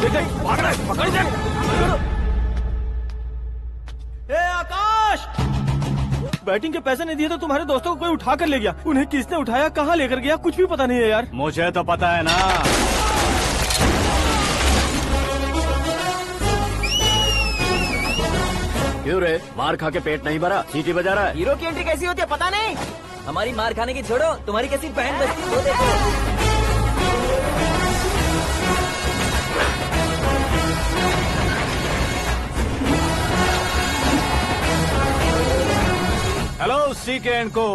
भाग रहा है, पकड़ जा। ए आकाश, बैटिंग के पैसे नहीं दिए तो तुम्हारे दोस्तों को कोई उठा कर ले गया। उन्हें किसने उठाया, कहाँ लेकर गया, कुछ भी पता नहीं है यार। मुझे तो पता है ना। क्यों रे, मार खा के पेट नहीं भरा, सीटी बजा रहा है? हीरो की एंट्री कैसी होती है पता नहीं। हमारी मार खाने की छोड़ो, तुम्हारी कैसी बहन बजती है वो देखो। हेलो सीके एंड को।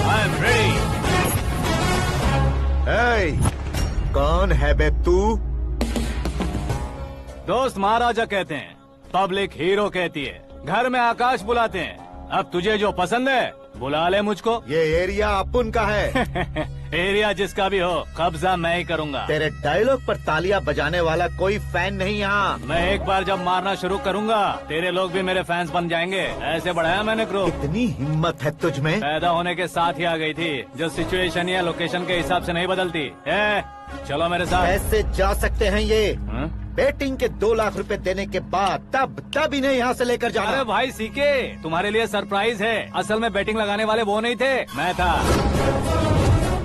I am ready. कौन है बे तू? दोस्त महाराजा कहते हैं, पब्लिक हीरो कहती है, घर में आकाश बुलाते हैं। अब तुझे जो पसंद है बुला ले मुझको। ये एरिया अपुन का है। एरिया जिसका भी हो, कब्जा मैं ही करूंगा। तेरे डायलॉग पर तालियां बजाने वाला कोई फैन नहीं यहाँ। मैं एक बार जब मारना शुरू करूंगा, तेरे लोग भी मेरे फैंस बन जाएंगे। ऐसे बढ़ाया मैंने ग्रुप। इतनी हिम्मत है तुझ में? पैदा होने के साथ ही आ गई थी, जो सिचुएशन या लोकेशन के हिसाब से नहीं बदलती। चलो मेरे साथ। कैसे जा सकते हैं ये? हाँ? बेटिंग के 2 लाख रुपए देने के बाद तब इन्हें यहाँ से लेकर जाना। अरे भाई सीके, तुम्हारे लिए सरप्राइज है। असल में बैटिंग लगाने वाले वो नहीं थे, मैं था।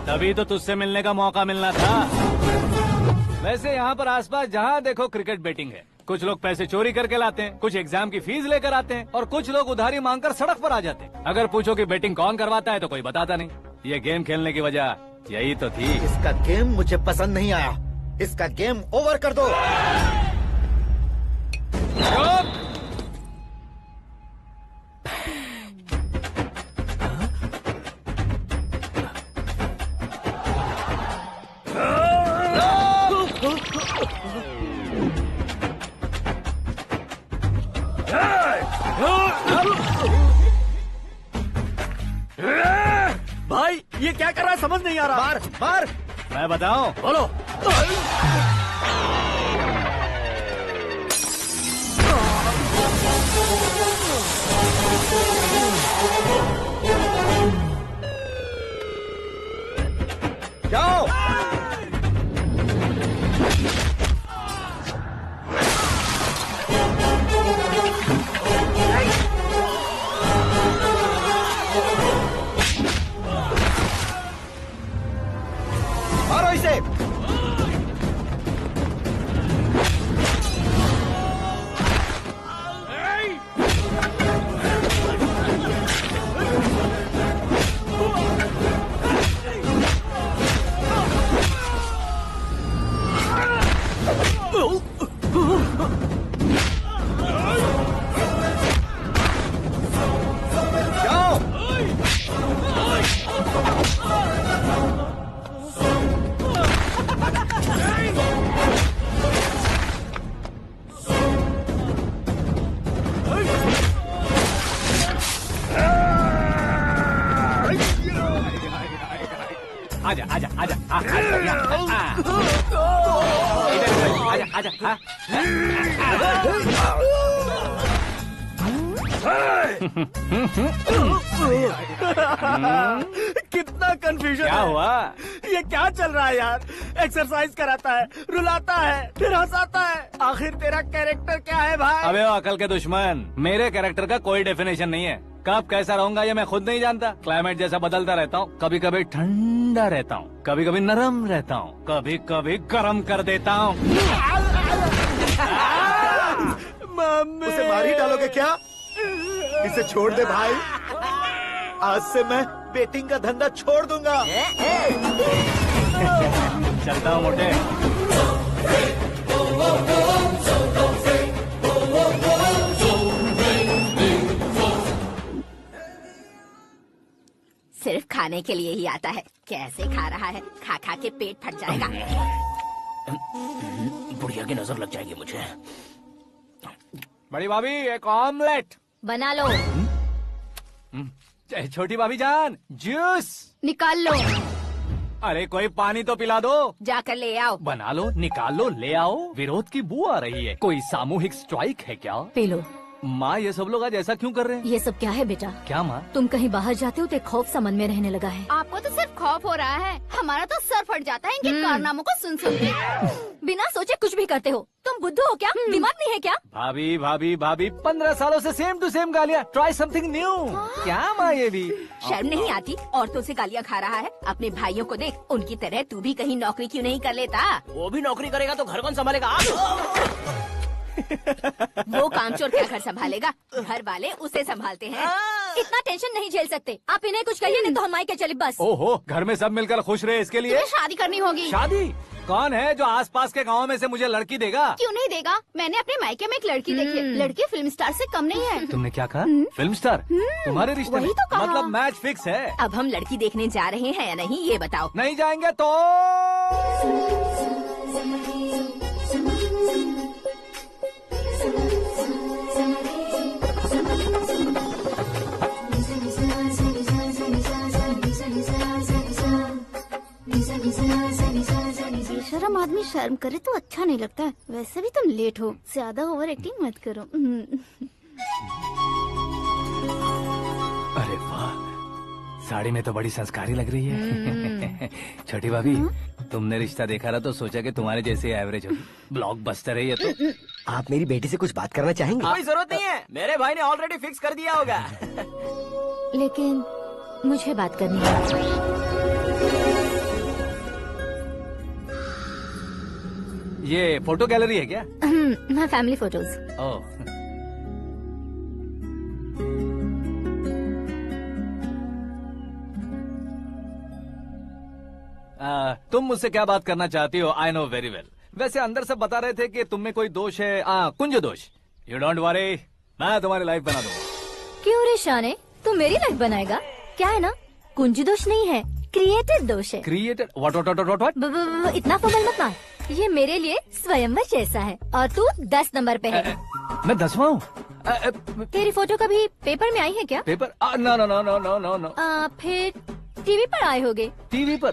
तभी तो तुझसे मिलने का मौका मिलना था। वैसे यहाँ पर आसपास जहाँ देखो क्रिकेट बैटिंग है। कुछ लोग पैसे चोरी करके लाते हैं, कुछ एग्जाम की फीस लेकर आते हैं, और कुछ लोग उधारी मांगकर सड़क पर आ जाते हैं। अगर पूछो कि बैटिंग कौन करवाता है तो कोई बताता नहीं। ये गेम खेलने की वजह यही तो थी। इसका गेम मुझे पसंद नहीं आया। इसका गेम ओवर कर दो। भाई ये क्या कर रहा है, समझ नहीं आ रहा। मार मार। मैं बताऊं? बोलो। जाओ। मारो इसे। जाओ। आजा आजा आजा आजा आजा। कितना कंफ्यूजन क्या है। हुआ? ये क्या चल रहा है यार? एक्सरसाइज कराता है, रुलाता है, फिर हंसाता है। आखिर तेरा कैरेक्टर क्या है भाई? अबे वो अकल के दुश्मन, मेरे कैरेक्टर का कोई डेफिनेशन नहीं है। कब कैसा रहूंगा ये मैं खुद नहीं जानता। क्लाइमेट जैसा बदलता रहता हूँ। कभी कभी ठंडा रहता हूँ, कभी कभी नरम रहता हूँ, कभी कभी गर्म कर देता हूँ। मम्मी, उसे मार ही डालोगे क्या? इसे छोड़ दे भाई। आज से मैं बेटिंग का धंधा छोड़ दूंगा। चलता हूँ मोटे। सिर्फ खाने के लिए ही आता है। कैसे खा रहा है, खा खा के पेट फट जाएगा। बुढ़िया की नजर लग जाएगी मुझे। बड़ी भाभी एक ऑमलेट। बना लो। छोटी भाभी जान जूस निकाल लो। अरे कोई पानी तो पिला दो। जाकर ले आओ। बना लो, निकाल लो, ले आओ। विरोध की बू आ रही है। कोई सामूहिक स्ट्राइक है क्या? P low. माँ ये सब लोग आज ऐसा क्यों कर रहे हैं? ये सब क्या है बेटा? क्या माँ? तुम कहीं बाहर जाते हो तो एक खौफ सा मन में रहने लगा है। आपको तो सिर्फ खौफ हो रहा है, हमारा तो सर फट जाता है इनके कारनामों को सुन सुन के। बिना सोचे कुछ भी करते हो। तुम बुद्धू हो क्या? दिमाग नहीं है क्या? भाभी भाभी भाभी 15 सालों से सेम टू सेम गालियाँ। Try something new. क्या माँ ये भी? शर्म नहीं आती? औरतों से गालियाँ खा रहा है। अपने भाइयों को देख, उनकी तरह तू भी कहीं नौकरी क्यों नहीं कर लेता? वो भी नौकरी करेगा तो घर कौन संभालेगा? वो कामचोर क्या घर संभालेगा? घर वाले उसे संभालते हैं। इतना टेंशन नहीं झेल सकते। आप इन्हें कुछ कहिए नहीं तो हम मायके चले बस। ओहो, घर में सब मिलकर खुश रहे इसके लिए। तुम्हें शादी करनी होगी। शादी? कौन है जो आसपास के गाँव में से मुझे लड़की देगा? क्यों नहीं देगा? मैंने अपने मायके में एक लड़की देखी है। लड़की फिल्म स्टार से कम नहीं है। तुमने क्या कहा? Film star? तुम्हारे रिश्ते वही में? तो कहा। मतलब मैच फिक्स है? अब हम लड़की देखने जा रहे हैं या नहीं, ये बताओ। नहीं जाएंगे तो? बेशरम आदमी शर्म करे तो अच्छा नहीं लगता। वैसे भी तुम लेट हो, ज्यादा ओवर एक्टिंग मत करो। अरे वाह, साड़ी में तो बड़ी संस्कारी लग रही है। छोटी भाभी, तुमने रिश्ता देखा ना तो सोचा कि तुम्हारे जैसे एवरेज होगी। ब्लॉकबस्टर है ये तो। आप मेरी बेटी से कुछ बात करना चाहेंगे? कोई जरूरत नहीं है, मेरे भाई ने ऑलरेडी फिक्स कर दिया होगा। लेकिन मुझे बात करनी है। ये फोटो गैलरी है क्या? मैं फैमिली फोटोज। ओह, तुम मुझसे क्या बात करना चाहती हो? I know very well. वैसे अंदर से बता रहे थे कि तुम में कोई दोष है, कुंज दोष। यू डोंट वरी, मैं तुम्हारी लाइफ बना दूंगा। क्यों रे शाने, तू मेरी लाइफ बनाएगा? क्या है ना, कुंज दोष नहीं है, क्रिएटेड दोष है। क्रिएटेड? व्हाट? इतना फॉर्मल मत मार। ये मेरे लिए स्वयंवर जैसा है और तू 10 नंबर पे है। मैं 10वां हूँ? तेरी फोटो कभी पेपर में आई है क्या? Paper? No no no no no no no. फिर टीवी पर आए होगे। टीवी पर?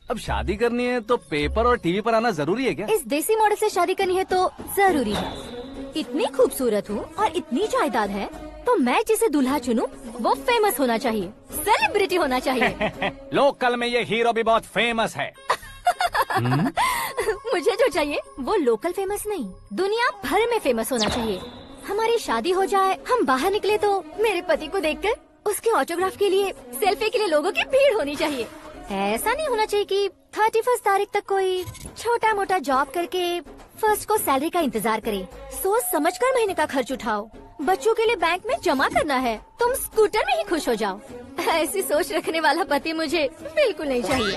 अब शादी करनी है तो पेपर और टीवी पर आना जरूरी है क्या? इस देसी मॉडल से शादी करनी है तो जरूरी है। इतनी खूबसूरत हूँ और इतनी जायदाद है तो मैं जिसे दूल्हा चुनूं वो फेमस होना चाहिए, सेलिब्रिटी होना चाहिए। लोकल में ये हीरो भी बहुत फेमस है। मुझे जो चाहिए वो लोकल फेमस नहीं, दुनिया भर में फेमस होना चाहिए। हमारी शादी हो जाए, हम बाहर निकले तो मेरे पति को देखकर उसके ऑटोग्राफ के लिए, सेल्फी के लिए लोगों की भीड़ होनी चाहिए। ऐसा नहीं होना चाहिए कि 31 तारीख तक कोई छोटा मोटा जॉब करके 1st को सैलरी का इंतजार करे। सोच समझकर महीने का खर्च उठाओ। बच्चों के लिए बैंक में जमा करना है, तुम स्कूटर में ही खुश हो जाओ। ऐसी सोच रखने वाला पति मुझे बिल्कुल नहीं चाहिए।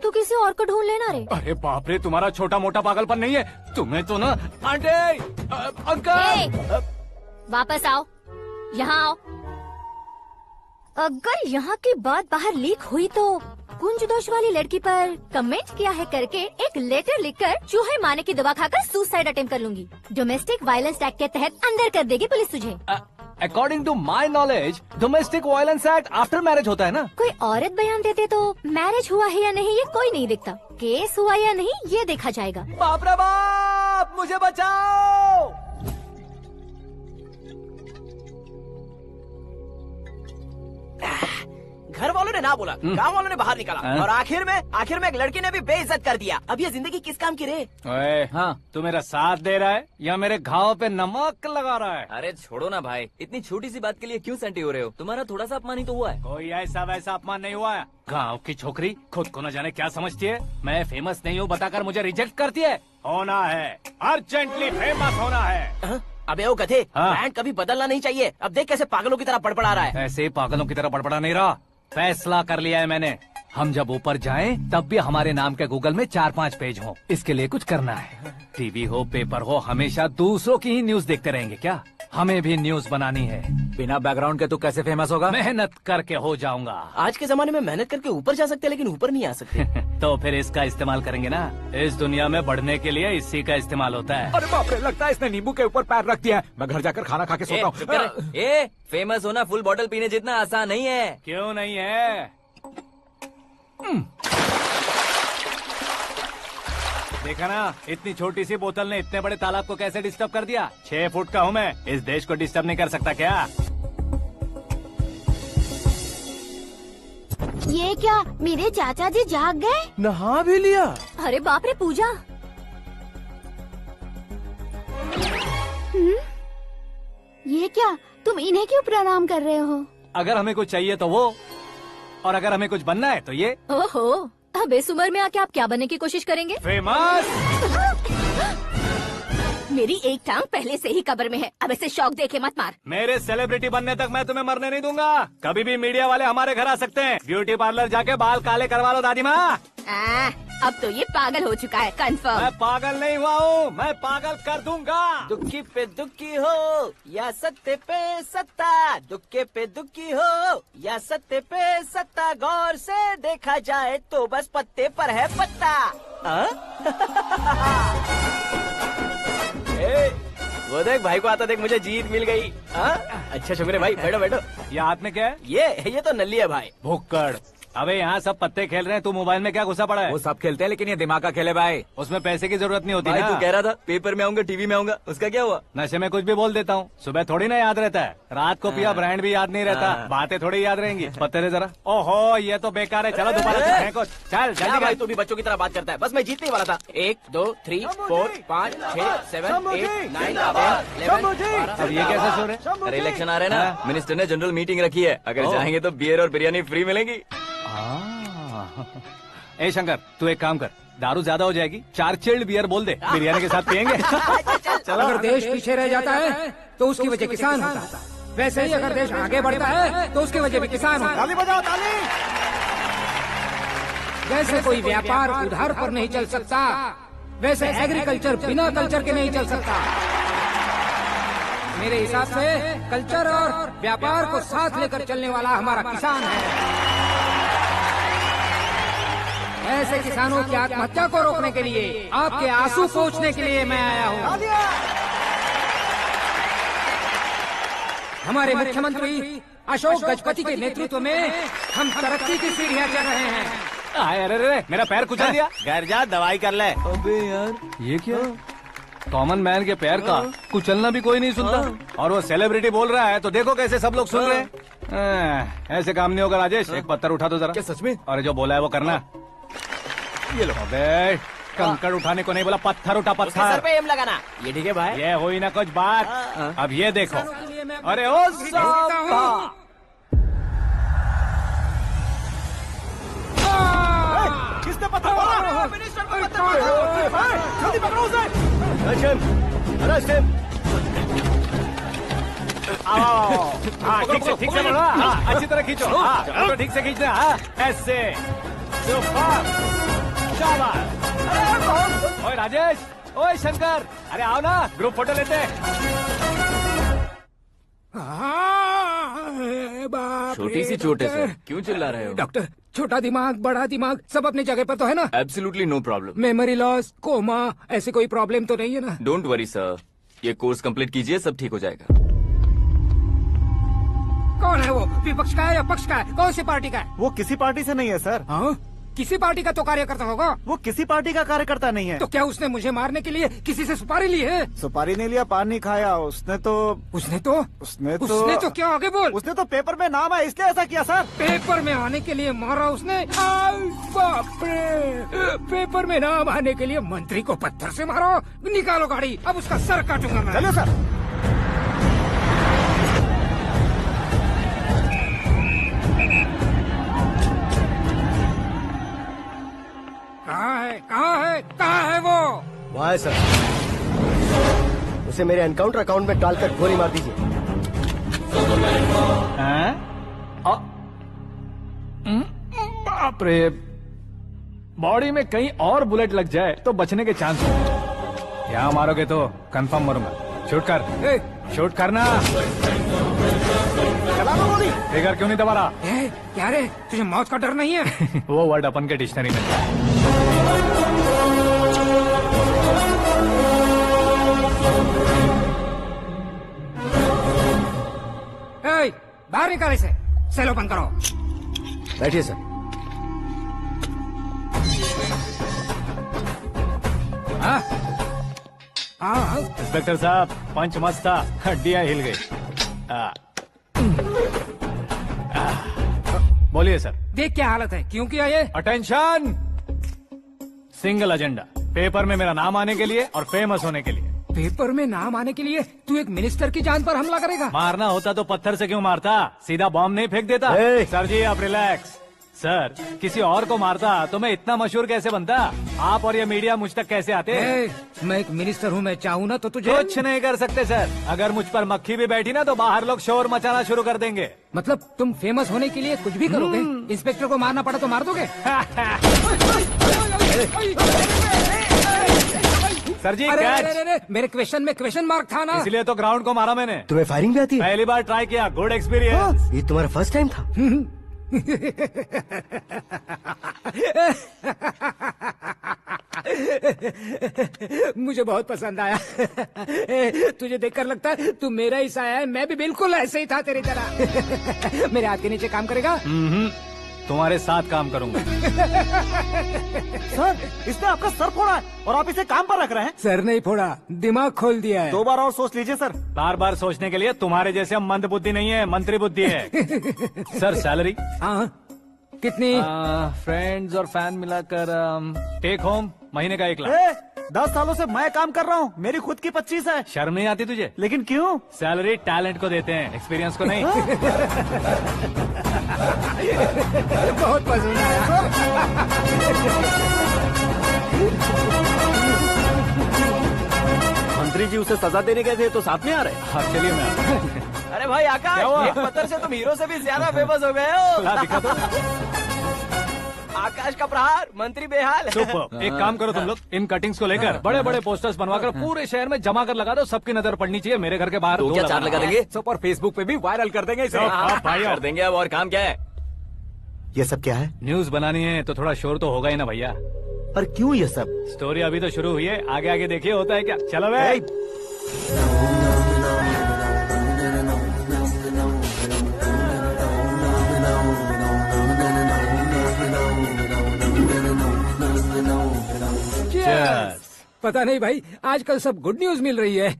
तू किसी और को ढूंढ लेना रे। अरे बाप रे, तुम्हारा छोटा मोटा पागलपन नहीं है? तुम्हें तो ना आंटी, अंकल। वापस आओ, यहाँ आओ। अगर यहाँ की बात बाहर लीक हुई तो कुंज दोष वाली लड़की पर कमेंट किया है करके एक लेटर लिखकर चूहे मारने की दवा खाकर सुसाइड अटेम्प्ट कर लूंगी। डोमेस्टिक वायलेंस एक्ट के तहत अंदर कर देगी पुलिस तुझे। According to my knowledge domestic violence act after marriage होता है ना? कोई औरत बयान देते तो मैरिज हुआ है या नहीं ये कोई नहीं दिखता, केस हुआ या नहीं ये देखा जाएगा। बाप रे बाप, मुझे बचाओ। घर वालों ने ना बोला, गांव वालों ने बाहर निकाला और आखिर में एक लड़की ने भी बेइज्जत कर दिया। अब ये जिंदगी किस काम की रे? ओए, हाँ, तू मेरा साथ दे रहा है या मेरे घाव पे नमक लगा रहा है? अरे छोड़ो ना भाई, इतनी छोटी सी बात के लिए क्यों सेंटी हो रहे हो? तुम्हारा थोड़ा सा अपमान ही तो हुआ है। कोई ऐसा वैसा अपमान नहीं हुआ है। गाँव की छोकरी खुद को न जाने क्या समझती है। मैं फेमस नहीं हूँ बताकर मुझे रिजेक्ट करती है। होना है, अर्जेंटली फेमस होना है। अबे ओ गधे, हाँ। ब्रांड कभी बदलना नहीं चाहिए। अब देख कैसे पागलों की तरह बड़बड़ा रहा है। ऐसे पागलों की तरह बड़बड़ा नहीं रहा, फैसला कर लिया है मैंने। हम जब ऊपर जाएं तब भी हमारे नाम के गूगल में 4-5 पेज हो। इसके लिए कुछ करना है। टीवी हो, पेपर हो, हमेशा दूसरों की ही न्यूज देखते रहेंगे क्या? हमें भी न्यूज बनानी है। बिना बैकग्राउंड के तू कैसे फेमस होगा? मेहनत करके हो जाऊंगा। आज के जमाने में मेहनत करके ऊपर जा सकते हैं लेकिन ऊपर नहीं आ सकते। तो फिर इसका इस्तेमाल करेंगे ना। इस दुनिया में बढ़ने के लिए इसी का इस्तेमाल होता है। अरे बाप रे, लगता है इसने नींबू के ऊपर पैर रख दिया है। मैं घर जाकर खाना खा के सोता हूँ। ए, फेमस होना फुल बॉटल पीने जितना आसान नहीं है। क्यों नहीं है? देखा ना, इतनी छोटी सी बोतल ने इतने बड़े तालाब को कैसे डिस्टर्ब कर दिया। 6 फुट का हूँ मैं, इस देश को डिस्टर्ब नहीं कर सकता क्या? ये क्या, मेरे चाचा जी जाग गए? नहा भी लिया। अरे बाप रे पूजा, ये क्या, तुम इन्हें क्यों प्रणाम कर रहे हो? अगर हमें कुछ चाहिए तो वो, और अगर हमें कुछ बनना है तो ये। ओहो, अब इस उम्र में आके आप क्या बनने की कोशिश करेंगे? फेमस। मेरी एक टांग पहले से ही कब्र में है, अब इसे शौक देके मत मार। मेरे सेलिब्रिटी बनने तक मैं तुम्हें मरने नहीं दूंगा। कभी भी मीडिया वाले हमारे घर आ सकते हैं। ब्यूटी पार्लर जाके बाल काले करवा लो दादी माँ। अब तो ये पागल हो चुका है, कंफर्म। मैं पागल नहीं हुआ हूँ, मैं पागल कर दूंगा। दुखी पे दुखी हो या सत्ते पे सत्ता, दुखे पे दुखी हो या सत्ते पे सत्ता, गौर से देखा जाए तो बस पत्ते पर है पत्ता। वो देख भाई को आता देख, मुझे जीत मिल गई। अच्छा शुक्र है भाई, बैठो बैठो। ये हाथ में क्या है? ये तो नल्ली है भाई। भुक्कड़। अबे यहाँ सब पत्ते खेल रहे हैं, तू मोबाइल में क्या घुसा पड़ा है? वो सब खेलते हैं लेकिन ये दिमाग का खेल है भाई। उसमें पैसे की जरूरत नहीं होती भाई ना। तू कह रहा था पेपर में आऊंगा, टीवी में आऊंगा, उसका क्या हुआ? नशे में कुछ भी बोल देता हूँ, सुबह थोड़ी ना याद रहता है। रात को पिया ब्रांड भी याद नहीं रहता, बातें थोड़ी याद रहेंगी। पत्ते दे जरा। ओहो ये तो बेकार है, चलो दोबारा से फेंको। चल क्या जल्दी भाई, कर। तू भी बच्चों की तरह बात करता है। बस मैं जीतने वाला था। 1 2 3 4 5 6 7 8 9 10 11 अब ये कैसे सो रहे? अरे इलेक्शन आ रहे हैं ना, मिनिस्टर ने जनरल मीटिंग रखी है, अगर जाएंगे तो बियर और बिरयानी फ्री मिलेगी। ए शंकर, तू एक काम कर, दारू ज्यादा हो जाएगी, 4 चिल्ड बियर बोल दे, बिरयानी के साथ पियेंगे। चलो। अगर देश पीछे रह जाता है तो उसकी वजह किसान होता है, वैसे ही अगर देश आगे बढ़ता है तो उसकी वजह भी किसान होता है। ताली बजाओ, ताली। जैसे कोई व्यापार उधार पर नहीं चल सकता, वैसे एग्रीकल्चर बिना कल्चर के नहीं चल सकता। मेरे हिसाब से कल्चर और व्यापार को साथ लेकर चलने वाला हमारा किसान है। ऐसे किसानों की आत्महत्या को रोकने के लिए, आपके आंसू पोंछने के लिए मैं आया हूँ। हमारे मुख्यमंत्री अशोक गजपति के नेतृत्व में हम तरक्की की सीढ़ियाँ चढ़ रहे हैं। अरे अरे मेरा पैर कुचल दिया। घर जा, दवाई कर ले। अबे यार ये क्या? कॉमन मैन के पैर का कुचलना भी कोई नहीं सुनता, और वो सेलिब्रिटी बोल रहा है तो देखो कैसे सब लोग सुन रहे हैं। ऐसे काम नहीं होगा राजेश, एक पत्थर उठा दो जरा। क्या सच में? और जो बोला है वो करना। ये लो। अबे कंकड़ उठाने को नहीं बोला, पत्थर उठा, उसके सर पत्थर। पे एम लगाना। ये ठीक है भाई। ये हुई ना कुछ बात। अब ये देखो। अरे ओ साहब, किसने पत्थर मारा? जल्दी पकड़ो उसे। हाँ ठीक से बोलो। हाँ अच्छी तरह खींचो। हाँ तो ठीक से खींचना। हाँ ऐसे। सुपर। शाबाश। ओए राजेश, ओए शंकर, अरे आओ ना, ग्रुप फोटो लेते हैं। छोटी सी चोट है सर, क्यों चिल्ला रहे हो? डॉक्टर, छोटा दिमाग बड़ा दिमाग सब अपनी जगह पर तो है ना? Absolutely no problem. Memory loss, coma, ऐसी कोई प्रॉब्लम तो नहीं है ना? डोंट वरी सर, ये कोर्स कंप्लीट कीजिए, सब ठीक हो जाएगा। कौन है वो? विपक्ष का है या पक्ष का है? कौन सी पार्टी का है? वो किसी पार्टी से नहीं है सर। हाँ? किसी पार्टी का तो कार्यकर्ता होगा। वो किसी पार्टी का कार्यकर्ता नहीं है। तो क्या उसने मुझे मारने के लिए किसी से सुपारी ली है? सुपारी नहीं लिया, पान नहीं खाया। उसने तो क्या आगे बोल? उसने तो पेपर में नाम है इसलिए ऐसा किया सर। पेपर में आने के लिए मारा उसने? बाप रे! पेपर में नाम आने के लिए मंत्री को पत्थर से मारो? निकालो गाड़ी, अब उसका सर काटूंगा मैं। चलो सर। कहाँ है वो? वहाँ है सर, उसे मेरे एनकाउंटर अकाउंट में डालकर गोली मार दीजिए। बाप रे, बॉडी में कहीं और बुलेट लग जाए तो बचने के चांस हो। यहाँ मारोगे तो कंफर्म मरूंगा। शूट कर, शूट करना। फिगर क्यों नहीं दबा रहा? क्या रे, तुझे मौत का डर नहीं है? वो वर्ड अपन के डिक्शनरी में था। बाहर निकाल इसे, सेल ओपन करो। बैठिए सर। हाँ हाँ इंस्पेक्टर साहब पंच मस्त था, हड्डियां हिल गई। बोलिए सर। देख क्या हालत है, क्यों किया ये? अटेंशन, सिंगल एजेंडा, पेपर में मेरा नाम आने के लिए और फेमस होने के लिए। पेपर में नाम आने के लिए तू एक मिनिस्टर की जान पर हमला करेगा? मारना होता तो पत्थर से क्यों मारता, सीधा बॉम्ब नहीं फेंक देता। सर जी आप रिलैक्स। सर किसी और को मारता तो मैं इतना मशहूर कैसे बनता, आप और ये मीडिया मुझ तक कैसे आते? मैं एक मिनिस्टर हूँ, मैं चाहूँ ना तो तुझे कुछ नहीं कर सकते सर। अगर मुझ पर मक्खी भी बैठी ना तो बाहर लोग शोर मचाना शुरू कर देंगे। मतलब तुम फेमस होने के लिए कुछ भी करोगे? इंस्पेक्टर को मारना पड़ा तो मार दोगे? सर जी अरे, मेरे क्वेश्चन में क्वेश्चन मार्क था ना, इसलिए तो ग्राउंड को मारा मैंने। तुम्हें फायरिंग भी आती है? पहली बार ट्राई किया, गुड एक्सपीरियंस। ये तुम्हारा फर्स्ट टाइम था? मुझे बहुत पसंद आया। तुझे देखकर लगता है तू मेरा ही साया है, मैं भी बिल्कुल ऐसे ही था तेरी तरह। मेरे हाथ के नीचे काम करेगा? तुम्हारे साथ काम करूंगा। सर इसने आपका सर फोड़ा है और आप इसे काम पर रख रहे हैं। सर नहीं फोड़ा, दिमाग खोल दिया है। 2 बार और सोच लीजिए सर। बार बार सोचने के लिए तुम्हारे जैसे मंद बुद्धि नहीं है, मंत्री बुद्धि है। Sir salary? हाँ कितनी? फ्रेंड्स और फैन मिलाकर टेक होम महीने का 1 लाख। 10 सालों से मैं काम कर रहा हूँ, मेरी खुद की 25 है। शर्म नहीं आती तुझे? लेकिन क्यों? सैलरी टैलेंट को देते हैं, एक्सपीरियंस को नहीं। बहुत पसंद आया। मंत्री जी उसे सजा देने गए थे तो साथ में आ रहे। हाँ चलिए मैं आता हूं। अरे भाई आकाश, एक पत्थर से तुम हीरो से भी ज्यादा फेमस हो गए हो। दिखा दो। आकाश का प्रहार, मंत्री बेहाल। सुपर। एक काम करो तुम लोग, इन कटिंग्स को लेकर बड़े बड़े पोस्टर्स बनवाकर पूरे शहर में जमा कर लगा दो, सबकी नजर पड़नी चाहिए। मेरे घर के बाहर तो क्या 4 लगा देंगे? सुपर, फेसबुक पे भी वायरल कर देंगे इसे। भाई कर देंगे। अब और काम क्या है? ये सब क्या है? न्यूज बनानी है तो थोड़ा शोर तो होगा ही ना भैया। पर क्यों ये सब? स्टोरी अभी तो शुरू हुई है, आगे आगे देखिए होता है क्या। चलो भाई। पता नहीं भाई, आजकल सब गुड न्यूज मिल रही है।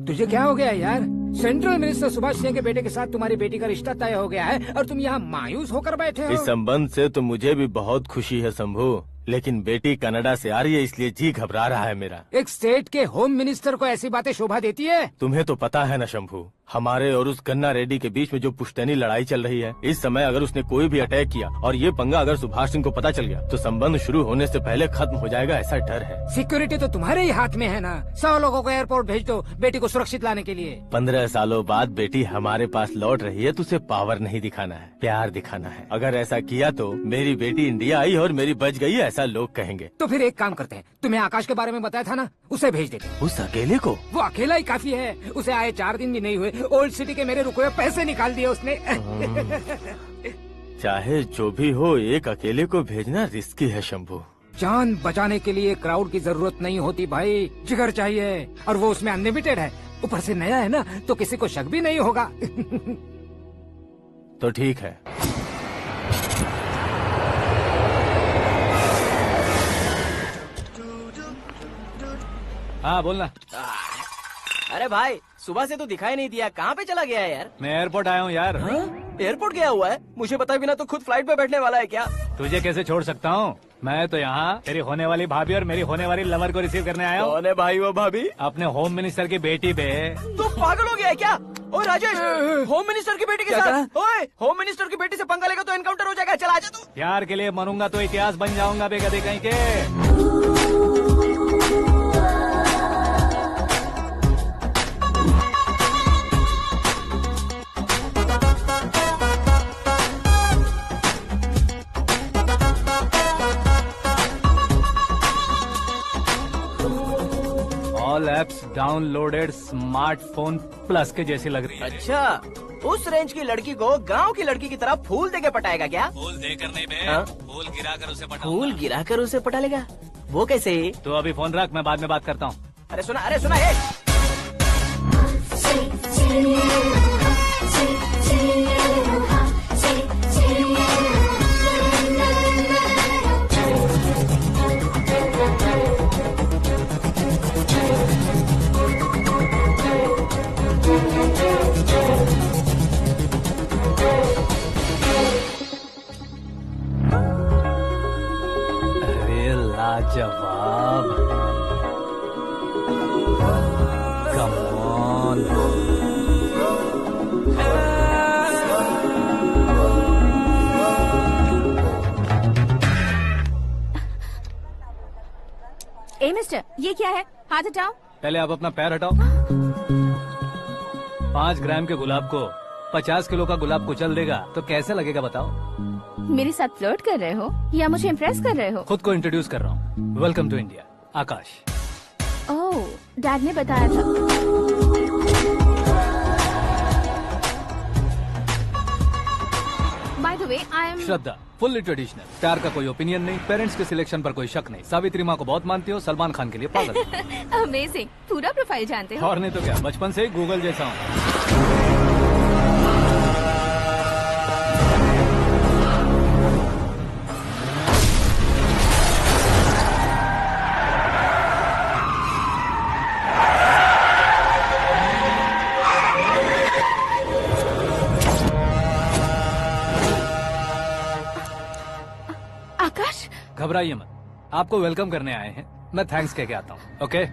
तुझे क्या हो गया यार? सेंट्रल मिनिस्टर सुभाष सिंह के बेटे के साथ तुम्हारी बेटी का रिश्ता तय हो गया है और तुम यहाँ मायूस होकर बैठे हो। इस संबंध से तो मुझे भी बहुत खुशी है शंभू, लेकिन बेटी कनाडा से आ रही है इसलिए जी घबरा रहा है मेरा। एक स्टेट के होम मिनिस्टर को ऐसी बातें शोभा देती है? तुम्हें तो पता है ना शंभू, हमारे और उस गन्ना रेड्डी के बीच में जो पुश्तैनी लड़ाई चल रही है, इस समय अगर उसने कोई भी अटैक किया और ये पंगा अगर सुभाष सिंह को पता चल गया तो संबंध शुरू होने से पहले खत्म हो जाएगा, ऐसा डर है। सिक्योरिटी तो तुम्हारे ही हाथ में है ना। 100 लोगों को एयरपोर्ट भेज दो बेटी को सुरक्षित लाने के लिए। 15 सालों बाद बेटी हमारे पास लौट रही है तो उसे पावर नहीं दिखाना है, प्यार दिखाना है। अगर ऐसा किया तो मेरी बेटी इंडिया आई और मेरी बच गई, ऐसा लोग कहेंगे। तो फिर एक काम करते हैं, तुम्हें आकाश के बारे में बताया था ना, उसे भेज देते। उस अकेले को? वो अकेला ही काफी है, उसे आए 4 दिन भी नहीं हुए, ओल्ड सिटी के मेरे रुके हुए पैसे निकाल दिए उसने। चाहे जो भी हो, एक अकेले को भेजना रिस्की है शंभू। जान बचाने के लिए क्राउड की जरूरत नहीं होती भाई, जिगर चाहिए, और वो उसमें अनलिमिटेड है। ऊपर से नया है ना तो किसी को शक भी नहीं होगा। तो ठीक है। हाँ बोलना। अरे भाई सुबह से तो दिखाई नहीं दिया, कहाँ पे चला गया है यार? मैं एयरपोर्ट आया हूँ यार। एयरपोर्ट गया हुआ है? मुझे बताए बिना तो खुद फ्लाइट पे बैठने वाला है क्या? तुझे कैसे छोड़ सकता हूँ? मैं तो यहाँ तेरी होने वाली भाभी और मेरी होने वाली लवर को रिसीव करने आया हूँ। कौन है भाई वो भाभी? अपने होम मिनिस्टर की बेटी पे। तू पागल हो गया है क्या? ओए राजेश, होम मिनिस्टर की बेटी के साथ? ओए होम मिनिस्टर की बेटी से पंगा लेगा तो एनकाउंटर हो जाएगा। चल आजा तू। प्यार के लिए मरूंगा तो इतिहास बन जाऊंगा बेगदे कहीं के। All apps downloaded smartphone plus के जैसी लग रही है। अच्छा, उस रेंज की लड़की को गांव की लड़की की तरह फूल देके पटाएगा क्या? फूल देकर नहीं बे, हाँ? फूल गिराकर उसे पटा। फूल गिराकर उसे पटा लेगा? वो कैसे? तो अभी फोन रख, मैं बाद में बात करता हूँ। अरे सुना ये। मिस्टर, ये क्या है? हाथ हटाओ। पहले आप अपना पैर हटाओ। 5 ग्राम के गुलाब को 50 किलो का गुलाब कुचल देगा तो कैसे लगेगा बताओ? मेरे साथ फ्लर्ट कर रहे हो या मुझे इम्प्रेस कर रहे हो? खुद को इंट्रोड्यूस कर रहा हूँ। Welcome to India, Akash. Oh, dad ने बताया था। By the way, I am Shraddha, fully traditional. प्यार का कोई ओपिनियन नहीं, पेरेंट्स के सिलेक्शन पर कोई शक नहीं। सावित्री माँ को बहुत मानती हो, सलमान खान के लिए पागल। अमेजिंग, पूरा प्रोफाइल जानते हो। और नहीं तो क्या, बचपन से ही गूगल जैसा हूँ। आकाश, घबराइए मत, आपको वेलकम करने आए हैं। मैं थैंक्स कह के आता हूँ। ओके?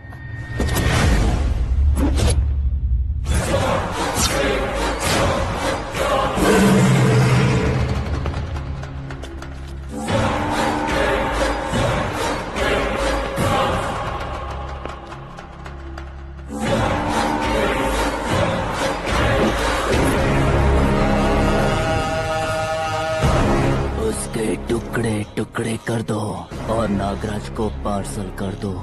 उसके टुकड़े टुकड़े कर दो और नागराज को पार्सल कर दो।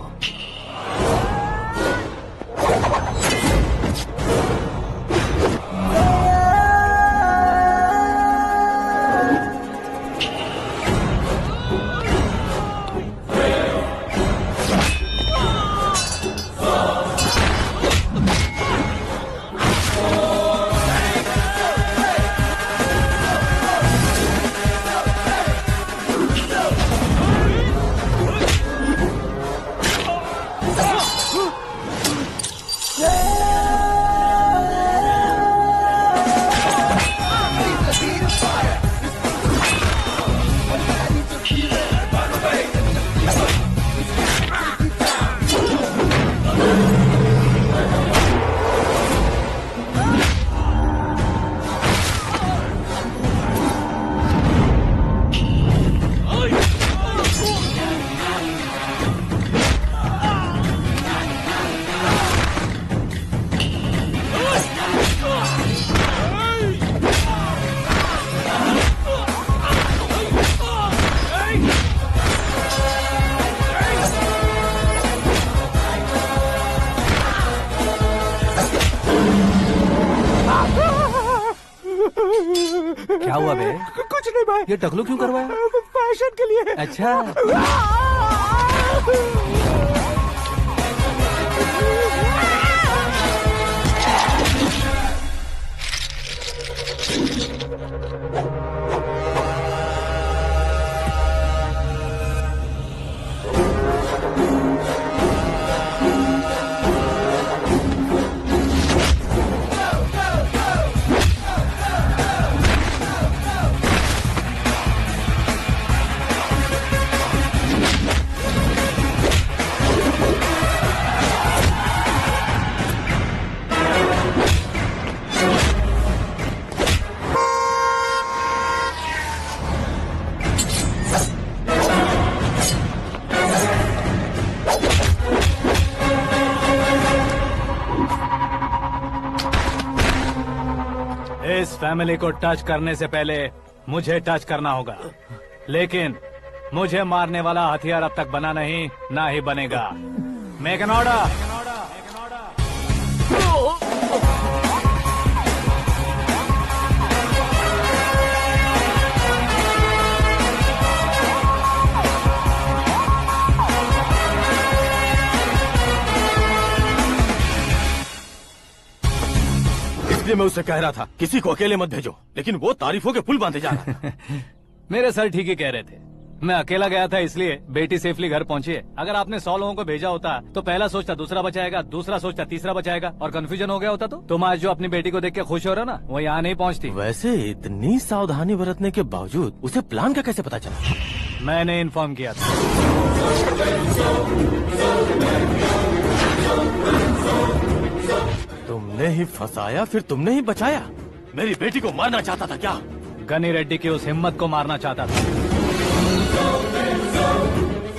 क्या हुआ बे? कुछ नहीं भाई। ये टकलू क्यों करवाया? फैशन के लिए। अच्छा। इस फैमिली को टच करने से पहले मुझे टच करना होगा, लेकिन मुझे मारने वाला हथियार अब तक बना नहीं, ना ही बनेगा। Make an order. इसलिए मैं उससे कह रहा था किसी को अकेले मत भेजो, लेकिन वो तारीफों के पुल बांधे जा रहा है। मेरे सर ठीक ही कह रहे थे। मैं अकेला गया था इसलिए बेटी सेफली घर पहुंची है। अगर आपने 100 लोगों को भेजा होता तो पहला सोचता दूसरा बचाएगा, दूसरा सोचता तीसरा बचाएगा, और कंफ्यूजन हो गया होता तो तुम आज जो अपनी बेटी को देख के खुश हो रहे हो ना, वो यहाँ नहीं पहुँचती। वैसे इतनी सावधानी बरतने के बावजूद उसे प्लान का कैसे पता चला? मैंने इन्फॉर्म किया था। तुमने ही फंसाया, फिर तुमने ही बचाया। मेरी बेटी को मारना चाहता था क्या? गनी रेड्डी की उस हिम्मत को मारना चाहता था।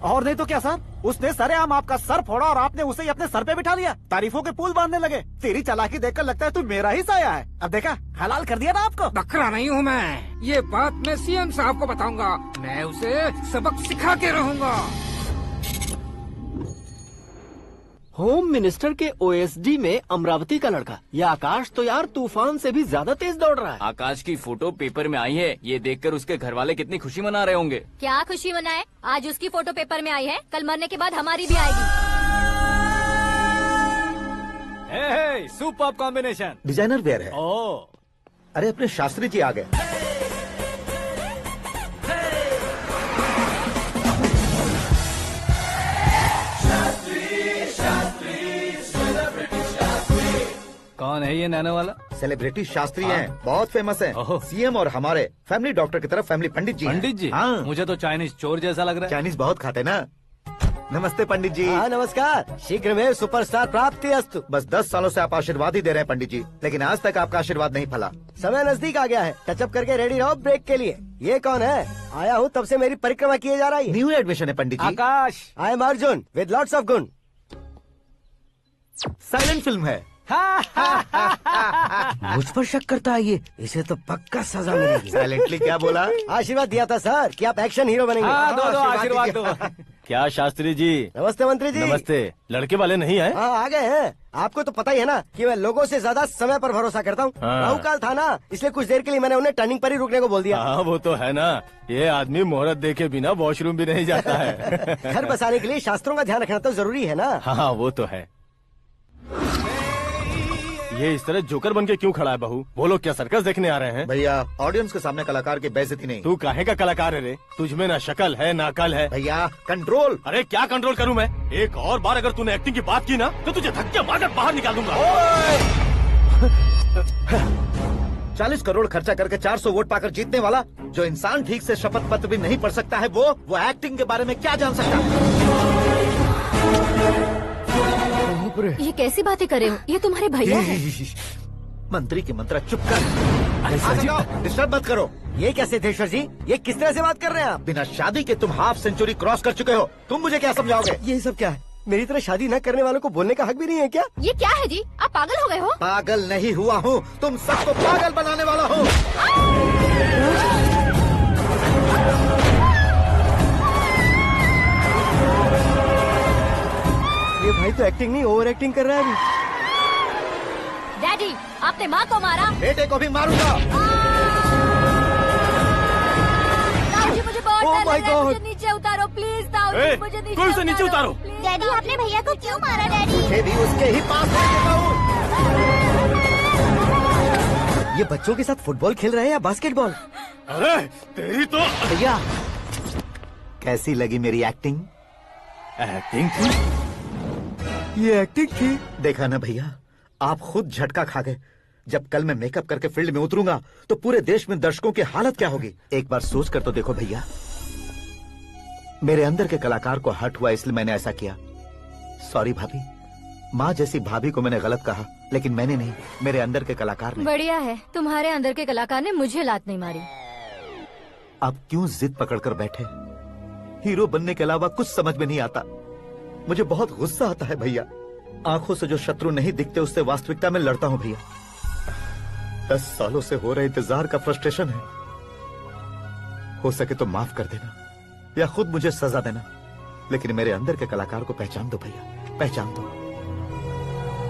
और नहीं तो क्या सर, उसने सरेआम आपका सर फोड़ा और आपने उसे ही अपने सर पे बिठा लिया। तारीफों के पुल बांधने लगे। तेरी चालाकी देखकर लगता है तू मेरा ही साया है। अब देखा, हलाल कर दिया ना आपको। बकरा नहीं हूँ मैं, ये बात मैं सीएम साहब को बताऊंगा। मैं उसे सबक सिखा के रहूंगा। होम मिनिस्टर के ओएसडी में अमरावती का लड़का, ये आकाश तो यार तूफान से भी ज्यादा तेज दौड़ रहा है। आकाश की फोटो पेपर में आई है, ये देखकर उसके घर वाले कितनी खुशी मना रहे होंगे। क्या खुशी मनाए? आज उसकी फोटो पेपर में आई है, कल मरने के बाद हमारी भी आएगी। Superb combination. डिजाइनर वेयर है। ओह, अरे अपने शास्त्री जी आ गए। कौन है ये नैनो वाला? सेलिब्रिटी शास्त्री हैं, बहुत फेमस हैं। सीएम और हमारे फैमिली डॉक्टर की तरफ फैमिली पंडित जी हैं। पंडित जी? हाँ। मुझे तो चाइनीज चोर जैसा लग रहा है। चाइनीज बहुत खाते ना। नमस्ते पंडित जी। हाँ नमस्कार, शीघ्र में सुपरस्टार प्राप्ति अस्तु। बस 10 सालों से आप आशीर्वाद ही दे रहे हैं पंडित जी, लेकिन आज तक आपका आशीर्वाद नहीं फला। समय नजदीक आ गया है, टचअप करके रेडी रहो ब्रेक के लिए। ये कौन है? आया हूँ तब से मेरी परिक्रमा किए जा रही है। न्यू एडमिशन है Pandit ji. Akash. I am Arjun with lots of गुण। साइलेंट फिल्म है। मुझ पर शक करता है ये, इसे तो पक्का सजा मिलेगी। साइलेंटली क्या बोला? आशीर्वाद दिया था सर कि आप एक्शन हीरो बनेंगे। हाँ, दो आशीर्वाद दो। क्या शास्त्री जी? नमस्ते मंत्री जी। नमस्ते। लड़के वाले नहीं आए? हाँ आ गए हैं। आपको तो पता ही है ना कि मैं लोगों से ज्यादा समय पर भरोसा करता हूँ। हाँ। राहु काल था ना, इसलिए कुछ देर के लिए मैंने उन्हें टर्निंग पर ही रुकने को बोल दिया। हाँ वो तो है ना, ये आदमी मुहूर्त देखे बिना वॉशरूम भी नहीं जाता है। घर बसाने के लिए शास्त्रों का ध्यान रखना तो जरूरी है ना। हाँ वो तो है। ये इस तरह जोकर बन के क्यों खड़ा है बहू? वो लोग क्या सर्कस देखने आ रहे हैं? भैया ऑडियंस के सामने कलाकार की बेइज्जती नहीं। तू काहे का कलाकार है रे? तुझमें ना शक्ल है ना अकल है। भैया कंट्रोल। अरे क्या कंट्रोल करूं मैं? एक और बार अगर तूने एक्टिंग की बात की ना तो तुझे धक्के मारकर बाहर निकाल दूंगा। 40 करोड़ खर्चा करके 400 वोट पाकर जीतने वाला, जो इंसान ठीक से शपथ पत्र भी नहीं पढ़ सकता है, वो एक्टिंग के बारे में क्या जान सकता है? ये कैसी बातें कर रहे हो? ये तुम्हारे भैया हैं। मंत्री की मंत्रा चुप कर। डिस्टर्ब मत करो। ये क्या सिद्धेश्वर जी, ये किस तरह से बात कर रहे हैं आप? बिना शादी के तुम हाफ सेंचुरी क्रॉस कर चुके हो, तुम मुझे क्या समझाओगे? ये सब क्या है? मेरी तरह शादी न करने वालों को बोलने का हक भी नहीं है क्या? ये क्या है जी? आप पागल हो गए हो? पागल नहीं हुआ हूँ, तुम सबको पागल बनाने वाला हूँ। ये भाई तो एक्टिंग नहीं ओवर एक्टिंग कर रहा है अभी। डैडी, आपने माँ को मारा। बेटे को भी मारूंगा। ताऊजी मुझे बहुत Oh डर my लग रहा है, God! मुझे नीचे उतारो प्लीज। ताऊजी मुझे नीचे कोई उसे नीचे उतारो। डैडी आपने भैया को क्यों मारा डैडी? मुझे भी उसके ही पास लेके जाऊं। ये बच्चों के साथ फुटबॉल खेल रहे हैं या बास्केटबॉल? अरे तेरी तो भैया कैसी लगी मेरी एक्टिंग? एक्टिंग थी? ये एक्टिंग थी। देखा ना भैया, आप खुद झटका खा गए। जब कल मैं मेकअप करके फील्ड में उतरूंगा तो पूरे देश में दर्शकों की हालत क्या होगी? एक बार सोच कर तो देखो भैया। मेरे अंदर के कलाकार को हर्ट हुआ इसलिए मैंने ऐसा किया। सॉरी भाभी। माँ जैसी भाभी को मैंने गलत कहा, लेकिन मैंने नहीं, मेरे अंदर के कलाकार ने। बढ़िया है, तुम्हारे अंदर के कलाकार ने मुझे लात नहीं मारी। अब क्यों जिद पकड़कर बैठे? हीरो बनने के अलावा कुछ समझ में नहीं आता। मुझे बहुत गुस्सा आता है भैया। आंखों से जो शत्रु नहीं दिखते उससे वास्तविकता में लड़ता हूँ भैया। 10 सालों से हो रहे इंतजार का फ्रस्ट्रेशन है। हो सके तो माफ कर देना या खुद मुझे सजा देना, लेकिन मेरे अंदर के कलाकार को पहचान दो भैया, पहचान दो।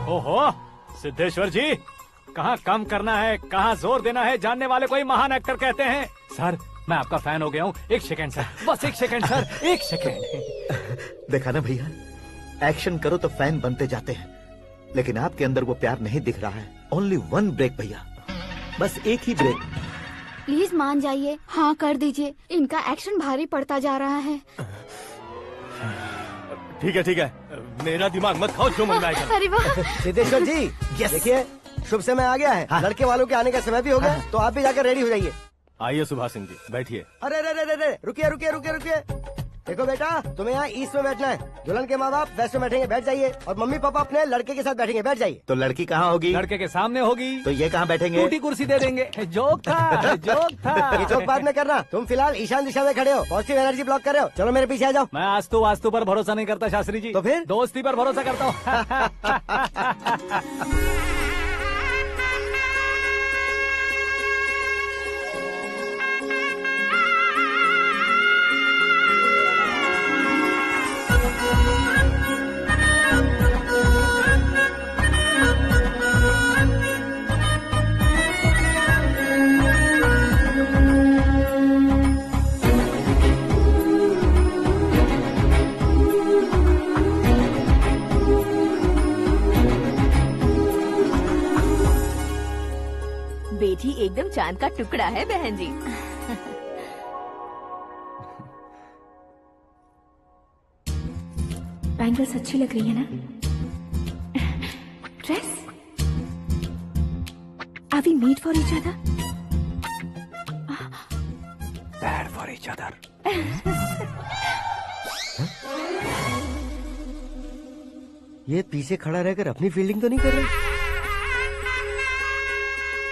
ओहो सिद्धेश्वर जी, कहाँ कम करना है कहाँ जोर देना है, जानने वाले को ही महान एक्टर कहते हैं। सर मैं आपका फैन हो गया हूँ। एक सेकंड सर, बस एक सेकंड सर, एक सेकंड। देखा ना भैया, एक्शन करो तो फैन बनते जाते हैं, लेकिन आपके अंदर वो प्यार नहीं दिख रहा है। ओनली 1 ब्रेक भैया, बस एक ही ब्रेक। प्लीज मान जाइए, हाँ कर दीजिए। इनका एक्शन भारी पड़ता जा रहा है। ठीक है, मेरा दिमाग मत खाओ, जो मन में आएगा। अरे वाह सिद्धेश्वर जी, देखिए शुभ समय आ गया है। हाँ। लड़के वालों के आने का समय भी हो गया, तो आप भी जाकर रेडी हो जाइए। आइए सुभाष सिंह जी, बैठिए। अरे रे रे रे रे, रुकिए रुकिए रुकिए रुकिए। देखो बेटा, तुम्हें यहाँ ईस्ट में बैठना है, दुल्हन के माँ बाप वेस्ट में बैठेंगे, बैठ जाइए, और मम्मी पापा अपने लड़के के साथ बैठेंगे, बैठ जाइए। तो लड़की कहाँ होगी? लड़के के सामने होगी। तो ये कहाँ बैठेंगे? टूटी कुर्सी दे देंगे। जोक था, जोक था। ये जोक बाद में करना, तुम फिलहाल ईशान दिशा में खड़े हो, पॉजिटिव एनर्जी ब्लॉक कर रहे हो। चलो मेरे पीछे आ जाओ। मैं वास्तु पर भरोसा नहीं करता शास्त्री जी। तो फिर? दोस्ती पर भरोसा करता हूँ। बेटी एकदम चांद का टुकड़ा है बहन जी। बैंगल्स अच्छी लग रही है ना? Dress? Are we made for each other? Bad for each other. ये पीछे खड़ा रहकर अपनी फील्डिंग तो नहीं कर रहा?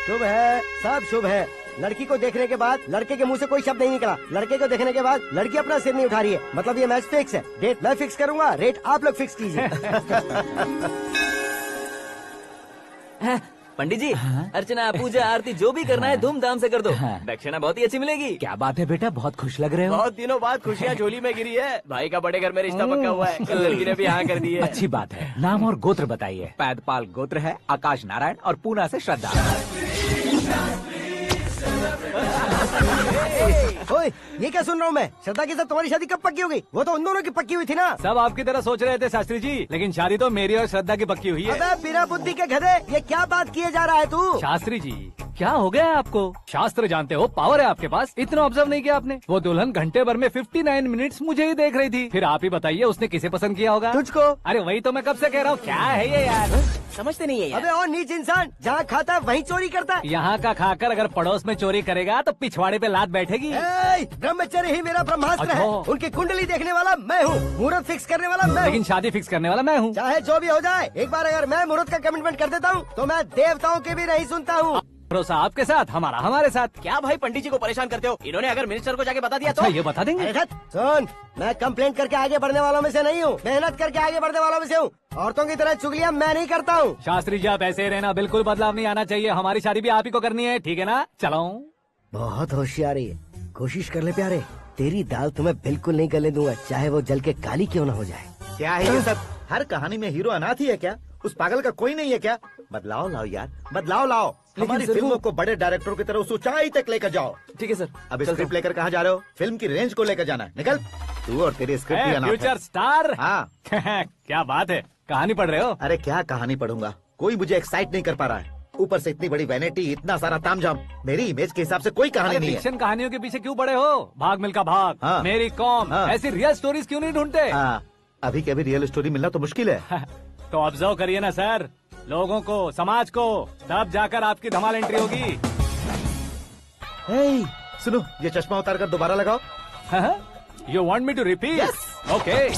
शुभ है, सब शुभ है। लड़की को देखने के बाद लड़के के मुंह से कोई शब्द नहीं निकला, लड़के को देखने के बाद लड़की अपना सिर नहीं उठा रही है, मतलब ये मैच फिक्स है। डेट मैं फिक्स करूंगा, रेट आप लोग फिक्स कीजिए। पंडित जी, अर्चना पूजा आरती जो भी करना है धूमधाम से कर दो, दक्षिणा बहुत ही अच्छी मिलेगी। क्या बात है बेटा, बहुत खुश लग रहे हो। बहुत दिनों बाद खुशियाँ झोली में गिरी है। भाई का बड़े घर में रिश्ता पक्का हुआ है, कल लड़की ने भी हाँ कर दी है। अच्छी बात है। नाम और गोत्र बताइए। पैदपाल गोत्र है, आकाश नारायण, और पूना से श्रद्धा। ओए, ये क्या सुन रहा हूँ मैं? श्रद्धा के साथ तुम्हारी शादी कब पक्की हो गई? वो तो उन दोनों की पक्की हुई थी ना। सब आपकी तरह सोच रहे थे शास्त्री जी, लेकिन शादी तो मेरी और श्रद्धा की पक्की हुई है। अबे बिना बुद्धि के गधे, ये क्या बात किए जा रहा है तू? शास्त्री जी, क्या हो गया है आपको? शास्त्र जानते हो, पावर है आपके पास। इतना ऑब्जर्व नहीं किया आपने? वो दुल्हन घंटे भर में 59 मिनट्स मुझे ही देख रही थी। फिर आप ही बताइए उसने किसे पसंद किया होगा? तुझको। अरे वही तो मैं कब से कह रहा हूँ, क्या है ये यार? समझते नहीं है यार। अबे और नीच इंसान, जहाँ खाता है वहीं चोरी करता है। यहाँ का खाकर अगर पड़ोस में चोरी करेगा तो पिछवाड़े पे लात बैठेगी। ब्रह्मचर्य ही मेरा ब्रह्मास्त्र है। अच्छा। उनकी कुंडली देखने वाला मैं हूँ, मुहूर्त फिक्स करने वाला मैं लेकिन हूँ। शादी फिक्स करने वाला मैं हूँ। चाहे जो भी हो जाए, एक बार अगर मैं मुहूर्त का कमिटमेंट कर देता हूँ तो मैं देवताओं के भी नहीं सुनता हूँ। भरोसा आपके साथ, हमारा हमारे साथ। क्या भाई पंडित जी को परेशान करते हो? इन्होंने अगर मिनिस्टर को जाके बता दिया अच्छा, तो ये बता देंगे। अरे धत, सुन, मैं कंप्लेंट करके आगे बढ़ने वालों में से नहीं हूँ, मेहनत करके आगे बढ़ने वालों में से हूँ। औरतों की तरह चुगलियाँ मैं नहीं करता हूँ। शास्त्री जी आप ऐसे ही रहना, बिल्कुल बदलाव नहीं आना चाहिए। हमारी शादी भी आप ही को करनी है, ठीक है ना? चलो। बहुत होशियारी है, कोशिश कर ले प्यारे, तेरी दाल तुम्हें बिल्कुल नहीं गलने दूंगा, चाहे वो जल के काली क्यों न हो जाए। क्या है ये सब? हर कहानी में हीरो अनाथ ही है क्या? उस पागल का कोई नहीं है क्या? बदलाव लाओ यार, बदलाव लाओ। हमारी फिल्मों को बड़े डायरेक्टरों की तरह उस ऊंचाई तक लेकर जाओ। ठीक है सर। अब स्क्रिप्ट लेकर कहाँ जा रहे हो? फिल्म की रेंज को लेकर जाना है, निकल। तू और तेरी स्क्रिप्ट भी अनाथ है। Future star. हाँ। क्या बात है, कहानी पढ़ रहे हो? अरे क्या कहानी पढ़ूंगा, कोई मुझे एक्साइट नहीं कर पा रहा है। ऊपर से इतनी बड़ी वैनिटी, इतना सारा तामझाम, मेरी इमेज के हिसाब से कोई कहानी नहीं है। फिक्शन कहानियों के पीछे क्यों पड़े हो? भाग मिल्खा भाग, हाँ। मेरी कॉम, हाँ। ऐसी रियल स्टोरीज क्यों नहीं ढूंढते? हाँ, अभी के अभी रियल स्टोरी मिलना तो मुश्किल है। तो ऑब्जर्व करिए ना सर, लोगों को, समाज को, तब जाकर आपकी धमाल एंट्री होगी। सुनो, ये चश्मा उतार कर दोबारा लगाओ। You want me to repeat? Okay.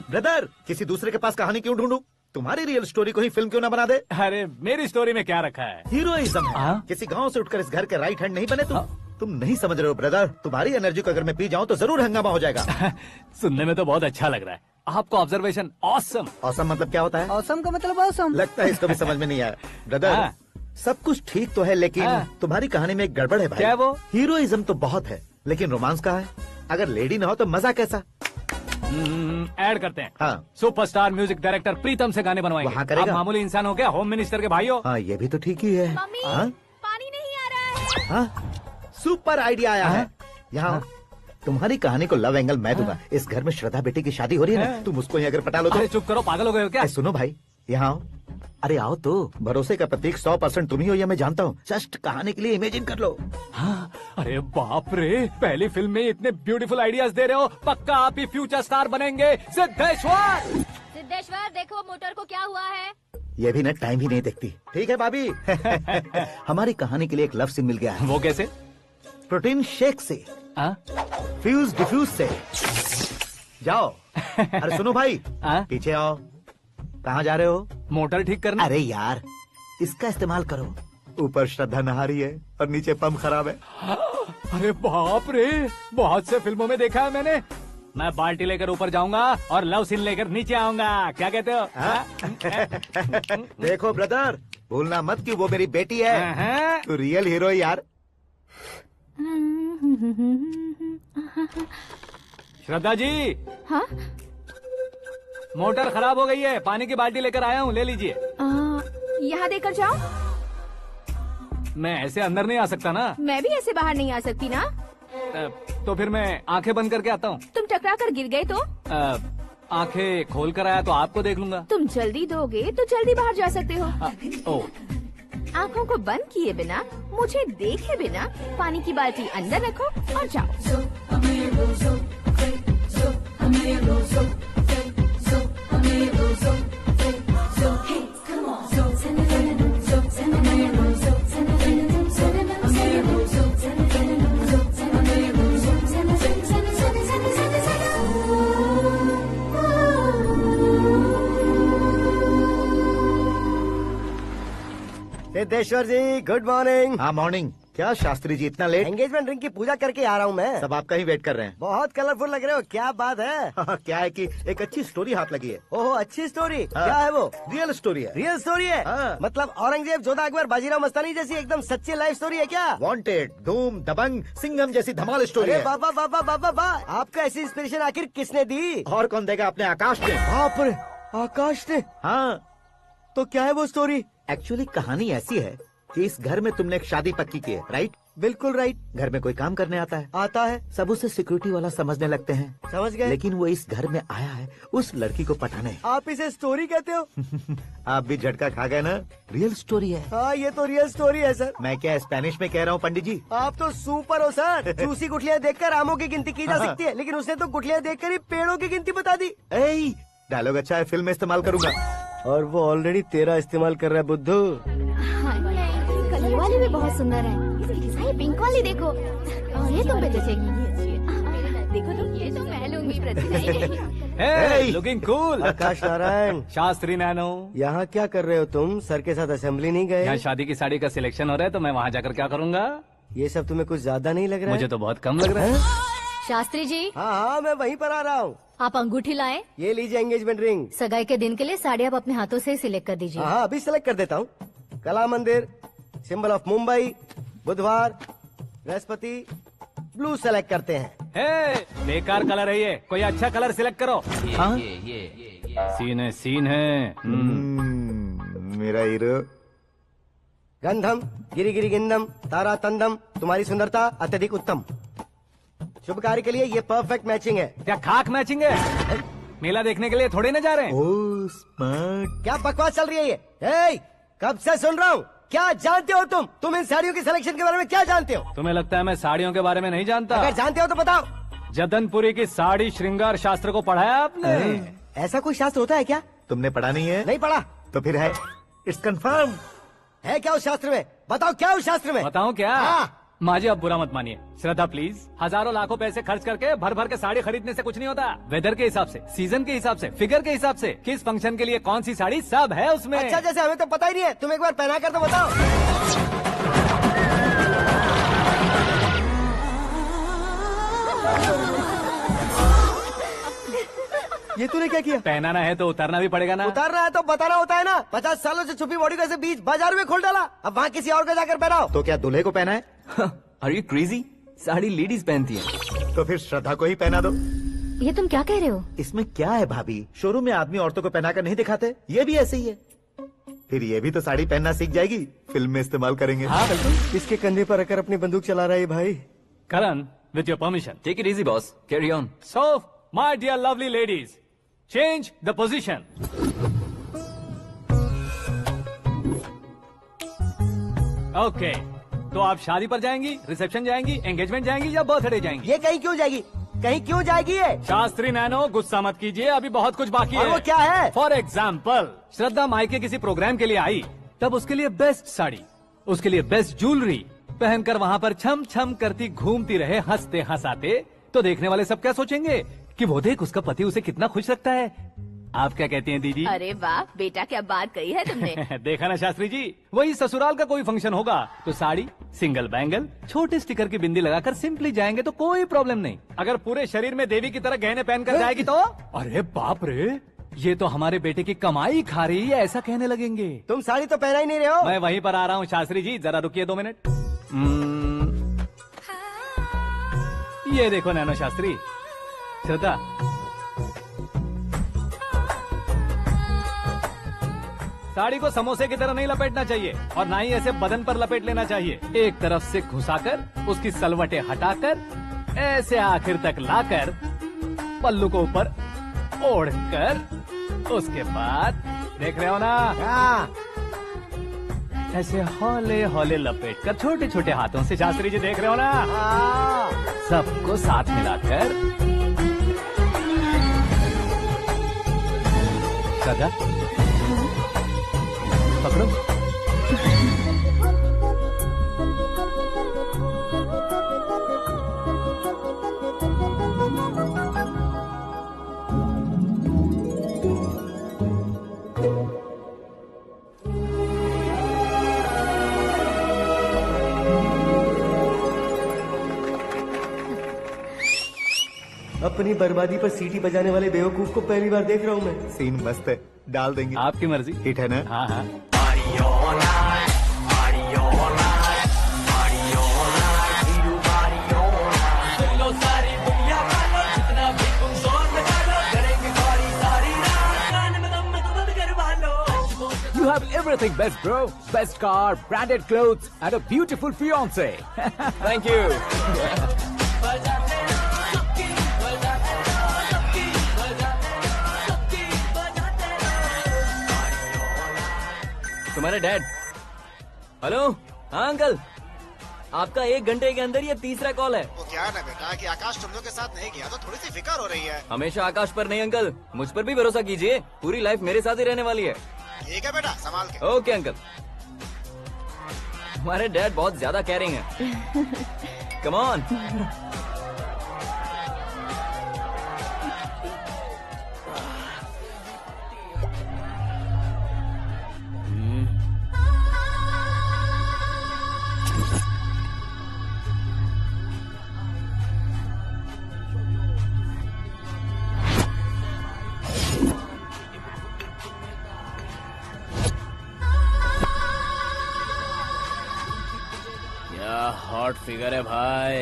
Brother, किसी दूसरे के पास कहानी क्यों ढूंढूं? तुम्हारी रियल स्टोरी को ही फिल्म क्यों ना बना दे? अरे मेरी स्टोरी में क्या रखा है? हीरोइज्म है। किसी गांव से उठकर इस घर के राइट हैंड नहीं बने तुम नहीं समझ रहे हो ब्रदर। तुम्हारी एनर्जी को अगर मैं पी जाऊं तो जरूर हंगामा हो जाएगा। सुनने में तो बहुत अच्छा लग रहा है आपको ऑब्जर्वेशन। ऑसम। ऑसम मतलब क्या होता है? औसम का मतलब औसम। लगता है इसको भी समझ में नहीं आया। ब्रदर, सब कुछ ठीक तो है, लेकिन तुम्हारी कहानी में एक गड़बड़ है भाई। क्या वो? हीरोइज्म तो बहुत है, लेकिन रोमांस कहाँ है? अगर लेडी ना हो तो मजा कैसा? ऐड करते हैं। हाँ। सुपरस्टार म्यूजिक डायरेक्टर प्रीतम से गाने बनवाएंगे। वहाँ करेगा? आप मामूली इंसान हो क्या, होम मिनिस्टर के भाई हो? हाँ, ये भी तो ठीक ही है। मम्मी, हाँ? पानी नहीं आ रहा है। हाँ? सुपर आइडिया आया है। यहाँ तुम्हारी कहानी को लव एंगल मैं दूंगा। इस घर में श्रद्धा बेटी की शादी हो रही है ना, तुम उसको ही अगर पटा लो तो। अरे चुप करो, पागल हो गए हो क्या? सुनो भाई, यहाँ आओ। अरे आओ तो, भरोसे का प्रतीक 100% तुम ही हो, ये मैं जानता हूँ। जस्ट कहानी के लिए इमेजिन कर लो। हाँ, अरे बाप रे, पहली फिल्म में इतने ब्यूटीफुल आइडियाज दे रहे हो, पक्का आप ही फ्यूचर स्टार बनेंगे। सिद्धेश्वर, सिद्धेश्वर देखो मोटर को क्या हुआ है। ये भी ना टाइम ही नहीं देखती। ठीक है भाभी। हमारी कहानी के लिए एक लव सीन मिल गया है। वो कैसे? प्रोटीन शेक से। फ्यूज डिफ्यूज से जाओ। अरे सुनो भाई, पीछे आओ। कहाँ जा रहे हो? मोटर ठीक करना। अरे यार, इसका इस्तेमाल करो। ऊपर श्रद्धा नहा रही है और नीचे पंप खराब है। अरे बाप रे, बहुत से फिल्मों में देखा है मैंने। मैं बाल्टी लेकर ऊपर जाऊंगा और लव सीन लेकर नीचे आऊंगा। क्या कहते हो? देखो ब्रदर, भूलना मत कि वो मेरी बेटी है। तू रियल हीरो यार। श्रद्धा जी। हाँ? मोटर खराब हो गई है, पानी की बाल्टी लेकर आया हूँ, ले लीजिए। यहाँ देकर जाओ। मैं ऐसे अंदर नहीं आ सकता ना। मैं भी ऐसे बाहर नहीं आ सकती ना। तो फिर मैं आंखें बंद करके आता हूँ। तुम टकरा कर गिर गए तो? आंखें खोल कर आया तो आपको देख लूंगा। तुम जल्दी दोगे तो जल्दी बाहर जा सकते हो। आँखों को बंद किए बिना, मुझे देखे बिना पानी की बाल्टी अंदर रखो और जाओ। सिद्धेश्वर जी, गुड मॉर्निंग। हाँ मॉर्निंग। क्या शास्त्री जी इतना लेट? एंगेजमेंट रिंग की पूजा करके आ रहा हूँ मैं। सब आपका ही वेट कर रहे हैं। बहुत कलरफुल लग रहे हो, क्या बात है? क्या है कि एक अच्छी स्टोरी हाथ लगी है। ओहो, अच्छी स्टोरी। क्या है वो? रियल स्टोरी है। रियल स्टोरी है? मतलब औरंगजेब, जोधा अकबर, बाजीराव मस्तानी जैसी एकदम सच्ची लाइफ स्टोरी है क्या? वांटेड, धूम, दबंग, सिंघम जैसी धमाल स्टोरी है। बाबा बाबा बाबा बा, आपको ऐसी इंस्पिरेशन आखिर किसने दी? और कौन देगा? अपने आकाश ने। बाप रे, आकाश ने? हाँ। तो क्या है वो स्टोरी? एक्चुअली कहानी ऐसी है कि इस घर में तुमने एक शादी पक्की की है, राइट? बिल्कुल राइट। घर में कोई काम करने आता है? आता है। सब उसे सिक्योरिटी वाला समझने लगते हैं। समझ गए। लेकिन वो इस घर में आया है उस लड़की को पटाने। आप इसे स्टोरी कहते हो? आप भी झटका खा गए ना। रियल स्टोरी है। हाँ, ये तो रियल स्टोरी है सर। मैं क्या स्पेनिश में कह रहा हूँ पंडित जी? आप तो सुपर हो सर। चूसी गुठलियाँ देखकर आमों की गिनती की जा सकती है, लेकिन उसने तो गुठलियाँ देखकर ही पेड़ों की गिनती बता दी। डायलॉग अच्छा है, फिल्म में इस्तेमाल करूंगा। और वो ऑलरेडी तेरा इस्तेमाल कर रहा है बुद्धू। ये वाली भी बहुत सुंदर है। ये पिंक वाली देखो, और ये तुम पे जचेगी। देखो तुम, ये तो मैं लूंगी। Looking cool. Akash Narayan. Shastri Nano. यहाँ क्या कर रहे हो तुम? सर के साथ असेंबली नहीं गए? यहाँ शादी की साड़ी का सिलेक्शन हो रहा है, तो मैं वहाँ जाकर क्या करूँगा? ये सब तुम्हें कुछ ज्यादा नहीं लग रहा है? मुझे तो बहुत कम लग रहा है। शास्त्री जी। हाँ, मैं वहीं पर आ रहा हूँ। आप अंगूठी लाएं। ये लीजिए एंगेजमेंट रिंग। सगाई के दिन के लिए साड़ी आप अपने हाथों से सिलेक्ट कर दीजिए। हाँ, अभी सिलेक्ट कर देता हूँ। कला मंदिर, सिंबल ऑफ मुंबई, बुधवार, बृहस्पति, ब्लू सेलेक्ट करते हैं। बेकार कलर है ये, कोई अच्छा कलर सिलेक्ट करो। सीन है। मेरा हीरो। गंधम, गिरी गिरी गिंदम, तारा तंदम, तुम्हारी सुंदरता अत्यधिक उत्तम। शुभ कार्य के लिए ये परफेक्ट मैचिंग है। क्या खाक मैचिंग है? मेला देखने के लिए थोड़े न जा रहे हैं। Oh smart. क्या बकवास चल रही है ये? ए, कब से सुन रहा हूँ। क्या जानते हो तुम? तुम इन साड़ियों के सिलेक्शन के बारे में क्या जानते हो? तुम्हें लगता है मैं साड़ियों के बारे में नहीं जानता? अगर जानते हो तो बताओ। जदनपुरी की साड़ी श्रृंगार शास्त्र को पढ़ा है आपने? ऐसा कोई शास्त्र होता है क्या? तुमने पढ़ा नहीं है? नहीं पढ़ा। तो फिर है। It's confirm. है क्या उस शास्त्र में? बताओ क्या उस शास्त्र में? बताऊं क्या? हाँ। माँ जी, अब बुरा मत मानिए। श्रद्धा प्लीज, हजारों लाखों पैसे खर्च करके भर भर के साड़ी खरीदने से कुछ नहीं होता। वेदर के हिसाब से, सीजन के हिसाब से, फिगर के हिसाब से, किस फंक्शन के लिए कौन सी साड़ी, सब है उसमें। अच्छा, जैसे हमें तो पता ही नहीं है, तुम एक बार पहना कर तो बताओ। ये तूने क्या किया? पहनाना है तो उतारना भी पड़ेगा ना। उतारना है तो बताना होता है ना। 50 सालों से छुपी बॉडी को ऐसे बीच बाजार में खोल डाला, अब वहाँ किसी और को जाकर पहनाओ। तो क्या दूल्हे को पहना है? Are you crazy? Sari ladies पहनती है। तो फिर श्रद्धा को ही पहना दो। ये तुम क्या कह रहे हो? इसमें क्या है भाभी? शोरूम में आदमी औरतों को पहनाकर नहीं दिखाते? ये भी ऐसे ही है। फिर ये भी तो साड़ी पहनना सीख जाएगी, फिल्म में इस्तेमाल करेंगे। हाँ बिल्कुल। इसके कंधे पर रखकर अपनी बंदूक चला रहा है भाई। करण, with your permission. Take it easy, boss. Carry on. So, my dear lovely ladies, change the position. Okay. तो आप शादी पर जाएंगी, रिसेप्शन जाएंगी, एंगेजमेंट जाएंगी या बर्थडे जाएंगी? ये कहीं क्यों जाएगी? कहीं क्यों जाएगी ये? शास्त्री नैनो, गुस्सा मत कीजिए, अभी बहुत कुछ बाकी और है। वो क्या है? फॉर एग्जाम्पल, श्रद्धा मायके किसी प्रोग्राम के लिए आई, तब उसके लिए बेस्ट साड़ी, उसके लिए बेस्ट ज्वेलरी पहनकर वहाँ पर छम छम करती घूमती रहे हंसते हंसाते, तो देखने वाले सब क्या सोचेंगे कि वो देख उसका पति उसे कितना खुश रखता है। आप क्या कहती हैं दीदी? अरे वाह बेटा, क्या बात कही है तुमने। देखा ना शास्त्री जी, वही ससुराल का कोई फंक्शन होगा तो साड़ी, सिंगल बैंगल, छोटे स्टिकर की बिंदी लगाकर सिंपली जाएंगे तो कोई प्रॉब्लम नहीं। अगर पूरे शरीर में देवी की तरह गहने पहनकर जाएगी तो अरे बाप रे, ये तो हमारे बेटे की कमाई खा रही है, ऐसा कहने लगेंगे। तुम साड़ी तो पहना ही नहीं रहे हो। मैं वहीं पर आ रहा हूँ शास्त्री जी, जरा रुकिए 2 मिनट। ये देखो नैनो शास्त्री, श्रद्धा, साड़ी को समोसे की तरह नहीं लपेटना चाहिए और ना ही ऐसे बदन पर लपेट लेना चाहिए। एक तरफ से घुसाकर उसकी सलवटें हटाकर ऐसे आखिर तक लाकर पल्लू को ऊपर ओढ़कर उसके बाद देख रहे हो ना, ऐसे हौले हौले लपेट कर छोटे छोटे हाथों से, शास्त्री जी देख रहे हो ना, सबको साथ मिलाकर सदा पकड़ो। अपनी बर्बादी पर सीटी बजाने वाले बेवकूफ को पहली बार देख रहा हूँ मैं। सीन मस्त है, डाल देंगे। आपकी मर्जी। हिट है ना? हाँ हाँ। You have everything best, bro. Best car, branded clothes, and a beautiful fiance. Thank you. तुम्हारे डैड। हेलो, हाँ अंकल, आपका 1 घंटे के अंदर ये तीसरा कॉल है। वो क्या है ना बेटा कि आकाश तुम लोग के साथ नहीं गया तो थोड़ी सी फिक्र हो रही है। हमेशा आकाश पर नहीं अंकल, मुझ पर भी भरोसा कीजिए, पूरी लाइफ मेरे साथ ही रहने वाली है। ठीक है बेटा, संभाल के। Okay uncle. हमारे डैड बहुत ज्यादा केयरिंग है। Come on. हॉट फिगर है भाई।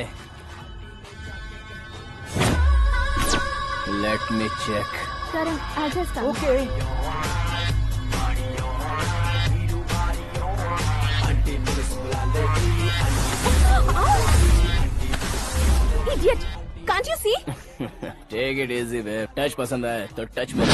Let me check. Karan, I'll just come. Okay. Idiot! Can't you see? Take it easy babe. Touch पसंद आए तो टच में।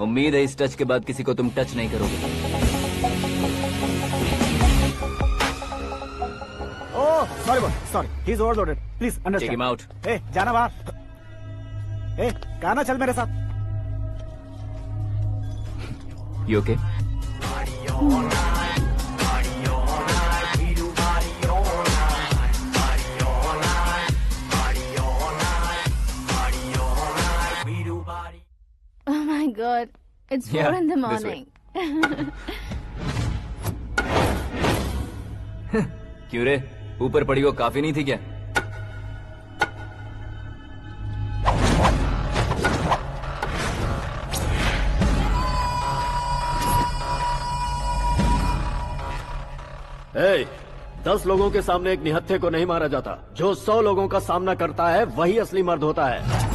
उम्मीद है इस टच के बाद किसी को तुम टच नहीं करोगे। Oh sorry boy, sorry, he is overloaded, please understand. Take him out. ए जाना बाहर। ए गाना चल मेरे साथ। You okay? Oh my God, it's 4 in the morning. क्यों रे, ऊपर पड़ी वो काफी नहीं थी क्या? Hey, 10 लोगों के सामने एक निहत्थे को नहीं मारा जाता। जो 100 लोगों का सामना करता है वही असली मर्द होता है।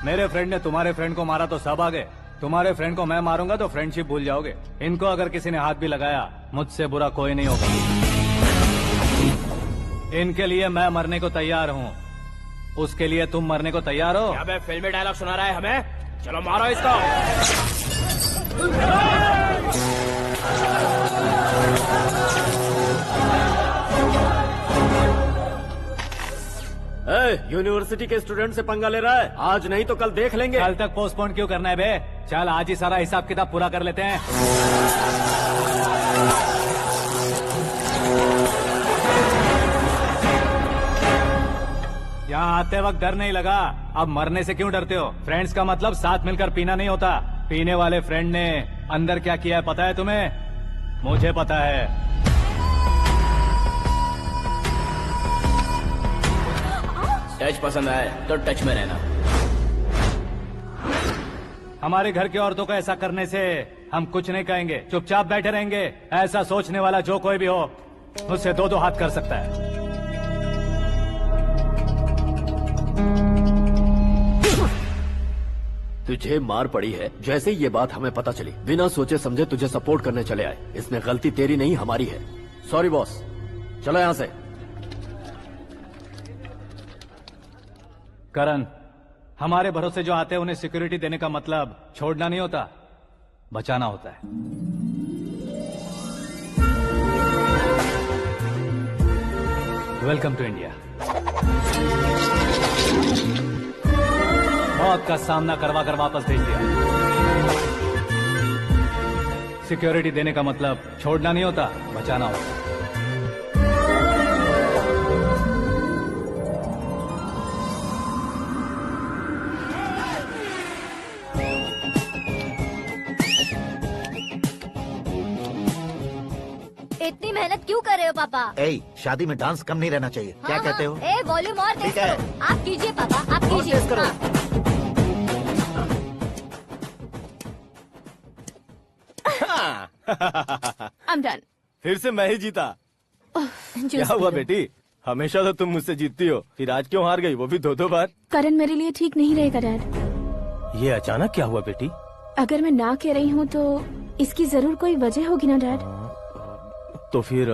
मेरे फ्रेंड ने तुम्हारे फ्रेंड को मारा तो सब आ गए, तुम्हारे फ्रेंड को मैं मारूंगा तो फ्रेंडशिप भूल जाओगे। इनको अगर किसी ने हाथ भी लगाया, मुझसे बुरा कोई नहीं होगा। इनके लिए मैं मरने को तैयार हूँ, उसके लिए तुम मरने को तैयार हो? अबे फिल्मी डायलॉग सुना रहा है हमें? चलो मारो इसको। यूनिवर्सिटी के स्टूडेंट से पंगा ले रहा है, आज नहीं तो कल देख लेंगे। कल तक पोस्टपोन क्यों करना है बे? चल आज ही सारा हिसाब किताब पूरा कर लेते हैं। यहाँ आते वक्त डर नहीं लगा, अब मरने से क्यों डरते हो? फ्रेंड्स का मतलब साथ मिलकर पीना नहीं होता। पीने वाले फ्रेंड ने अंदर क्या किया है पता है तुम्हें? मुझे पता है। टच पसंद आए तो टच में रहना। हमारे घर की औरतों को ऐसा करने से हम कुछ नहीं कहेंगे, चुपचाप बैठे रहेंगे। ऐसा सोचने वाला जो कोई भी हो, उससे दो हाथ कर सकता है। तुझे मार पड़ी है, जैसे ये बात हमें पता चली, बिना सोचे समझे तुझे सपोर्ट करने चले आए। इसमें गलती तेरी नहीं हमारी है। सॉरी बॉस, चलो यहाँ से। करण, हमारे भरोसे जो आते हैं उन्हें सिक्योरिटी देने का मतलब छोड़ना नहीं होता, बचाना होता है। Welcome to India. मौत का सामना करवा कर वापस भेज दिया। सिक्योरिटी देने का मतलब छोड़ना नहीं होता, बचाना होता है। इतनी मेहनत क्यों कर रहे हो पापा? ए, शादी में डांस कम नहीं रहना चाहिए। क्या कहते हो? ए वॉल्यूम और तेज ठीक है। करो। आप कीजिए पापा, आप कीजिए। तेज करो। I'm done. फिर से मैं ही जीता। क्या हुआ बेटी? हमेशा तो तुम मुझसे जीतती हो, फिर आज क्यों हार गई, वो भी दो बार? करण मेरे लिए ठीक नहीं रहेगा डैड। ये अचानक क्या हुआ बेटी? अगर मैं ना कह रही हूँ तो इसकी जरूर कोई वजह होगी ना डैड। तो फिर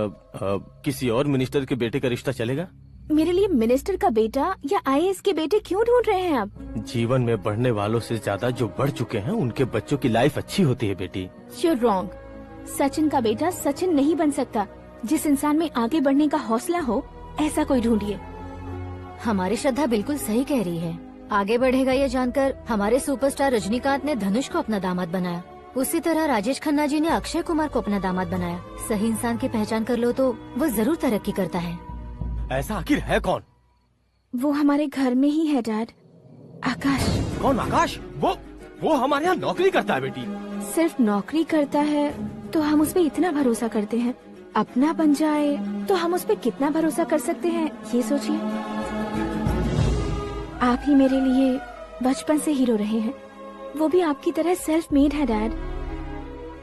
किसी और मिनिस्टर के बेटे का रिश्ता चलेगा? मेरे लिए मिनिस्टर का बेटा या IAS के बेटे क्यों ढूंढ रहे हैं आप? जीवन में बढ़ने वालों से ज्यादा जो बढ़ चुके हैं उनके बच्चों की लाइफ अच्छी होती है बेटी। You're wrong. सचिन का बेटा सचिन नहीं बन सकता। जिस इंसान में आगे बढ़ने का हौसला हो, ऐसा कोई ढूंढिए। हमारी श्रद्धा बिल्कुल सही कह रही है। आगे बढ़ेगा ये जानकर हमारे सुपरस्टार रजनीकांत ने धनुष को अपना दामाद बनाया। उसी तरह राजेश खन्ना जी ने अक्षय कुमार को अपना दामाद बनाया। सही इंसान की पहचान कर लो तो वो जरूर तरक्की करता है। ऐसा आखिर है कौन? वो हमारे घर में ही है डैड, आकाश। कौन आकाश? वो हमारे यहाँ नौकरी करता है बेटी। सिर्फ नौकरी करता है तो हम उस पे इतना भरोसा करते हैं, अपना बन जाए तो हम उस पे कितना भरोसा कर सकते हैं, ये सोचिए। आप ही मेरे लिए बचपन से हीरो रहे हैं, वो भी आपकी तरह सेल्फ मेड है डैड।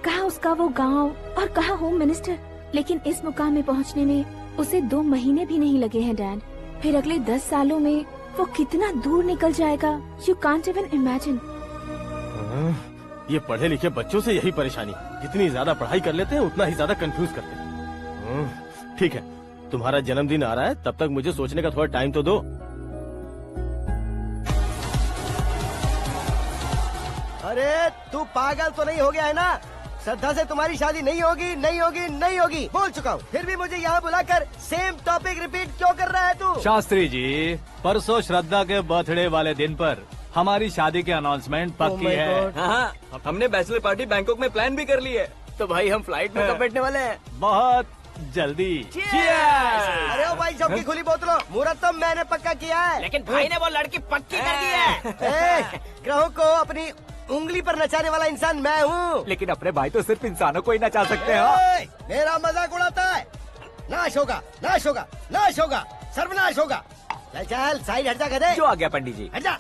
कहाँ उसका वो गांव और कहाँ होम मिनिस्टर, लेकिन इस मुकाम में पहुँचने में उसे 2 महीने भी नहीं लगे हैं डैड। फिर अगले 10 सालों में वो कितना दूर निकल जाएगा, यू कांट इवन इमेजिन। ये पढ़े लिखे बच्चों से यही परेशानी, जितनी ज्यादा पढ़ाई कर लेते हैं उतना ही ज्यादा कंफ्यूज करते हैं। ठीक है, तुम्हारा जन्मदिन आ रहा है, तब तक मुझे सोचने का थोड़ा टाइम तो दो। अरे तू पागल तो नहीं हो गया है ना? श्रद्धा से तुम्हारी शादी नहीं होगी, नहीं होगी, नहीं होगी, बोल चुका हूँ। फिर भी मुझे यहाँ बुलाकर सेम टॉपिक रिपीट क्यों कर रहा है तू? शास्त्री जी, परसों श्रद्धा के बर्थडे वाले दिन पर हमारी शादी की अनाउंसमेंट पक्की है। हाँ, हमने बैचलर पार्टी बैंकॉक में प्लान भी कर ली है। तो भाई हम फ्लाइट में कब बैठने वाले हैं? बहुत जल्दी। अरे ओ भाई, सबकी खुली बोतलों, मुहूर्त तो मैंने पक्का किया है। लेकिन भाई ने वो लड़की पक्की कर दी है। ग्रहों को अपनी उंगली पर नचाने वाला इंसान मैं हूँ। लेकिन अपने भाई तो सिर्फ इंसानों को ही नचा सकते हैं। मेरा मजाक उड़ाता है? नाश होगा, नाश होगा, नाश होगा, सर्वनाश होगा। चल साइड हट जा गधे। जो आ गया पंडित जी। हट जा।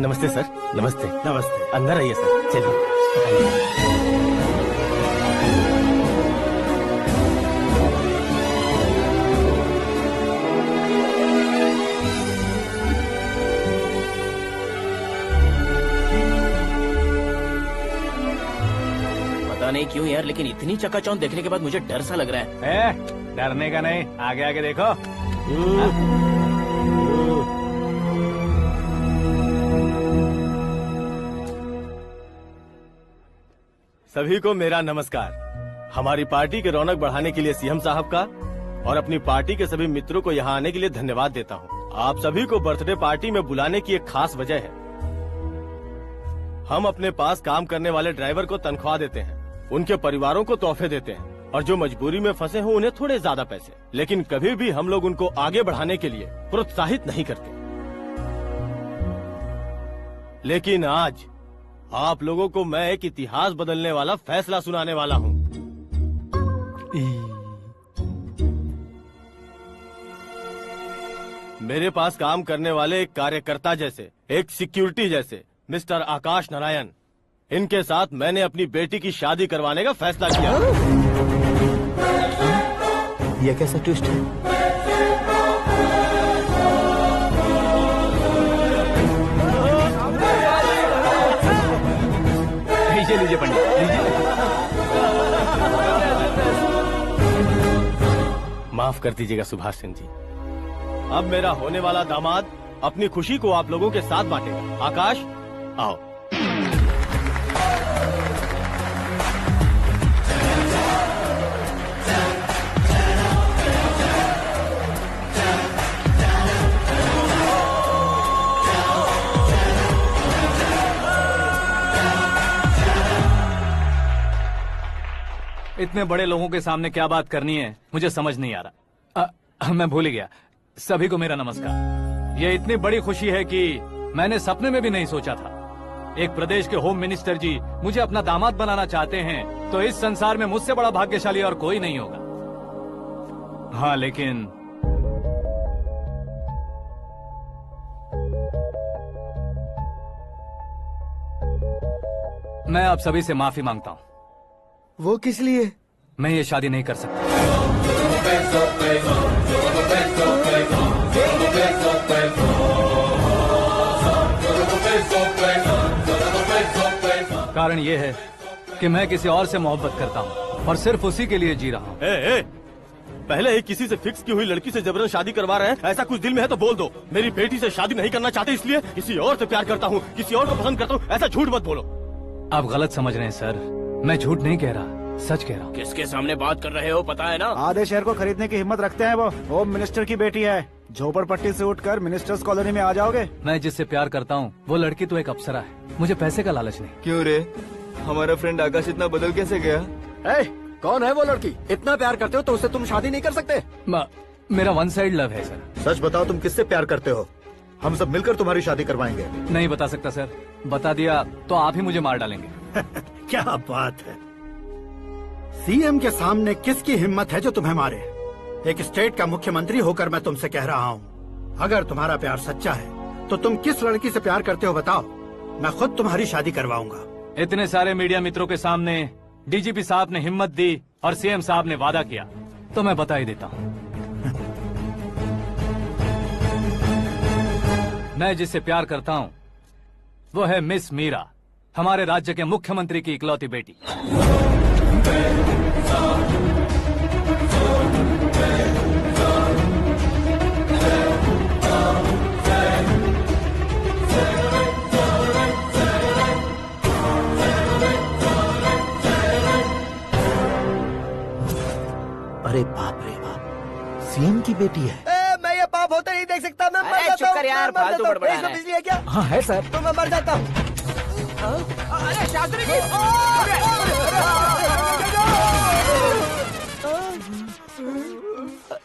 नमस्ते सर। नमस्ते। नमस्ते। अंदर आइए सर। चलिए। पता नहीं क्यों यार, लेकिन इतनी चकाचौंध देखने के बाद मुझे डर सा लग रहा है। डरने का नहीं, आगे आगे देखो। सभी को मेरा नमस्कार। हमारी पार्टी की रौनक बढ़ाने के लिए सीएम साहब का और अपनी पार्टी के सभी मित्रों को यहाँ आने के लिए धन्यवाद देता हूँ। आप सभी को बर्थडे पार्टी में बुलाने की एक खास वजह है। हम अपने पास काम करने वाले ड्राइवर को तनख्वाह देते हैं, उनके परिवारों को तोहफे देते हैं और जो मजबूरी में फंसे हो उन्हें थोड़े ज्यादा पैसे। लेकिन कभी भी हम लोग उनको आगे बढ़ाने के लिए प्रोत्साहित नहीं करते। लेकिन आज आप लोगों को मैं एक इतिहास बदलने वाला फैसला सुनाने वाला हूँ। मेरे पास काम करने वाले एक कार्यकर्ता जैसे, एक सिक्योरिटी जैसे मिस्टर आकाश नारायण, इनके साथ मैंने अपनी बेटी की शादी करवाने का फैसला किया। यह कैसा ट्विस्ट है? लीजिए पंडित, लीजिए। माफ कर दीजिएगा सुभाष सिंह जी। अब मेरा होने वाला दामाद अपनी खुशी को आप लोगों के साथ बांटेगा। आकाश, आओ। इतने बड़े लोगों के सामने क्या बात करनी है मुझे समझ नहीं आ रहा। मैं भूल ही गया। सभी को मेरा नमस्कार। ये इतनी बड़ी खुशी है कि मैंने सपने में भी नहीं सोचा था। एक प्रदेश के होम मिनिस्टर जी मुझे अपना दामाद बनाना चाहते हैं तो इस संसार में मुझसे बड़ा भाग्यशाली और कोई नहीं होगा। हाँ, लेकिन मैं आप सभी से माफी मांगता हूँ। वो किस लिए? मैं ये शादी नहीं कर सकता। कारण ये है कि मैं किसी और से मोहब्बत करता हूँ और सिर्फ उसी के लिए जी रहा हूँ। पहले ही किसी से फिक्स की हुई लड़की से जबरन शादी करवा रहे हैं। ऐसा कुछ दिल में है तो बोल दो। मेरी बेटी से शादी नहीं करना चाहते इसलिए किसी और से प्यार करता हूँ, किसी और को पसंद करता हूँ, ऐसा झूठ मत बोलो। आप गलत समझ रहे हैं सर। मैं झूठ नहीं कह रहा, सच कह रहा हूँ। किसके सामने बात कर रहे हो पता है ना? आधे शहर को खरीदने की हिम्मत रखते हैं वो। होम मिनिस्टर की बेटी है। झोपड़पट्टी से उठकर मिनिस्टर्स कॉलोनी में आ जाओगे। मैं जिससे प्यार करता हूँ वो लड़की तो एक अप्सरा है। मुझे पैसे का लालच नहीं। क्यों रे, हमारा फ्रेंड आकाश इतना बदल कैसे गया? कौन है वो लड़की? इतना प्यार करते हो तो उससे तुम शादी नहीं कर सकते? मेरा वन साइड लव है सर। सच बताओ, तुम किससे प्यार करते हो? हम सब मिलकर तुम्हारी शादी करवाएंगे। नहीं बता सकता सर। बता दिया तो आप ही मुझे मार डालेंगे। क्या बात है। सीएम के सामने किसकी हिम्मत है जो तुम्हें मारे? एक स्टेट का मुख्यमंत्री होकर मैं तुमसे कह रहा हूँ, अगर तुम्हारा प्यार सच्चा है तो तुम किस लड़की से प्यार करते हो बताओ। मैं खुद तुम्हारी शादी करवाऊंगा। इतने सारे मीडिया मित्रों के सामने डीजीपी साहब ने हिम्मत दी और सीएम साहब ने वादा किया तो मैं बता ही देता हूँ। मैं जिससे प्यार करता हूँ वो है मिस मीरा, हमारे राज्य के मुख्यमंत्री की इकलौती बेटी। अरे बाप रे बाप, सीएम की बेटी है। मैं ये पाप होते नहीं देख सकता। मैं मर जाता हूँ। चुप कर यार, फालतू बड़बड़ा रहा है। बिजली है क्या? हाँ है सर। तो मैं मर जाता हूँ। अरे शास्त्री जी!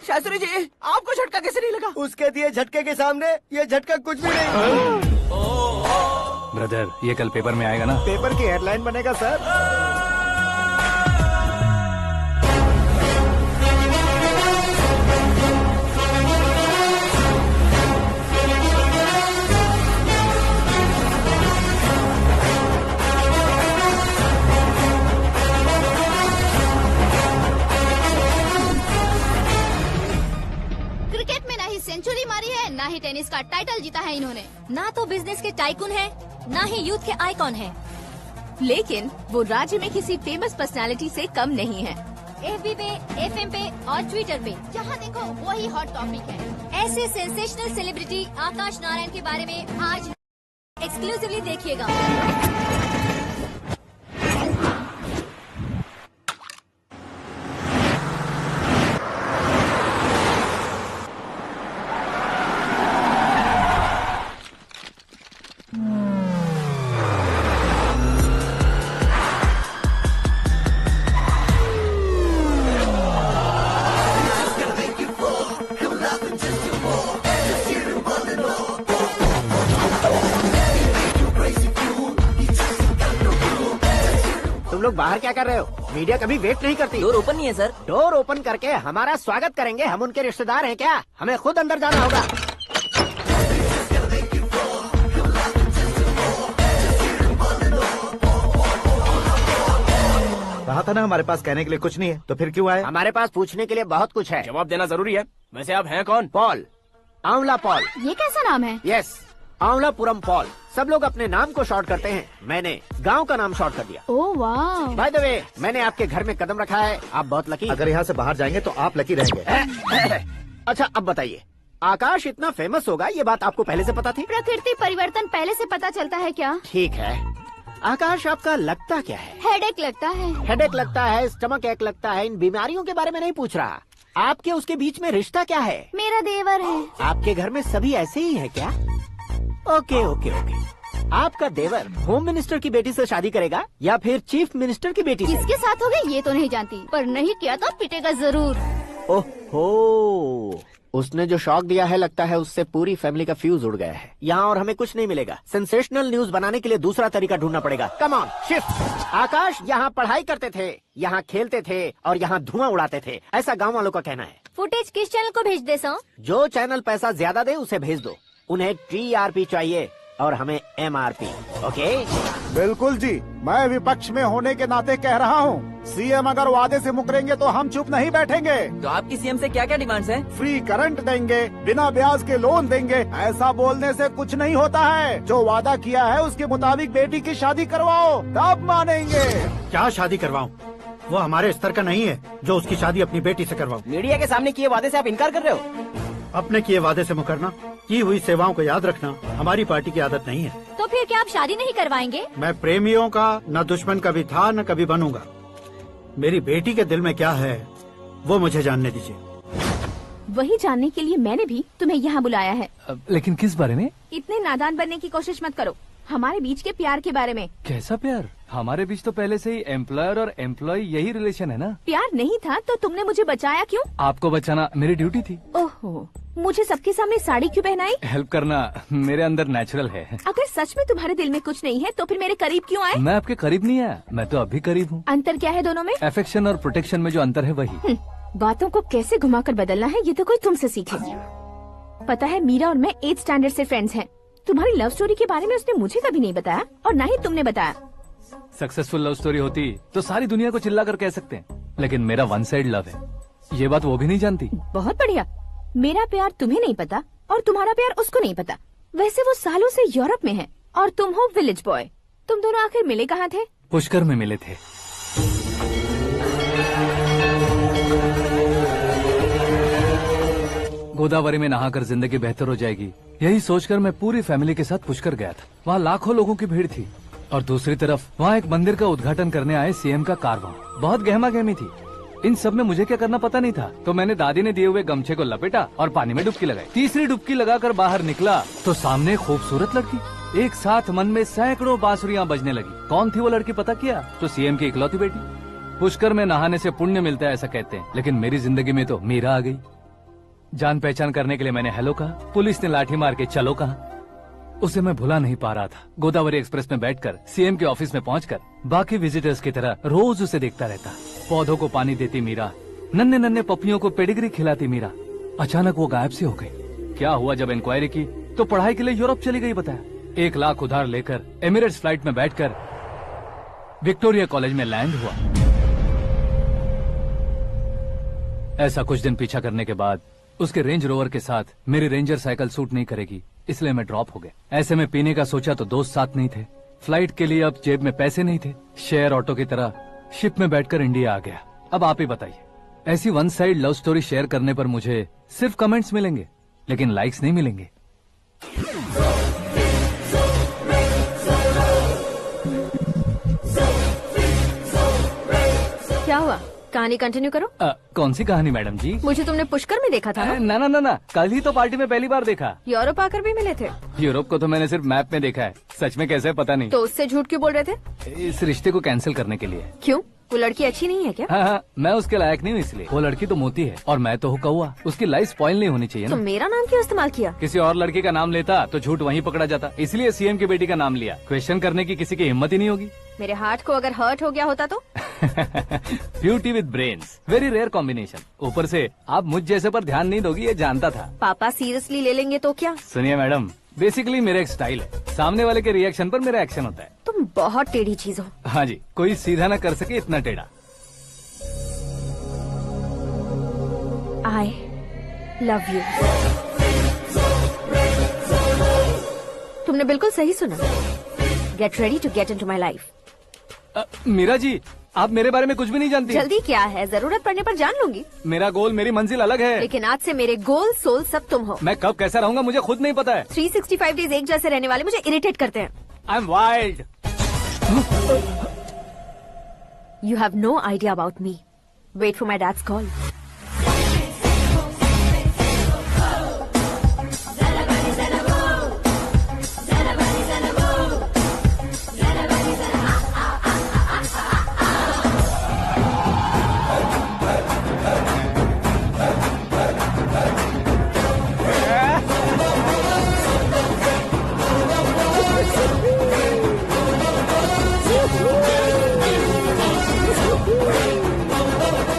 शास्त्री जी, आपको झटका कैसे नहीं लगा? उसके दिए झटके के सामने ये झटका कुछ भी नहीं। ब्रदर, ये कल पेपर में आएगा ना? पेपर की हेडलाइन बनेगा सर। का टाइटल जीता है इन्होंने। ना तो बिजनेस के टाइकून है, ना ही यूथ के आइकॉन है, लेकिन वो राज्य में किसी फेमस पर्सनालिटी से कम नहीं है। FB पे, FM पे और ट्विटर पे जहाँ देखो वही हॉट टॉपिक है। ऐसे सेंसेशनल सेलिब्रिटी आकाश नारायण के बारे में आज एक्सक्लूसिवली देखिएगा। लोग बाहर क्या कर रहे हो? मीडिया कभी वेट नहीं करती। डोर ओपन नहीं है सर। डोर ओपन करके हमारा स्वागत करेंगे? हम उनके रिश्तेदार हैं क्या? हमें खुद अंदर जाना होगा। कहा था ना हमारे पास कहने के लिए कुछ नहीं है, तो फिर क्यों आए? हमारे पास पूछने के लिए बहुत कुछ है। जवाब देना जरूरी है। वैसे आप हैं कौन? पॉल, आंवला पॉल। ये कैसा नाम है? Yes, Anwalapuram Paul. सब लोग अपने नाम को शॉर्ट करते हैं, मैंने गांव का नाम शॉर्ट कर दिया। ओह वाह। बाय द वे, मैंने आपके घर में कदम रखा है, आप बहुत लकी। अगर यहाँ से बाहर जाएंगे तो आप लकी रहेंगे। अच्छा अब बताइए, आकाश इतना फेमस होगा ये बात आपको पहले से पता थी? प्रकृति परिवर्तन पहले से पता चलता है क्या? ठीक है, आकाश आपका लगता क्या है? हेडेक लगता है। हेडेक लगता है, स्टमक एक लगता है, इन बीमारियों के बारे में नहीं पूछ रहा। आपके उसके बीच में रिश्ता क्या है? मेरा देवर है। आपके घर में सभी ऐसे ही है क्या? Okay okay okay. आपका देवर होम मिनिस्टर की बेटी से शादी करेगा या फिर चीफ मिनिस्टर की बेटी से? किसके साथ होगा ये तो नहीं जानती, पर नहीं किया तो पिटेगा जरूर। ओहो, उसने जो शॉक दिया है लगता है उससे पूरी फैमिली का फ्यूज उड़ गया है। यहाँ और हमें कुछ नहीं मिलेगा। सेंसेशनल न्यूज बनाने के लिए दूसरा तरीका ढूंढना पड़ेगा। Come on shift. आकाश यहाँ पढ़ाई करते थे, यहाँ खेलते थे और यहाँ धुआं उड़ाते थे, ऐसा गाँव वालों का कहना है। फुटेज किस चैनल को भेज दे सो? जो चैनल पैसा ज्यादा दे उसे भेज दो। उन्हें TRP चाहिए और हमें MRP। ओके? बिल्कुल जी, मैं विपक्ष में होने के नाते कह रहा हूँ, सीएम अगर वादे से मुकरेंगे तो हम चुप नहीं बैठेंगे। तो आपकी सीएम से क्या क्या डिमांड्स हैं? फ्री करंट देंगे, बिना ब्याज के लोन देंगे। ऐसा बोलने से कुछ नहीं होता है। जो वादा किया है उसके मुताबिक बेटी की शादी करवाओ, तब मानेंगे। क्या शादी करवाऊं? वो हमारे स्तर का नहीं है जो उसकी शादी अपनी बेटी से करवाऊं। मीडिया के सामने किए वादे से आप इनकार कर रहे हो? अपने किए वादे से मुकरना, की हुई सेवाओं को याद रखना हमारी पार्टी की आदत नहीं है। तो फिर क्या आप शादी नहीं करवाएंगे? मैं प्रेमियों का न दुश्मन कभी था न कभी बनूंगा। मेरी बेटी के दिल में क्या है वो मुझे जानने दीजिए। वही जानने के लिए मैंने भी तुम्हें यहाँ बुलाया है। लेकिन किस बारे में? इतने नादान बनने की कोशिश मत करो। हमारे बीच के प्यार के बारे में। कैसा प्यार? हमारे बीच तो पहले से ही एम्प्लॉयर और एम्प्लॉय यही रिलेशन है ना। प्यार नहीं था तो तुमने मुझे बचाया क्यों? आपको बचाना मेरी ड्यूटी थी। ओहो, मुझे सबके सामने साड़ी क्यों पहनाई? हेल्प करना मेरे अंदर नेचुरल है। अगर सच में तुम्हारे दिल में कुछ नहीं है तो फिर मेरे करीब क्यों आए? मैं आपके करीब नहीं आया, मैं तो अभी करीब हूँ। अंतर क्या है दोनों में? अफेक्शन और प्रोटेक्शन में जो अंतर है वही। बातों को कैसे घुमाकर बदलना है ये तो कोई तुमसे सीखे। पता है, मीरा और मैं 8th स्टैंडर्ड से फ्रेंड्स हैं। तुम्हारी लव स्टोरी के बारे में उसने मुझे कभी नहीं बताया और न ही तुमने बताया। सक्सेसफुल लव स्टोरी होती तो सारी दुनिया को चिल्ला कर कह सकते हैं, लेकिन मेरा वन साइड लव है, ये बात वो भी नहीं जानती। बहुत बढ़िया। मेरा प्यार तुम्हें नहीं पता और तुम्हारा प्यार उसको नहीं पता। वैसे वो सालों से यूरोप में है और तुम हो विलेज बॉय। तुम दोनों आखिर मिले कहाँ थे? पुष्कर में मिले थे। गोदावरी में नहाकर जिंदगी बेहतर हो जाएगी, यही सोचकर मैं पूरी फैमिली के साथ पुष्कर गया था। वहाँ लाखों लोगों की भीड़ थी और दूसरी तरफ वहाँ एक मंदिर का उद्घाटन करने आए सीएम का कारवां। बहुत गहमा गहमी थी। इन सब में मुझे क्या करना पता नहीं था, तो मैंने दादी ने दिए हुए गमछे को लपेटा और पानी में डुबकी लगाई। तीसरी डुबकी लगाकर बाहर निकला तो सामने एक खूबसूरत लड़की। एक साथ मन में सैकड़ों बांसुरियां बजने लगी। कौन थी वो लड़की पता किया? तो सीएम की इकलौती बेटी। पुष्कर में नहाने से पुण्य मिलता है ऐसा कहते हैं, लेकिन मेरी जिंदगी में तो मीरा आ गई। जान पहचान करने के लिए मैंने हेलो कहा, पुलिस ने लाठी मार के चलो कहा। उसे मैं भुला नहीं पा रहा था। गोदावरी एक्सप्रेस में बैठकर सीएम के ऑफिस में पहुंचकर बाकी विजिटर्स की तरह रोज उसे देखता रहता। पौधों को पानी देती मीरा, नन्हे नन्हे पपियों को पेडिग्री खिलाती मीरा। अचानक वो गायब सी हो गई। क्या हुआ? जब इंक्वायरी की तो पढ़ाई के लिए यूरोप चली गई बताया। 1 लाख उधार लेकर एमिरेट्स फ्लाइट में बैठकर विक्टोरिया कॉलेज में लैंड हुआ। ऐसा कुछ दिन पीछा करने के बाद उसके रेंज रोवर के साथ मेरी रेंजर साइकिल सूट नहीं करेगी, इसलिए मैं ड्रॉप हो गया। ऐसे में पीने का सोचा तो दोस्त साथ नहीं थे, फ्लाइट के लिए अब जेब में पैसे नहीं थे, शेयर ऑटो की तरह शिप में बैठकर इंडिया आ गया। अब आप ही बताइए, ऐसी one side love story share करने पर मुझे सिर्फ कमेंट्स मिलेंगे लेकिन लाइक्स नहीं मिलेंगे। क्या हुआ, कहानी कंटिन्यू करो। कौन सी कहानी मैडम जी? मुझे तुमने पुष्कर में देखा था ना? ना, कल ही तो पार्टी में पहली बार देखा। यूरोप आकर भी मिले थे? यूरोप को तो मैंने सिर्फ मैप में देखा है, सच में कैसे है पता नहीं। तो उससे झूठ क्यों बोल रहे थे? इस रिश्ते को कैंसिल करने के लिए। क्यों, वो लड़की अच्छी नहीं है क्या? हाँ, मैं उसके लायक नहीं हूँ इसलिए। वो लड़की तो मोती है और मैं तो हूँ कौवा, उसकी लाइफ स्पॉइल नहीं होनी चाहिए तो ना। मेरा नाम क्यों इस्तेमाल किया? किसी और लड़की का नाम लेता तो झूठ वहीं पकड़ा जाता, इसलिए सीएम की बेटी का नाम लिया। क्वेश्चन करने की किसी की हिम्मत ही नहीं होगी। मेरे हार्ट को अगर हर्ट हो गया होता तो? Beauty with brains, very rare combination. ऊपर से आप मुझ जैसे पर ध्यान नहीं दोगी, ये जानता था। पापा सीरियसली ले लेंगे तो क्या? सुनिए मैडम, बेसिकली मेरा एक स्टाइल है, सामने वाले के रिएक्शन पर मेरा एक्शन होता है। तुम बहुत टेढ़ी चीज हो। हाँ जी, कोई सीधा न कर सके इतना टेढ़ा। I love you। तुमने बिल्कुल सही सुना। Get ready to get into my life। Meera ji, आप मेरे बारे में कुछ भी नहीं जानती। जल्दी क्या है, जरूरत पड़ने पर जान लूंगी। मेरा गोल, मेरी मंजिल अलग है। लेकिन आज से मेरे गोल सोल सब तुम हो। मैं कब कैसा रहूंगा मुझे खुद नहीं पता है। 365 डेज एक जैसे रहने वाले मुझे इरिटेट करते हैं। I am wild. You have no idea about me। Wait for my dad's call।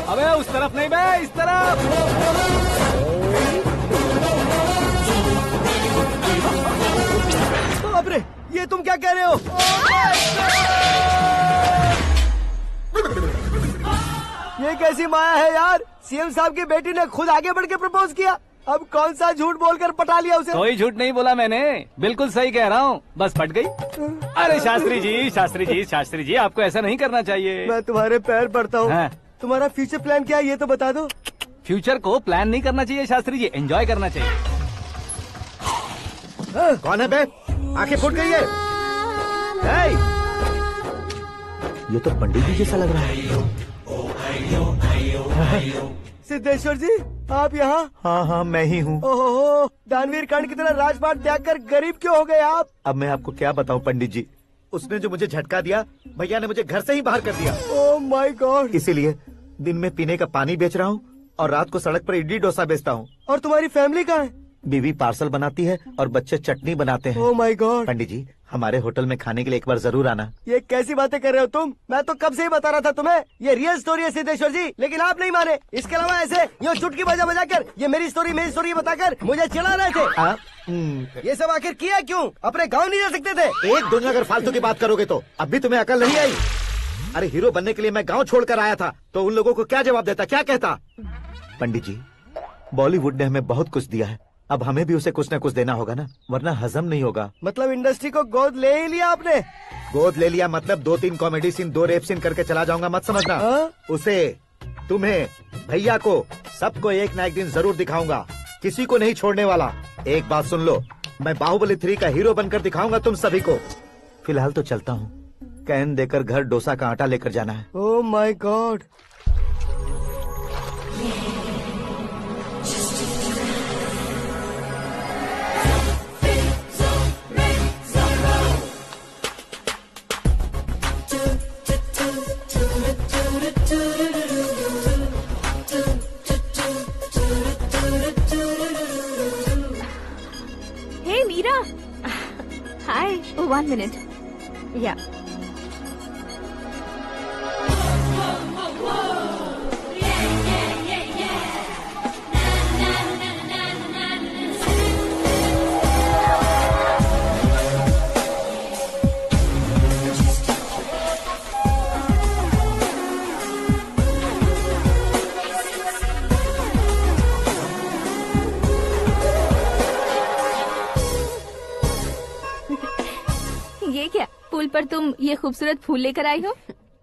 अबे उस तरफ नहीं बे, इस तरफ। बाप रे, ये तुम क्या कह रहे हो? ये कैसी माया है यार? सीएम साहब की बेटी ने खुद आगे बढ़ के प्रपोज किया, अब कौन सा झूठ बोलकर पटा लिया उसे? कोई झूठ नहीं बोला मैंने, बिल्कुल सही कह रहा हूँ, बस फट गई। अरे शास्त्री जी आपको ऐसा नहीं करना चाहिए। मैं तुम्हारे पैर पड़ता हूँ। हाँ। तुम्हारा फ्यूचर प्लान क्या है ये तो बता दो। फ्यूचर को प्लान नहीं करना चाहिए शास्त्री जी, एंजॉय करना चाहिए। कौन है बे? आंखें फूट गई है। ये तो पंडित जी जैसा लग रहा है। सिद्धेश्वर जी, आप यहाँ? हाँ, मैं ही हूँ। ओहो, दानवीर कर्ण की तरह राजपाट त्याग कर गरीब क्यों हो गए आप? अब मैं आपको क्या बताऊँ पंडित जी, उसने जो मुझे झटका दिया, भैया ने मुझे घर से ही बाहर कर दिया। Oh my God. इसीलिए दिन में पीने का पानी बेच रहा हूँ और रात को सड़क पर इडली डोसा बेचता हूँ। और तुम्हारी फैमिली कहाँ है? बीवी पार्सल बनाती है और बच्चे चटनी बनाते हैं। Oh my God. पंडित जी, हमारे होटल में खाने के लिए एक बार जरूर आना। ये कैसी बातें कर रहे हो तुम? मैं तो कब से ही बता रहा था तुम्हें, ये रियल स्टोरी है सिद्धेश्वर जी, लेकिन आप नहीं माने। इसके अलावा ऐसे यूँ चुटकी बजा कर ये मेरी स्टोरी बताकर मुझे चिढ़ा रहे थे। ये सब आखिर किया क्यों? अपने गाँव नहीं जा सकते थे? एक दुनिया अगर फालतू की बात करोगे तो अब भी तुम्हें अकल नहीं आई। अरे हीरो बनने के लिए मैं गाँव छोड़कर आया था तो उन लोगों को क्या जवाब देता, क्या कहता? पंडित जी, बॉलीवुड ने हमें बहुत कुछ दिया है, अब हमें भी उसे कुछ न कुछ देना होगा ना, वरना हजम नहीं होगा। मतलब इंडस्ट्री को गोद ले ही लिया आपने? गोद ले लिया मतलब 2-3 कॉमेडी सीन 2 रेप सीन करके चला जाऊंगा मत समझना। उसे, तुम्हें, भैया को, सबको एक न एक दिन जरूर दिखाऊंगा, किसी को नहीं छोड़ने वाला। एक बात सुन लो, मैं बाहुबली 3 का हीरो बनकर दिखाऊंगा तुम सभी को। फिलहाल तो चलता हूँ, कैन देकर घर डोसा का आटा लेकर जाना है। Oh my God. Hey Meera. Hi. Oh, 1 minute. Yeah. पुल पर तुम ये खूबसूरत फूल लेकर आई हो?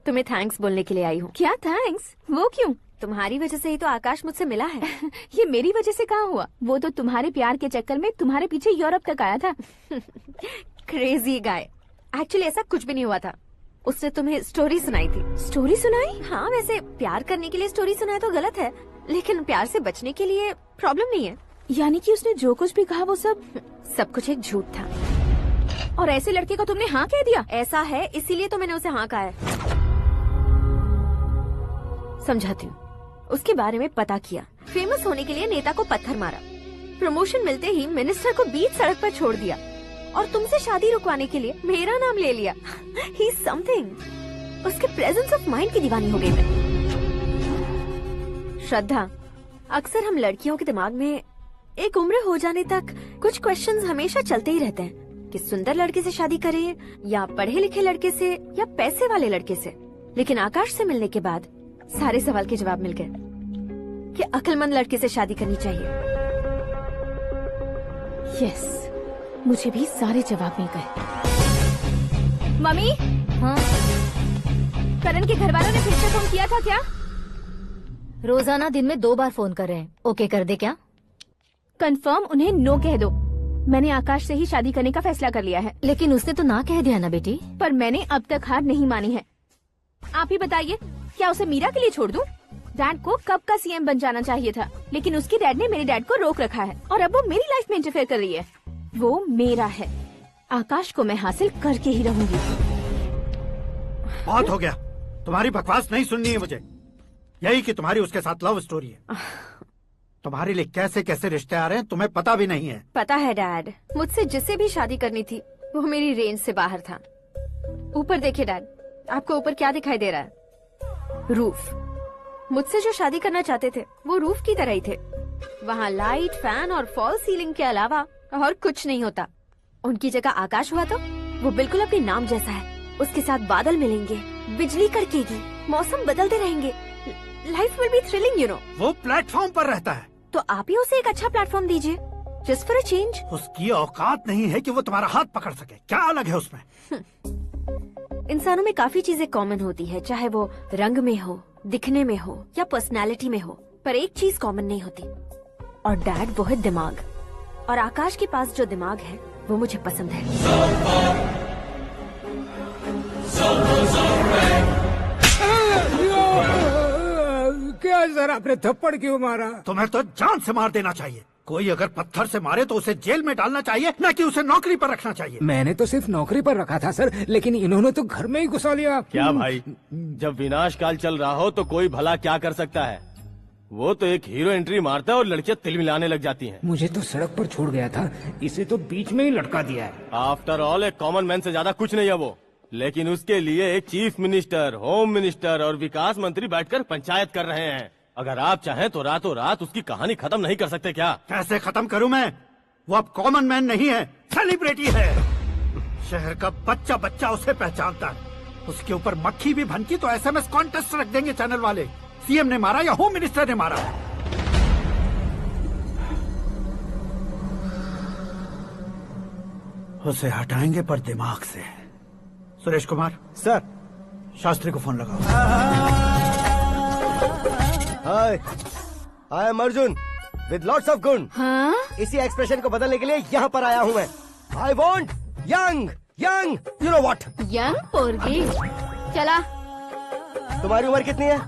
तुम्हें थैंक्स बोलने के लिए आई हूँ। क्या थैंक्स? वो क्यों? तुम्हारी वजह से ही तो आकाश मुझसे मिला है। ये मेरी वजह से कहाँ हुआ? वो तो तुम्हारे प्यार के चक्कर में तुम्हारे पीछे यूरोप तक आया था। Crazy guy. एक्चुअली ऐसा कुछ भी नहीं हुआ था। उसने तुम्हें स्टोरी सुनाई थी। स्टोरी सुनाई? हाँ, वैसे प्यार करने के लिए स्टोरी सुनाए तो गलत है, लेकिन प्यार से बचने के लिए प्रॉब्लम नहीं है। यानी कि उसने जो कुछ भी कहा वो सब कुछ एक झूठ था। और ऐसे लड़के को तुमने हाँ कह दिया? ऐसा है, इसीलिए तो मैंने उसे हाँ कहा है। समझाती हूँ। उसके बारे में पता किया, फेमस होने के लिए नेता को पत्थर मारा, प्रमोशन मिलते ही मिनिस्टर को बीच सड़क पर छोड़ दिया, और तुमसे शादी रुकवाने के लिए मेरा नाम ले लिया। ही समथिंग। उसके प्रेजेंस ऑफ माइंड की दीवानी हो गई मैं। श्रद्धा, अक्सर हम लड़कियों के दिमाग में एक उम्र हो जाने तक कुछ क्वेश्चंस हमेशा चलते ही रहते हैं कि सुंदर लड़के से शादी करें या पढ़े लिखे लड़के से या पैसे वाले लड़के से। लेकिन आकाश से मिलने के बाद सारे सवाल के जवाब मिल गए कि अक्लमंद लड़के से शादी करनी चाहिए। यस, मुझे भी सारे जवाब मिल गए। मम्मी, हाँ? करण के घर वालों ने फिर से फोन किया था क्या? रोजाना दिन में 2 बार फोन कर रहे हैं। ओके कर दे क्या? कंफर्म उन्हें नो कह दो। मैंने आकाश से ही शादी करने का फैसला कर लिया है। लेकिन उसने तो ना कह दिया ना बेटी। पर मैंने अब तक हार नहीं मानी है। आप ही बताइए, क्या उसे मीरा के लिए छोड़ दूं? डैड को कब का सीएम बन जाना चाहिए था, लेकिन उसके डैड ने मेरे डैड को रोक रखा है और अब वो मेरी लाइफ में इंटरफेयर कर रही है। वो मेरा है। आकाश को मैं हासिल करके ही रहूंगी। बहुत हो गया, तुम्हारी बकवास नहीं सुननी है मुझे। यही कि तुम्हारी उसके साथ लव स्टोरी है। तुम्हारे लिए कैसे कैसे रिश्ते आ रहे हैं तुम्हें पता भी नहीं है। पता है डैड, मुझसे जिसे भी शादी करनी थी वो मेरी रेंज से बाहर था। ऊपर देखिए डैड, आपको ऊपर क्या दिखाई दे रहा है? रूफ। मुझसे जो शादी करना चाहते थे वो रूफ की तरह ही थे। वहाँ लाइट, फैन और फॉल सीलिंग के अलावा और कुछ नहीं होता। उनकी जगह आकाश हुआ तो वो बिल्कुल अपने नाम जैसा है। उसके साथ बादल मिलेंगे, बिजली कड़केगी, मौसम बदलते रहेंगे। Life will be thrilling, you know. वो प्लेटफॉर्म पर रहता है तो आप ही उसे एक अच्छा प्लेटफॉर्म दीजिए, जस्ट फॉर अ चेंज। उसकी औकात नहीं है कि वो तुम्हारा हाथ पकड़ सके। क्या अलग है उसमें? इंसानों में काफी चीजें कॉमन होती है, चाहे वो रंग में हो, दिखने में हो या पर्सनालिटी में हो, पर एक चीज कॉमन नहीं होती, और डैड वो है दिमाग। और आकाश के पास जो दिमाग है वो मुझे पसंद है। क्या सर, आपने थप्पड़ क्यों मारा? तुम्हें तो जान से मार देना चाहिए। कोई अगर पत्थर से मारे तो उसे जेल में डालना चाहिए, न कि उसे नौकरी पर रखना चाहिए। मैंने तो सिर्फ नौकरी पर रखा था सर, लेकिन इन्होंने तो घर में ही घुसा लिया। क्या भाई, जब विनाश काल चल रहा हो तो कोई भला क्या कर सकता है? वो तो एक हीरो एंट्री मारता है और लड़कियां तिल मिलाने लग जाती हैं। मुझे तो सड़क पर छोड़ गया था, इसे तो बीच में ही लटका दिया है। आफ्टर ऑल एक कॉमन मैन से ज्यादा कुछ नहीं है वो, लेकिन उसके लिए एक चीफ मिनिस्टर, होम मिनिस्टर और विकास मंत्री बैठकर पंचायत कर रहे हैं। अगर आप चाहें तो रातों रात उसकी कहानी खत्म नहीं कर सकते क्या? कैसे खत्म करूं मैं? वो अब कॉमन मैन नहीं है, सेलिब्रिटी है। शहर का बच्चा बच्चा उसे पहचानता है। उसके ऊपर मक्खी भी भनकी तो SMS कॉन्टेस्ट रख देंगे चैनल वाले। सीएम ने मारा या होम मिनिस्टर ने मारा? उसे हटाएंगे पर दिमाग से। सुरेश कुमार सर, शास्त्री को फोन लगाओ। Hi, I am Arjun with lots of गुण। हाँ? इसी एक्सप्रेशन को बदलने के लिए यहाँ पर आया हूँ मैं। I want young young, you know what? Young पोरगी। चला। तुम्हारी उम्र कितनी है?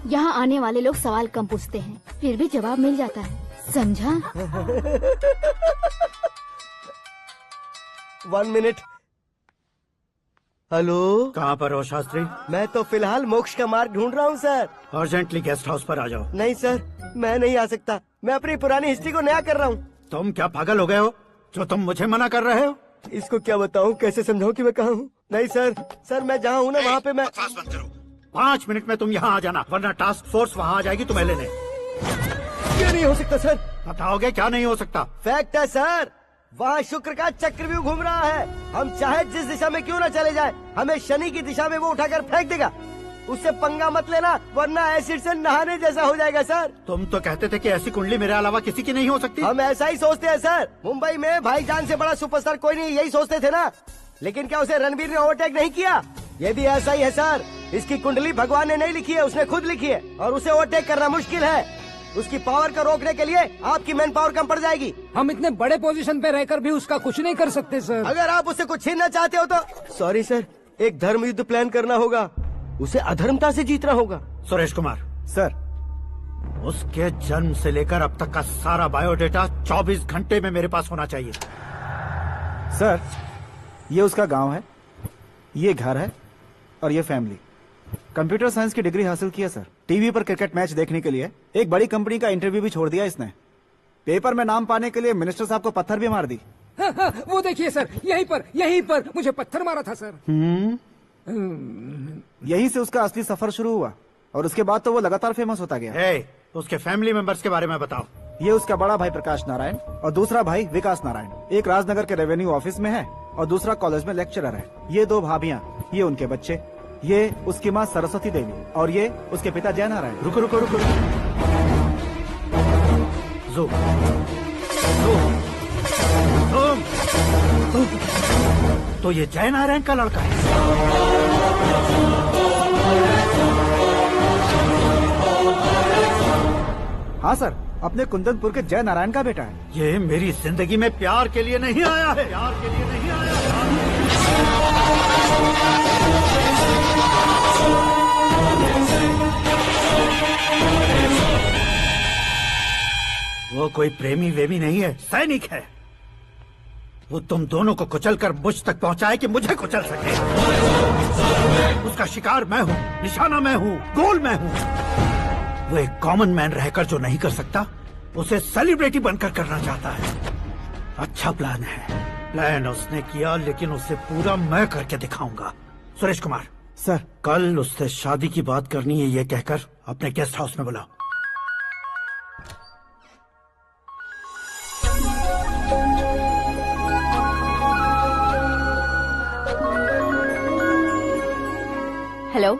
यहाँ आने वाले लोग सवाल कम पूछते हैं, फिर भी जवाब मिल जाता है, समझा? 1 मिनट। हेलो, कहाँ पर हो शास्त्री? मैं तो फिलहाल मोक्ष का मार्ग ढूंढ रहा हूँ सर। अर्जेंटली गेस्ट हाउस पर आ जाओ। नहीं सर, मैं नहीं आ सकता। मैं अपनी पुरानी हिस्ट्री को नया कर रहा हूँ। तुम क्या पागल हो गए हो जो तुम मुझे मना कर रहे हो? इसको क्या बताऊँ, कैसे समझाऊँ कि मैं कहाँ हूँ? नहीं सर, मैं जहाँ हूँ ना वहाँ पे मैं। 5 मिनट में तुम यहाँ आ जाना, वरना टास्क फोर्स वहाँ आ जाएगी तुम्हें लेने। क्यों नहीं हो सकता सर? बताओगे क्या नहीं हो सकता? फैक्ट है सर, वहाँ शुक्र का चक्रव्यूह घूम रहा है। हम चाहे जिस दिशा में क्यों न चले जाए, हमें शनि की दिशा में वो उठाकर फेंक देगा। उससे पंगा मत लेना, वरना एसिड से नहाने जैसा हो जाएगा सर। तुम तो कहते थे कि ऐसी कुंडली मेरे अलावा किसी की नहीं हो सकती। हम ऐसा ही सोचते हैं सर। मुंबई में भाईजान से बड़ा सुपरस्टार कोई नहीं, यही सोचते थे ना। लेकिन क्या उसे रणबीर ने ओवरटेक नहीं किया? ये भी ऐसा ही है सर। इसकी कुंडली भगवान ने नहीं लिखी है, उसने खुद लिखी है और उसे ओवरटेक करना मुश्किल है। उसकी पावर को रोकने के लिए आपकी मैन पावर कम पड़ जाएगी। हम इतने बड़े पोजीशन पे रहकर भी उसका कुछ नहीं कर सकते सर। अगर आप उससे कुछ छीनना चाहते हो तो सॉरी सर, एक धर्म युद्ध प्लान करना होगा। उसे अधर्मता से जीतना होगा। सुरेश कुमार सर, उसके जन्म से लेकर अब तक का सारा बायोडेटा 24 घंटे में मेरे पास होना चाहिए। सर, ये उसका गांव है, ये घर है और ये फैमिली। कंप्यूटर साइंस की डिग्री हासिल किया सर। टीवी पर क्रिकेट मैच देखने के लिए एक बड़ी कंपनी का इंटरव्यू भी छोड़ दिया इसने। पेपर में नाम पाने के लिए मिनिस्टर साहब को पत्थर भी मार दी। हाँ, वो देखिए सर, यहीं पर मुझे पत्थर मारा था सर। यहीं से उसका असली सफर शुरू हुआ और उसके बाद तो वो लगातार फेमस होता गया। उसके फैमिली मेंबर्स के बारे में बताओ। ये उसका बड़ा भाई प्रकाश नारायण और दूसरा भाई विकास नारायण। एक राजनगर के रेवेन्यू ऑफिस में है और दूसरा कॉलेज में लेक्चरर है। ये 2 भाभियाँ, ये उनके बच्चे, ये उसकी माँ सरस्वती देवी और ये उसके पिता जय नारायण। रुको रुको रुको, जो तो ये जय नारायण का लड़का है। हाँ सर, अपने कुंदनपुर के जय नारायण का बेटा है। ये मेरी जिंदगी में प्यार के लिए नहीं आया है, प्यार के लिए नहीं आया है। वो कोई प्रेमी वेमी नहीं है, सैनिक है। वो तुम दोनों को कुचलकर मुझ तक पहुंचाए कि मुझे कुचल सके। उसका शिकार मैं हूँ, निशाना मैं हूँ, गोल मैं हूँ। वो एक कॉमन मैन रहकर जो नहीं कर सकता, उसे सेलिब्रिटी बनकर करना चाहता है। अच्छा प्लान है, प्लान उसने किया, लेकिन उसे पूरा मैं करके दिखाऊंगा। सुरेश कुमार सर, कल उससे शादी की बात करनी है, ये कहकर अपने गेस्ट हाउस में बुलाओ। हेलो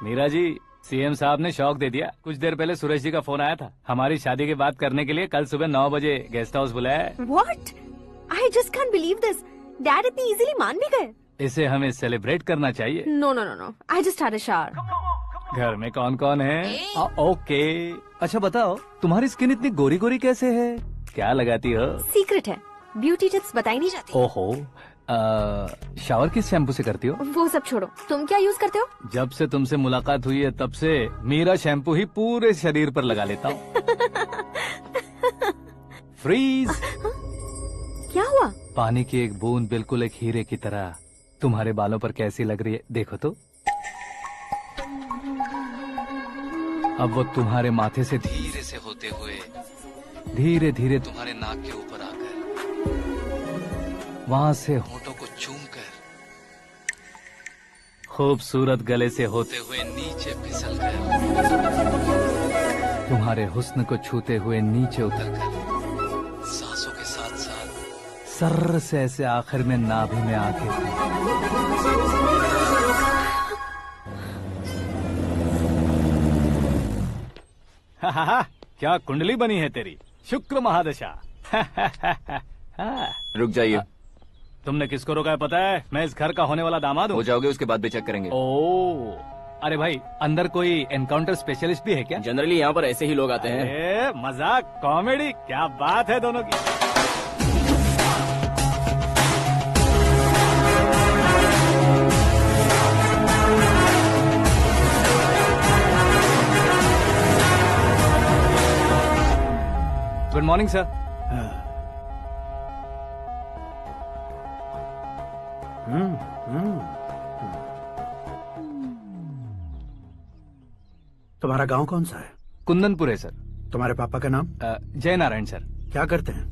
मीरा जी, सीएम साहब ने शौक दे दिया। कुछ देर पहले सुरेश जी का फोन आया था, हमारी शादी की बात करने के लिए कल सुबह 9 बजे गेस्ट हाउस बुलाया है। What? I just can't believe this. Dad इतनी इजीली मान भी गए। इसे हमें सेलिब्रेट करना चाहिए। No, no, no, no. I just had a shower. घर में कौन कौन है? ओके। अच्छा बताओ, तुम्हारी स्किन इतनी गोरी गोरी कैसे है? क्या लगाती हो? सीक्रेट है, ब्यूटी टिप्स बताई नहीं जाती। ओहो, शावर किस शैम्पू से करती हो? वो सब छोड़ो, तुम क्या यूज करते हो? जब से तुमसे मुलाकात हुई है तब से मीरा शैम्पू ही पूरे शरीर पर लगा लेता हूँ। फ्रीज। क्या हुआ? पानी की एक बूंद बिल्कुल एक हीरे की तरह तुम्हारे बालों पर कैसी लग रही है, देखो तो। अब वो तुम्हारे माथे से धीरे से होते हुए धीरे धीरे तुम्हारे नाक के ऊपर आकर वहां से होठों को चूमकर खूबसूरत गले से होते हुए नीचे फिसल कर तुम्हारे हुस्न को छूते हुए नीचे उतरकर सांसों के साथ साथ सर्र से ऐसे आखिर में नाभि में आके क्या कुंडली बनी है तेरी, शुक्र महादशा। रुक जाइए। तुमने किसको रोका है पता है? मैं इस घर का होने वाला दामाद हूँ। हो जाओगे उसके बाद भी चेक करेंगे। ओ, अरे भाई, अंदर कोई एनकाउंटर स्पेशलिस्ट भी है क्या? जनरली यहाँ पर ऐसे ही लोग आते हैं। मजाक, कॉमेडी, क्या बात है दोनों की। Good morning sir. तुम्हारा गांव कौन सा है? कुंदनपुर है सर। तुम्हारे पापा का नाम? जय नारायण सर। क्या करते हैं?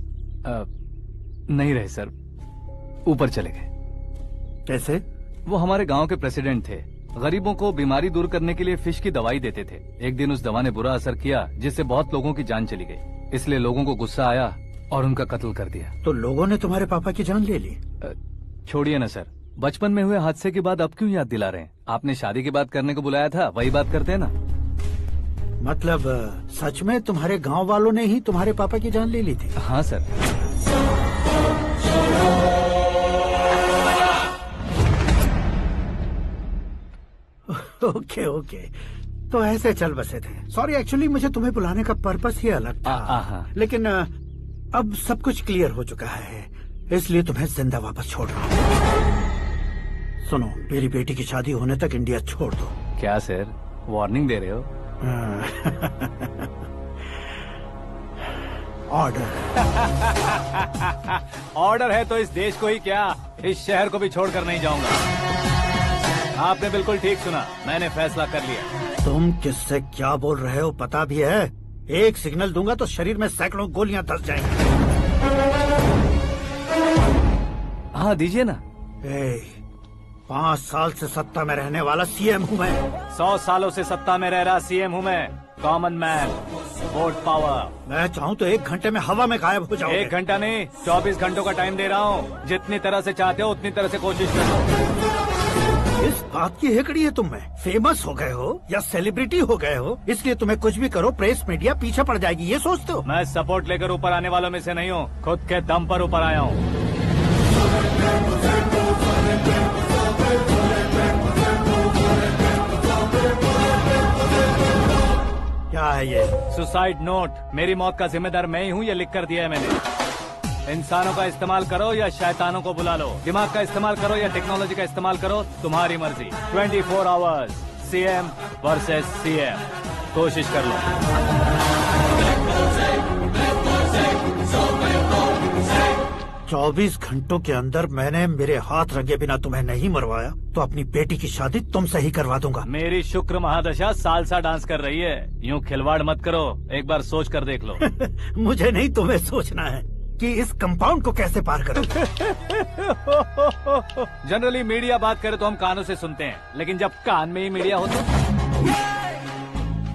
नहीं रहे सर, ऊपर चले गए। कैसे? वो हमारे गांव के प्रेसिडेंट थे। गरीबों को बीमारी दूर करने के लिए फिश की दवाई देते थे। एक दिन उस दवा ने बुरा असर किया जिससे बहुत लोगों की जान चली गई। इसलिए लोगों को गुस्सा आया और उनका कत्ल कर दिया। तो लोगों ने तुम्हारे पापा की जान ले ली? छोड़िए ना सर, बचपन में हुए हादसे के बाद अब क्यों याद दिला रहे हैं? आपने शादी की बात करने को बुलाया था, वही बात करते हैं ना। मतलब सच में तुम्हारे गांव वालों ने ही तुम्हारे पापा की जान ले ली थी? हाँ सर। ओके ओके, तो ऐसे चल बसे थे। सॉरी, एक्चुअली मुझे तुम्हें बुलाने का पर्पस ही अलग था, लेकिन अब सब कुछ क्लियर हो चुका है, इसलिए तुम्हें जिंदा वापस छोड़ रहा हूँ। सुनो, मेरी बेटी की शादी होने तक इंडिया छोड़ दो। क्या सर, वार्निंग दे रहे हो? ऑर्डर। ऑर्डर है तो इस देश को ही क्या, इस शहर को भी छोड़कर नहीं जाऊंगा। आपने बिल्कुल ठीक सुना, मैंने फैसला कर लिया। तुम किससे क्या बोल रहे हो पता भी है? एक सिग्नल दूंगा तो शरीर में सैकड़ों गोलियां धस जाएंगी। हाँ दीजिए ना। 5 साल से सत्ता में रहने वाला सीएम हूँ मैं। 100 सालों से सत्ता में रह रहा सीएम हूँ मैं। Common man, vote power. मैं चाहूँ तो 1 घंटे में हवा में गायब हो जाऊँ। 1 घंटा नहीं, 24 घंटों का टाइम दे रहा हूँ। जितनी तरह से चाहते हो उतनी तरह से कोशिश करो। इस बात की हेकड़ी है तुम में। फेमस हो गए हो या सेलिब्रिटी हो गए हो, इसलिए तुम्हें कुछ भी करो प्रेस मीडिया पीछे पड़ जाएगी, ये सोचते हो? मैं सपोर्ट लेकर ऊपर आने वालों में से नहीं हूँ, खुद के दम पर ऊपर आया हूँ। क्या है ये? Suicide note. मेरी मौत का जिम्मेदार मैं ही हूँ, ये लिख कर दिया है मैंने। इंसानों का इस्तेमाल करो या शैतानों को बुला लो, दिमाग का इस्तेमाल करो या टेक्नोलॉजी का इस्तेमाल करो, तुम्हारी मर्जी। 24 आवर्स, सीएम वर्सेस सीएम। कोशिश कर लो। 24 घंटों के अंदर मैंने मेरे हाथ रंगे बिना तुम्हें नहीं मरवाया तो अपनी बेटी की शादी तुमसे ही करवा दूंगा। मेरी शुक्र महादशा सालसा डांस कर रही है, यूँ खिलवाड़ मत करो, एक बार सोच कर देख लो। मुझे नहीं, तुम्हें सोचना है कि इस कंपाउंड को कैसे पार करूं। जनरली मीडिया बात करे तो हम कानों से सुनते हैं, लेकिन जब कान में ही मीडिया हो तो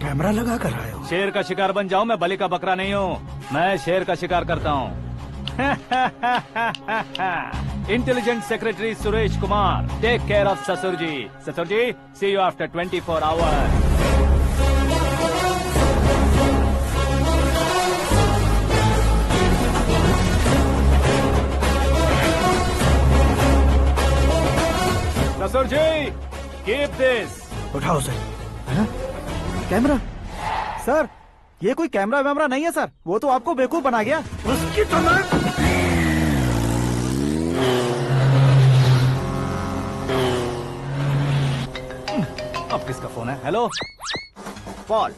कैमरा लगा कर आए हो। शेर का शिकार बन जाऊं, मैं बलि का बकरा नहीं हूँ, मैं शेर का शिकार करता हूँ। Intelligent secretary Suresh Kumar, take care of ससुर जी। ससुर जी, सी यू आफ्टर 24 आवर्स। ससुर जी, कीप दिस। उठाओ सर। कैमरा? सर, ये कोई कैमरा वैमरा नहीं है सर, वो तो आपको बेवकूफ बना गया। उसकी तो मैं... अब किसका फोन है? हेलो पॉल,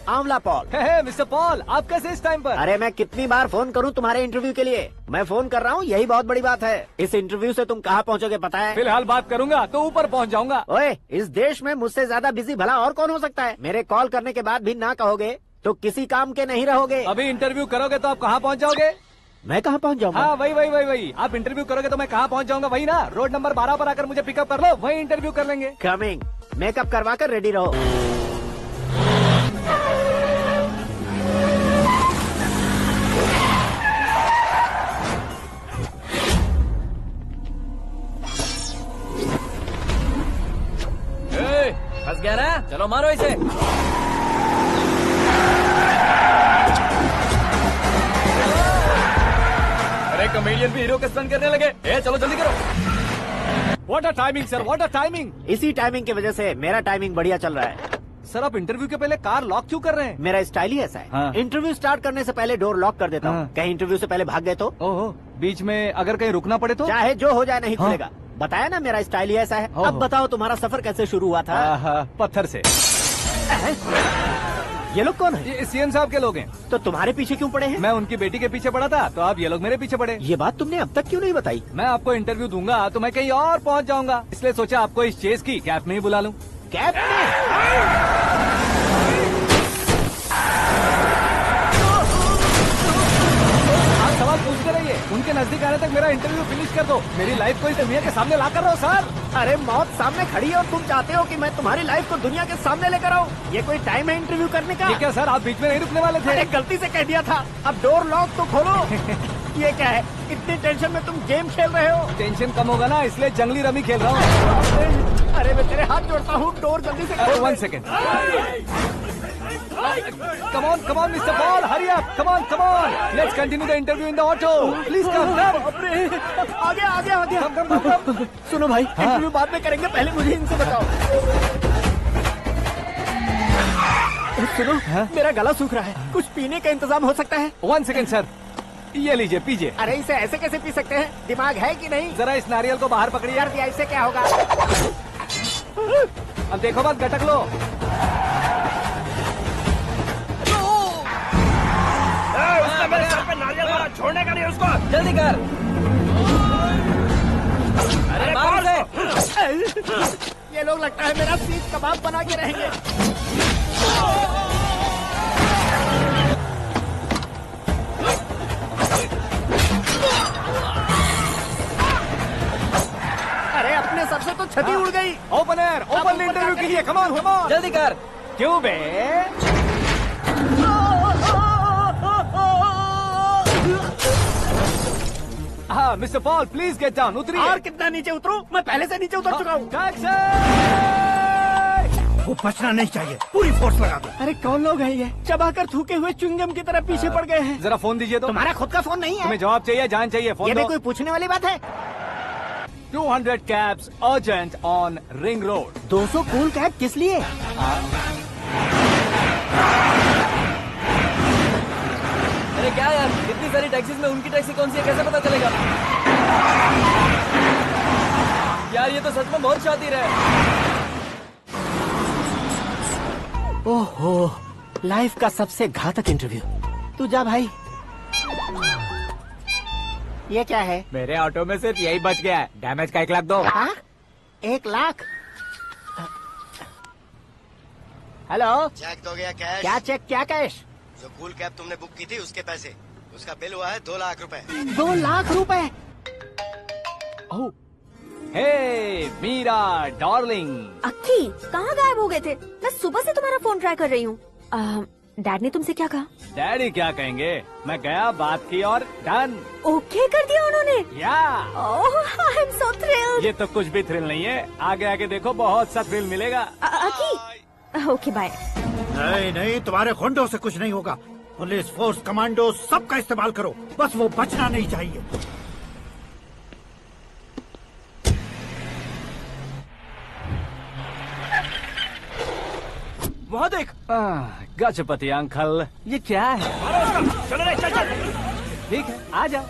आंवला पॉल। मिस्टर पॉल, आप कैसे इस टाइम पर? अरे मैं कितनी बार फोन करूं तुम्हारे इंटरव्यू के लिए? मैं फोन कर रहा हूं, यही बहुत बड़ी बात है। इस इंटरव्यू से तुम कहां पहुंचोगे पता है? फिलहाल बात करूंगा तो ऊपर पहुंच जाऊंगा। ओए, इस देश में मुझसे ज्यादा बिजी भला और कौन हो सकता है? मेरे कॉल करने के बाद भी ना कहोगे तो किसी काम के नहीं रहोगे। अभी इंटरव्यू करोगे तो आप कहाँ पहुँच जाओगे? मैं कहाँ पहुँच जाऊंगा? हाँ वही। आप इंटरव्यू करोगे तो मैं कहाँ पहुँच जाऊंगा? वही ना, रोड नंबर 12 पर आकर मुझे पिकअप कर लो, वही इंटरव्यू कर लेंगे। कमिंग। मेकअप करवा कर रेडी रहो। फंस गया ना, चलो मारो इसे। अरे कॉमेडियन भी हीरो के स्टंट करने लगे। चलो जल्दी करो। What a timing sir, what a timing. इसी टाइमिंग की वजह से मेरा टाइमिंग बढ़िया चल रहा है। सर आप इंटरव्यू के पहले कार लॉक क्यों कर रहे हैं? मेरा स्टाइल ही ऐसा है। हाँ। इंटरव्यू स्टार्ट करने से पहले डोर लॉक कर देता हूँ। कहीं इंटरव्यू से पहले भाग गए तो? ओहो, बीच में अगर कहीं रुकना पड़े तो? चाहे जो हो जाए नहीं खुलेगा। बताया ना मेरा स्टाइल ही ऐसा है। अब बताओ तुम्हारा सफर कैसे शुरू हुआ था? पत्थर से। ये लोग कौन है? ये सीएम साहब के लोग हैं। तो तुम्हारे पीछे क्यों पड़े हैं? मैं उनकी बेटी के पीछे पड़ा था, तो आप ये लोग मेरे पीछे पड़े। ये बात तुमने अब तक क्यों नहीं बताई? मैं आपको इंटरव्यू दूंगा तो मैं कहीं और पहुंच जाऊंगा, इसलिए सोचा आपको इस चेस की कैप में ही बुला लूं। कैप में? आप सवाल पूछते रहिए, उनके नजदीक आने तक मेरा इंटरव्यू फिनिश कर दो। मेरी लाइफ को इस दुनिया के सामने ला कर रहो सर। अरे मौत सामने खड़ी है और तुम चाहते हो कि मैं तुम्हारी लाइफ को दुनिया के सामने लेकर आऊं? ये कोई टाइम है इंटरव्यू करने का? ये क्या सर, आप बीच में नहीं रुकने वाले थे? अरे गलती से कह दिया था। अब डोर लॉक तो खोलो। ये क्या है, इतनी टेंशन में तुम गेम खेल रहे हो? टेंशन कम होगा ना, इसलिए जंगली रमी खेल रहा हूँ। अरे मैं तेरे हाथ जोड़ता हूँ, डोर जल्दी से खोलो। 1 second. Come on, Mr. Paul, hurry up! Come on! Let's continue the interview in the auto. Please come. आगे। सुनो भाई, इंटरव्यू बाद में करेंगे, पहले मुझे इनसे बताओ। सुनो, मेरा गला सूख रहा है, कुछ पीने का इंतजाम हो सकता है? 1 सेकेंड सर, ये लीजिए पीजिए। अरे इसे ऐसे कैसे पी सकते हैं? दिमाग है कि नहीं? जरा इस नारियल को बाहर पकड़िए। कर दिया, इससे क्या होगा? अब देखो मत, गटक लो। उसने मेरे सर पे नारियल मारा, छोड़ने का नहीं उसको। जल्दी कर। अरे मार दे। ये लोग लगता है मेरा सीख कबाब बना के रहेंगे। अरे अपने सर से तो छती उड़ गई। ओपनर, ओपन इंटरव्यू के लिए, कम ऑन कम ऑन। जल्दी कर। क्यों बे? हाँ mister Paul, please get down. उतरिए। और कितना नीचे उतरूं? मैं पहले से नीचे उतर चुका हूँ। वो बचना नहीं चाहिए, पूरी फोर्स लगा दो। अरे कौन लोग हैं ये? चबाकर थूके हुए च्युइंगम की तरह पीछे पड़ गए हैं। जरा फोन दीजिए तो। तुम्हारा खुद का फोन नहीं है? तुम्हें जवाब चाहिए, जान चाहिए, फोन ये भी दो। कोई पूछने वाली बात है? 200 cabs urgent on Ring Road. 200 cool cab किस लिए? अरे क्या यार, इतनी सारी टैक्सीज में उनकी टैक्सी कौन सी है, कैसे पता चलेगा? यार ये तो सच में बहुत शातिर है। ओहो, लाइफ का सबसे घातक इंटरव्यू। तू जा भाई। ये क्या है? मेरे ऑटो में सिर्फ यही बच गया है। डैमेज का 1 लाख दो। हाँ? 1 लाख? हेलो, चेक तो गया कैश। क्या चेक, क्या कैश? जो कूल कैब तुमने बुक की थी उसके पैसे, उसका बिल हुआ है 2 लाख रुपए। 2 लाख रुपए? हे मीरा डार्लिंग। अक्की, कहाँ गायब हो गए थे? मैं सुबह से तुम्हारा फोन ट्राई कर रही हूँ। डैड ने तुमसे क्या कहा? डैडी क्या कहेंगे, मैं गया, बात की और डन। ओके कर दिया उन्होंने? या। ओह, आई एम सो थ्रिल्ड। ये तो कुछ भी थ्रिल नहीं है, आगे आगे देखो बहुत सा थ्रिल मिलेगा। अक्की, ओके बाय। नहीं नहीं, तुम्हारे गुंडों से कुछ नहीं होगा। पुलिस फोर्स, कमांडो, सबका इस्तेमाल करो, बस वो बचना नहीं चाहिए। वहाँ देख। गजपति अंकल, ये क्या है? चलो रे, चल चल। ठीक है, आ जाओ।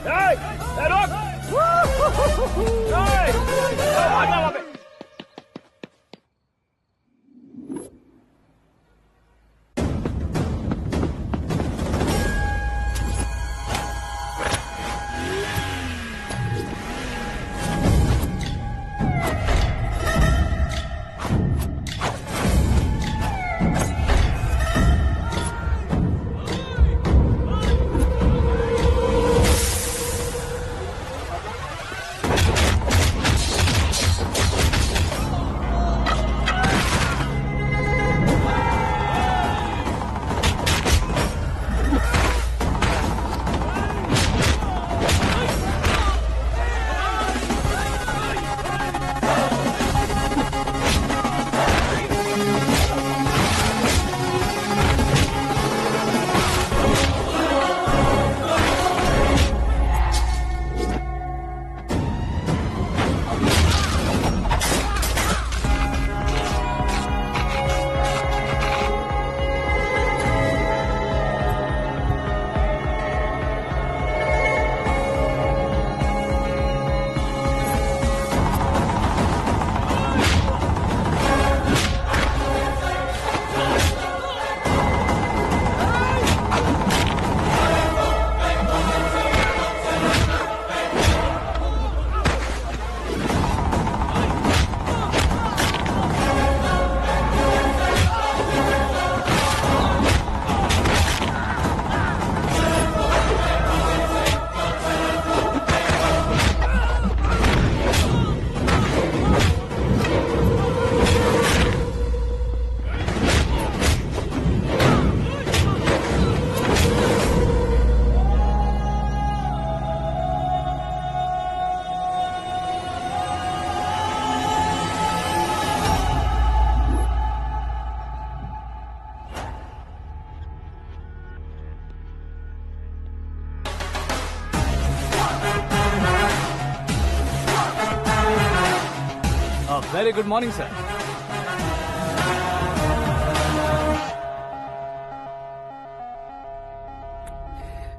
Very good morning, sir.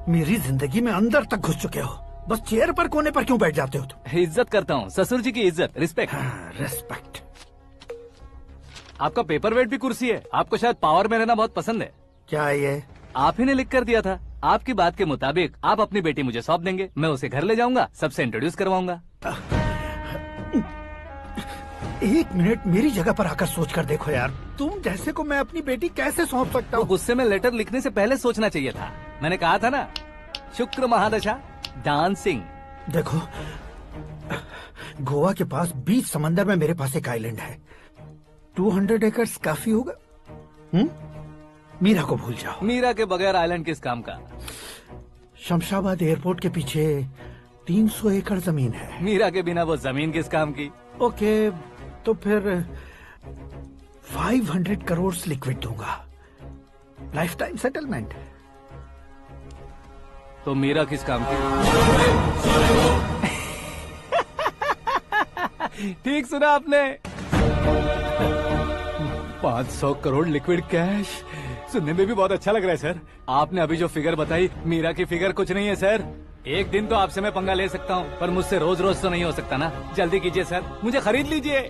मेरी जिंदगी में अंदर तक घुस चुके हो। बस चेयर पर कोने पर क्यों बैठ जाते हो तुम? इज्जत करता हूँ, ससुर जी की इज्जत, रिस्पेक्ट। रिस्पेक्ट। आपका पेपर वेट भी कुर्सी है। आपको शायद पावर में रहना बहुत पसंद है। क्या ये? आप ही ने लिख कर दिया था। आपकी बात के मुताबिक आप अपनी बेटी मुझे सौंप देंगे, मैं उसे घर ले जाऊंगा, सबसे इंट्रोड्यूस करवाऊंगा। 1 मिनट मेरी जगह पर आकर सोच कर देखो यार, तुम जैसे को मैं अपनी बेटी कैसे सौंप सकता हूँ? गुस्से में लेटर लिखने से पहले सोचना चाहिए था। मैंने कहा था ना, शुक्र महादशा डांसिंग। देखो, गोवा के पास बीच समंदर में मेरे पास एक आइलैंड है। 200 एकर्स काफी होगा। मीरा को भूल जाओ। मीरा के बगैर आइलैंड किस काम का? शमशाबाद एयरपोर्ट के पीछे 300 एकड़ जमीन है। मीरा के बिना वो जमीन किस काम की? ओके, तो फिर 500 करोड़ लिक्विड दूंगा, लाइफ टाइम सेटलमेंट। तो मीरा किस काम की? ठीक सुना आपने। 500 करोड़ लिक्विड कैश सुनने में भी बहुत अच्छा लग रहा है सर। आपने अभी जो फिगर बताई, मीरा की फिगर कुछ नहीं है सर। एक दिन तो आपसे मैं पंगा ले सकता हूँ, पर मुझसे रोज रोज तो नहीं हो सकता ना। जल्दी कीजिए सर, मुझे खरीद लीजिए।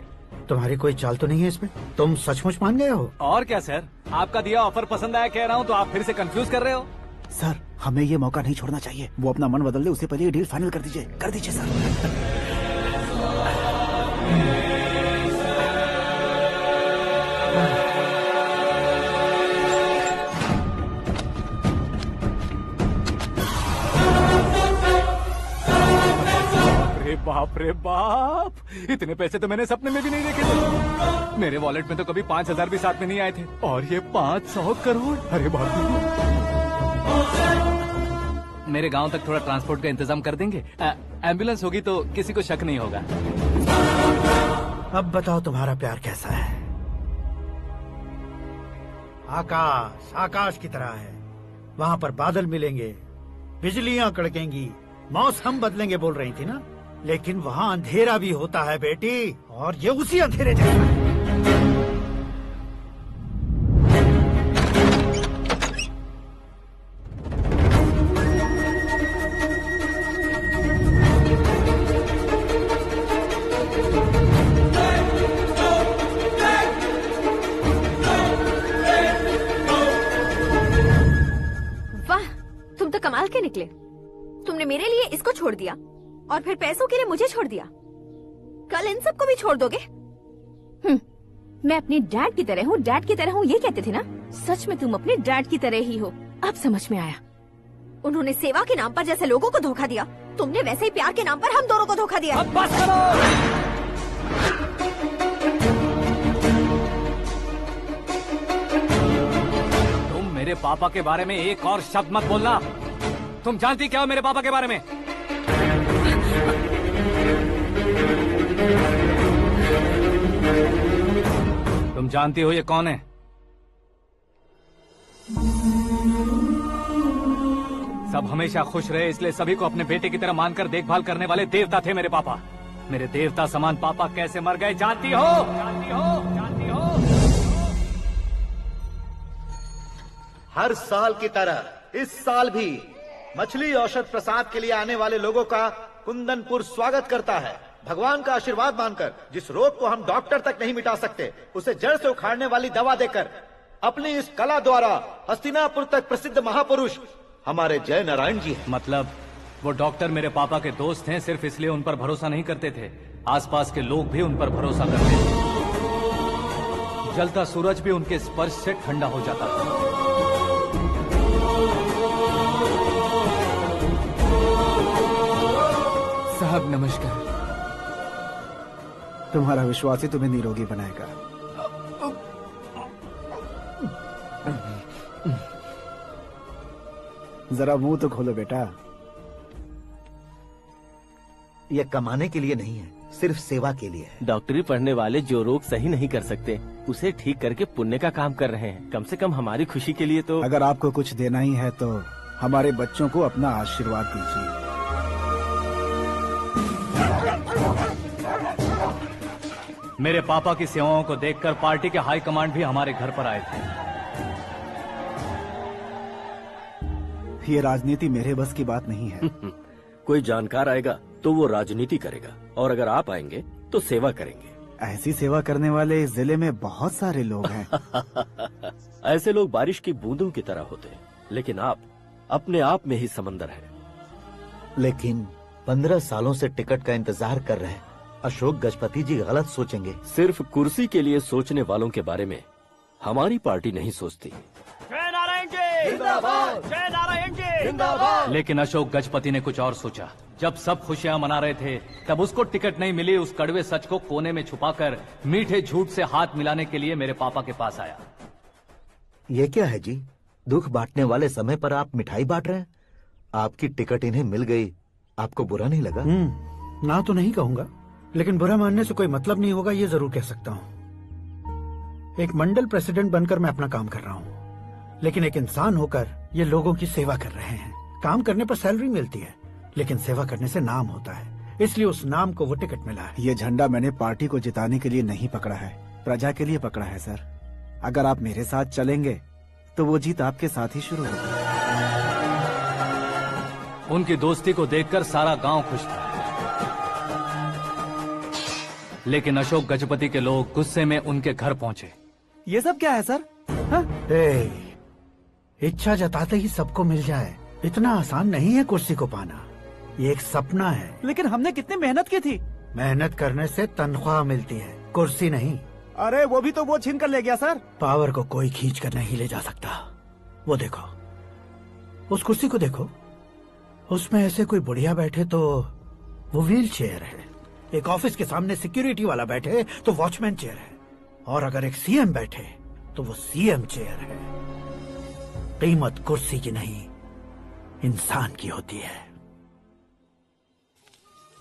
तुम्हारी कोई चाल तो नहीं है इसमें? तुम सचमुच मान गए हो? और क्या सर, आपका दिया ऑफर पसंद आया कह रहा हूँ, तो आप फिर से कंफ्यूज कर रहे हो। सर, हमें ये मौका नहीं छोड़ना चाहिए। वो अपना मन बदल दे, उससे पहले ये डील फाइनल कर दीजिए। कर दीजिए सर। बाप रे बाप, इतने पैसे तो मैंने सपने में भी नहीं देखे थे। मेरे वॉलेट में तो कभी 5000 भी साथ में नहीं आए थे, और ये 500 करोड़। अरे बाप रे। मेरे गांव तक थोड़ा ट्रांसपोर्ट का इंतजाम कर देंगे? एम्बुलेंस होगी तो किसी को शक नहीं होगा। अब बताओ तुम्हारा प्यार कैसा है? आकाश आकाश की तरह है। वहाँ पर बादल मिलेंगे, बिजलियां कड़केंगी, मौसम बदलेंगे बोल रही थी ना। लेकिन वहाँ अंधेरा भी होता है बेटी, और ये उसी अंधेरे जैसा है। वाह, तुम तो कमाल के निकले। तुमने मेरे लिए इसको छोड़ दिया और फिर पैसों के लिए मुझे छोड़ दिया। कल इन सबको भी छोड़ दोगे? मैं अपने डैड की तरह हूँ, डैड की तरह हूँ, ये कहते थे ना। सच में तुम अपने डैड की तरह ही हो। अब समझ में आया। उन्होंने सेवा के नाम पर जैसे लोगों को धोखा दिया, तुमने वैसे ही प्यार के नाम पर हम दोनों को धोखा दिया। अब बस करो। तुम मेरे पापा के बारे में एक और शब्द मत बोलना। तुम जानती क्या हो मेरे पापा के बारे में? तुम जानती हो ये कौन है? सब हमेशा खुश रहे, इसलिए सभी को अपने बेटे की तरह मानकर देखभाल करने वाले देवता थे मेरे पापा। मेरे देवता समान पापा कैसे मर गए जानती हो? जानती हो? जानती हो? हर साल की तरह इस साल भी मछली औषध प्रसाद के लिए आने वाले लोगों का कुंदनपुर स्वागत करता है। भगवान का आशीर्वाद मानकर जिस रोग को हम डॉक्टर तक नहीं मिटा सकते, उसे जड़ से उखाड़ने वाली दवा देकर अपनी इस कला द्वारा हस्तिनापुर तक प्रसिद्ध महापुरुष हमारे जय नारायण जी हैं। मतलब वो डॉक्टर मेरे पापा के दोस्त हैं, सिर्फ इसलिए उन पर भरोसा नहीं करते थे, आसपास के लोग भी उन पर भरोसा करते थे। जलता सूरज भी उनके स्पर्श से ठंडा हो जाता था। साहब नमस्कार। तुम्हारा विश्वास ही तुम्हें निरोगी बनाएगा। जरा मुंह तो खोलो बेटा। यह कमाने के लिए नहीं है, सिर्फ सेवा के लिए है। डॉक्टरी पढ़ने वाले जो रोग सही नहीं कर सकते, उसे ठीक करके पुण्य का काम कर रहे हैं। कम से कम हमारी खुशी के लिए तो। अगर आपको कुछ देना ही है तो हमारे बच्चों को अपना आशीर्वाद दीजिए। मेरे पापा की सेवाओं को देखकर पार्टी के हाई कमांड भी हमारे घर पर आए थे। ये राजनीति मेरे बस की बात नहीं है। कोई जानकार आएगा तो वो राजनीति करेगा, और अगर आप आएंगे तो सेवा करेंगे। ऐसी सेवा करने वाले इस जिले में बहुत सारे लोग हैं। ऐसे लोग बारिश की बूंदों की तरह होते हैं, लेकिन आप अपने आप में ही समंदर हैं। लेकिन 15 सालों से टिकट का इंतजार कर रहे अशोक गजपति जी गलत सोचेंगे। सिर्फ कुर्सी के लिए सोचने वालों के बारे में हमारी पार्टी नहीं सोचती। जय नारायण जी जिंदाबाद, जय नारायण जी जिंदाबाद। लेकिन अशोक गजपति ने कुछ और सोचा। जब सब खुशियां मना रहे थे तब उसको टिकट नहीं मिली। उस कड़वे सच को कोने में छुपाकर मीठे झूठ से हाथ मिलाने के लिए मेरे पापा के पास आया। ये क्या है जी? दुख बांटने वाले समय पर आप मिठाई बांट रहे हैं। आपकी टिकट इन्हें मिल गई, आपको बुरा नहीं लगा? ना तो नहीं कहूंगा, लेकिन बुरा मानने से कोई मतलब नहीं होगा, ये जरूर कह सकता हूँ। एक मंडल प्रेसिडेंट बनकर मैं अपना काम कर रहा हूँ, लेकिन एक इंसान होकर ये लोगों की सेवा कर रहे हैं। काम करने पर सैलरी मिलती है, लेकिन सेवा करने से नाम होता है, इसलिए उस नाम को वो टिकट मिला है। ये झंडा मैंने पार्टी को जिताने के लिए नहीं पकड़ा है, प्रजा के लिए पकड़ा है सर। अगर आप मेरे साथ चलेंगे तो वो जीत आपके साथ ही शुरू होगी। उनकी दोस्ती को देखकर सारा गांव खुश था, लेकिन अशोक गजपति के लोग गुस्से में उनके घर पहुंचे। ये सब क्या है सर? इच्छा जताते ही सबको मिल जाए इतना आसान नहीं है कुर्सी को पाना। ये एक सपना है। लेकिन हमने कितनी मेहनत की थी। मेहनत करने से तनख्वाह मिलती है, कुर्सी नहीं। अरे वो भी तो वो छीन कर ले गया सर। पावर को कोई खींच कर नहीं ले जा सकता। वो देखो, उस कुर्सी को देखो, उसमें ऐसे कोई बुढ़िया बैठे तो वो व्हील चेयर है। एक ऑफिस के सामने सिक्योरिटी वाला बैठे तो वॉचमैन चेयर है, और अगर एक सीएम बैठे तो वो सीएम चेयर है। कीमत कुर्सी की नहीं, इंसान की होती है।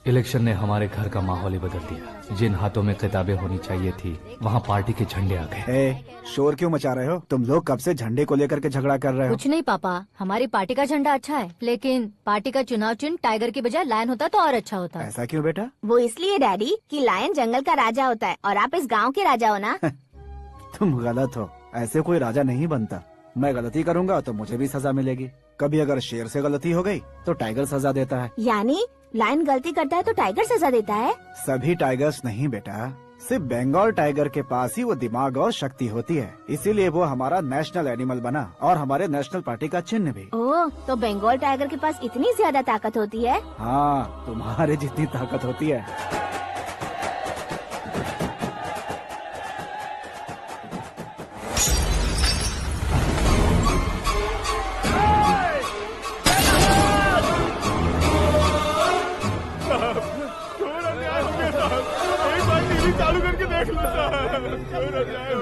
इलेक्शन ने हमारे घर का माहौल ही बदल दिया। जिन हाथों में किताबें होनी चाहिए थी वहाँ पार्टी के झंडे आ गए। शोर क्यों मचा रहे हो? तुम लोग कब से झंडे को लेकर के झगड़ा कर रहे हो? कुछ नहीं पापा, हमारी पार्टी का झंडा अच्छा है, लेकिन पार्टी का चुनाव चिन्ह टाइगर की बजाय लायन होता तो और अच्छा होता। ऐसा क्यों बेटा? वो इसलिए डैडी कि लायन जंगल का राजा होता है और आप इस गांव के राजा हो ना। तुम गलत हो, ऐसे कोई राजा नहीं बनता। मैं गलती करूंगा तो मुझे भी सजा मिलेगी। कभी अगर शेर से गलती हो गई तो टाइगर सजा देता है। यानी लायन गलती करता है तो टाइगर सजा देता है? सभी टाइगर्स नहीं बेटा, सिर्फ बंगाल टाइगर के पास ही वो दिमाग और शक्ति होती है, इसीलिए वो हमारा नेशनल एनिमल बना और हमारे नेशनल पार्टी का चिन्ह भी। ओह, तो बंगाल टाइगर के पास इतनी ज्यादा ताकत होती है? हाँ, तुम्हारे जितनी ताकत होती है।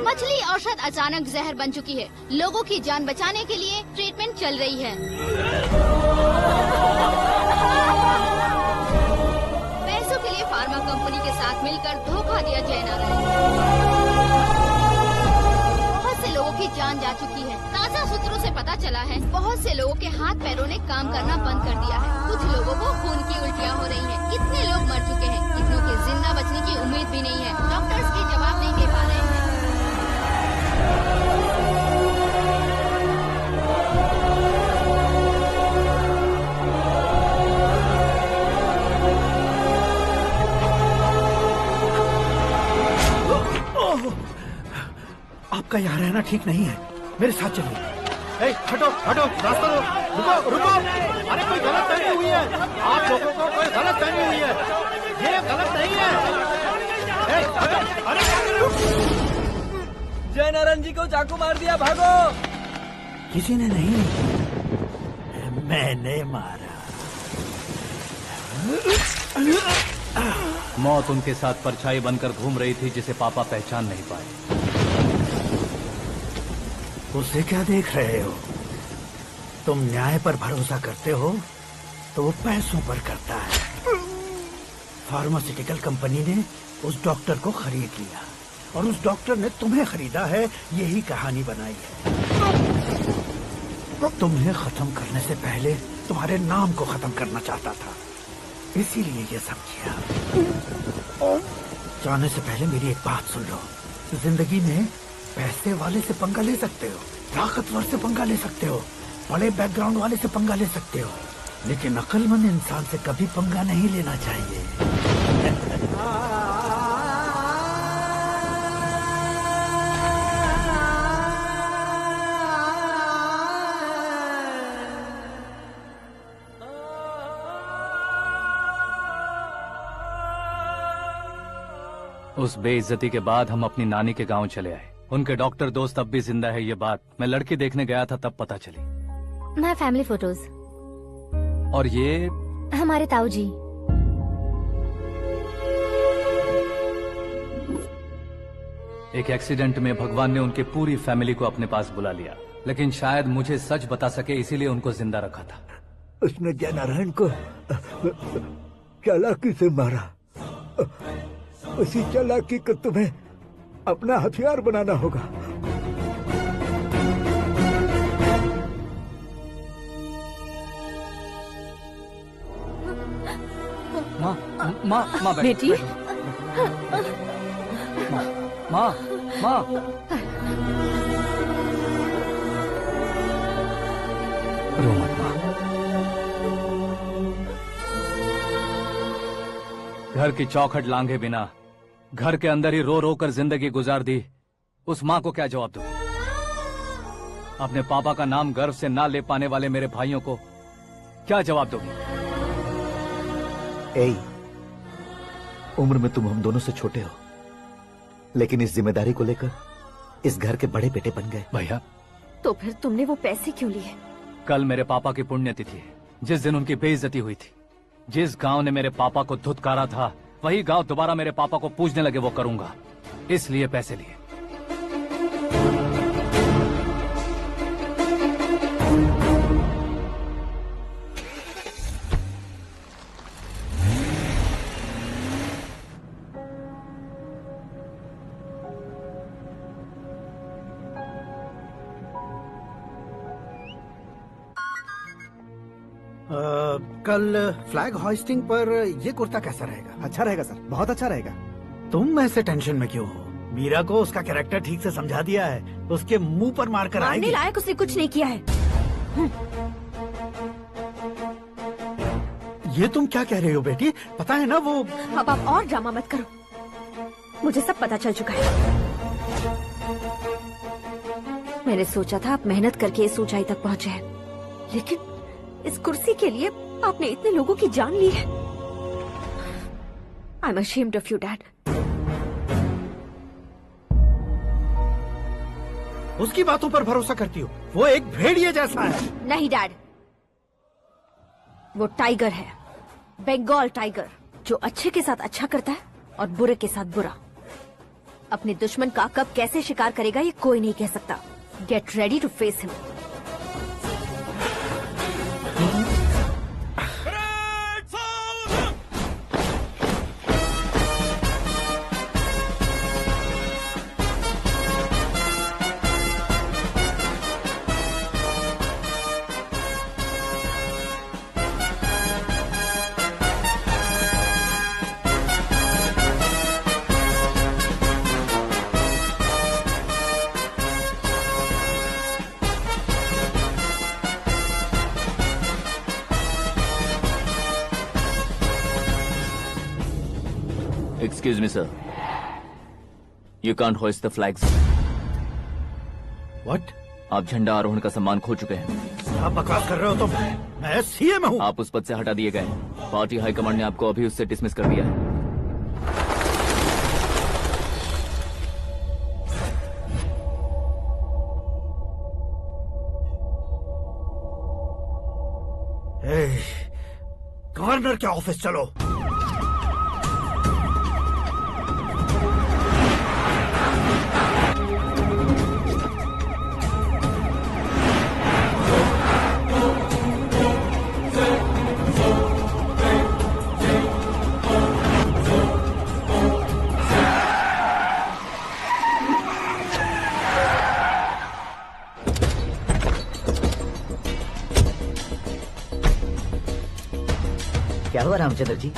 मछली औषध अचानक जहर बन चुकी है। लोगों की जान बचाने के लिए ट्रीटमेंट चल रही है। पैसों के लिए फार्मा कंपनी के साथ मिलकर धोखा दिया जय नारायण। बहुत से लोगों की जान जा चुकी है। ताजा सूत्रों से पता चला है बहुत से लोगों के हाथ पैरों ने काम करना बंद कर दिया है। कुछ लोगों को खून की उल्टियाँ हो रही हैं। कितने लोग मर चुके हैं, कितनों के जिंदा बचने की उम्मीद भी नहीं है। डॉक्टर्स के जवाब नहीं दे पा रहे हैं। आपका यहाँ रहना ठीक नहीं है, मेरे साथ चलिए। हटो हटो, रास्ता रुको रुको। अरे कोई गलत फहमी हुई है, आप लोगों को कोई गलत फहमी हुई है, ये गलत नहीं है। अरे जय नारायण जी को चाकू मार दिया, भागो। किसी ने नहीं, मैंने मारा। मौत उनके साथ परछाई बनकर घूम रही थी, जिसे पापा पहचान नहीं पाए। उसे क्या देख रहे हो? तुम न्याय पर भरोसा करते हो तो वो पैसों पर करता है। फार्मास्यूटिकल कंपनी ने उस डॉक्टर को खरीद लिया और उस डॉक्टर ने तुम्हें खरीदा है, यही कहानी बनाई है। तुम्हें खत्म करने से पहले तुम्हारे नाम को खत्म करना चाहता था, इसीलिए ये सब किया। जाने से पहले मेरी एक बात सुन लो। जिंदगी में पैसे वाले से पंगा ले सकते हो, ताकतवर से पंगा ले सकते हो, बड़े बैकग्राउंड वाले से पंगा ले सकते हो, लेकिन अक्लमंद इंसान से कभी पंगा नहीं लेना चाहिए। उस बेइज्जती के बाद हम अपनी नानी के गांव चले आए। उनके डॉक्टर दोस्त अब भी जिंदा है, ये बात मैं लड़की देखने गया था तब पता चली। My family photos. और ये हमारे ताऊ जी। एक एक्सीडेंट में भगवान ने उनकी पूरी फैमिली को अपने पास बुला लिया, लेकिन शायद मुझे सच बता सके इसीलिए उनको जिंदा रखा था। उसने जयनारायण को चालाकी से मारा। उसी चालाकी को तुम्हें अपना हथियार बनाना होगा। माँ बेटी। माँ रो मत माँ। घर की चौखट लांघे बिना घर के अंदर ही रो रो कर जिंदगी गुजार दी उस माँ को क्या जवाब दूं? अपने पापा का नाम गर्व से ना ले पाने वाले मेरे भाइयों को क्या जवाब दोगी? ए, उम्र में तुम हम दोनों से छोटे हो, लेकिन इस जिम्मेदारी को लेकर इस घर के बड़े बेटे बन गए। भैया, तो फिर तुमने वो पैसे क्यों लिए? कल मेरे पापा की पुण्यतिथि है, जिस दिन उनकी बेइज्जती हुई थी। जिस गांव ने मेरे पापा को धुतकारा था वही गांव दोबारा मेरे पापा को पूजने लगे, वो करूंगा, इसलिए पैसे लिए। कल फ्लैग होइस्टिंग पर ये कुर्ता कैसा रहेगा? अच्छा रहेगा सर, बहुत अच्छा रहेगा। तुम ऐसे टेंशन में क्यों हो? मीरा को उसका कैरेक्टर ठीक से समझा दिया है, उसके मुंह पर मारकर आएगी। मारने लायक उसने कुछ नहीं किया है। ये तुम क्या कह रही हो बेटी? पता है ना वो। अब आप और ड्रामा मत करो, मुझे सब पता चल चुका है। मैंने सोचा था आप मेहनत करके इस ऊंचाई तक पहुंचे हैं, लेकिन इस कुर्सी के लिए आपने इतने लोगों की जान ली है। I am ashamed of you dad. उसकी बातों पर भरोसा करती हो? वो एक भेड़िए जैसा है। नहीं डैड, वो टाइगर है, बंगाल टाइगर, जो अच्छे के साथ अच्छा करता है और बुरे के साथ बुरा। अपने दुश्मन का कब कैसे शिकार करेगा ये कोई नहीं कह सकता। Get ready to face him. Excuse me, sir. You can't hoist the flags. What? आप झंडा आरोहण का सम्मान खो चुके हैं। आप बकवास कर रहे हो तुम? मैं सीएम हूँ। आप उस पद से हटा दिए गए। पार्टी हाईकमांड ने आपको अभी उससे डिसमिस कर दिया है। गवर्नर के ऑफिस चलो। क्या हुआ Ramchandra ji?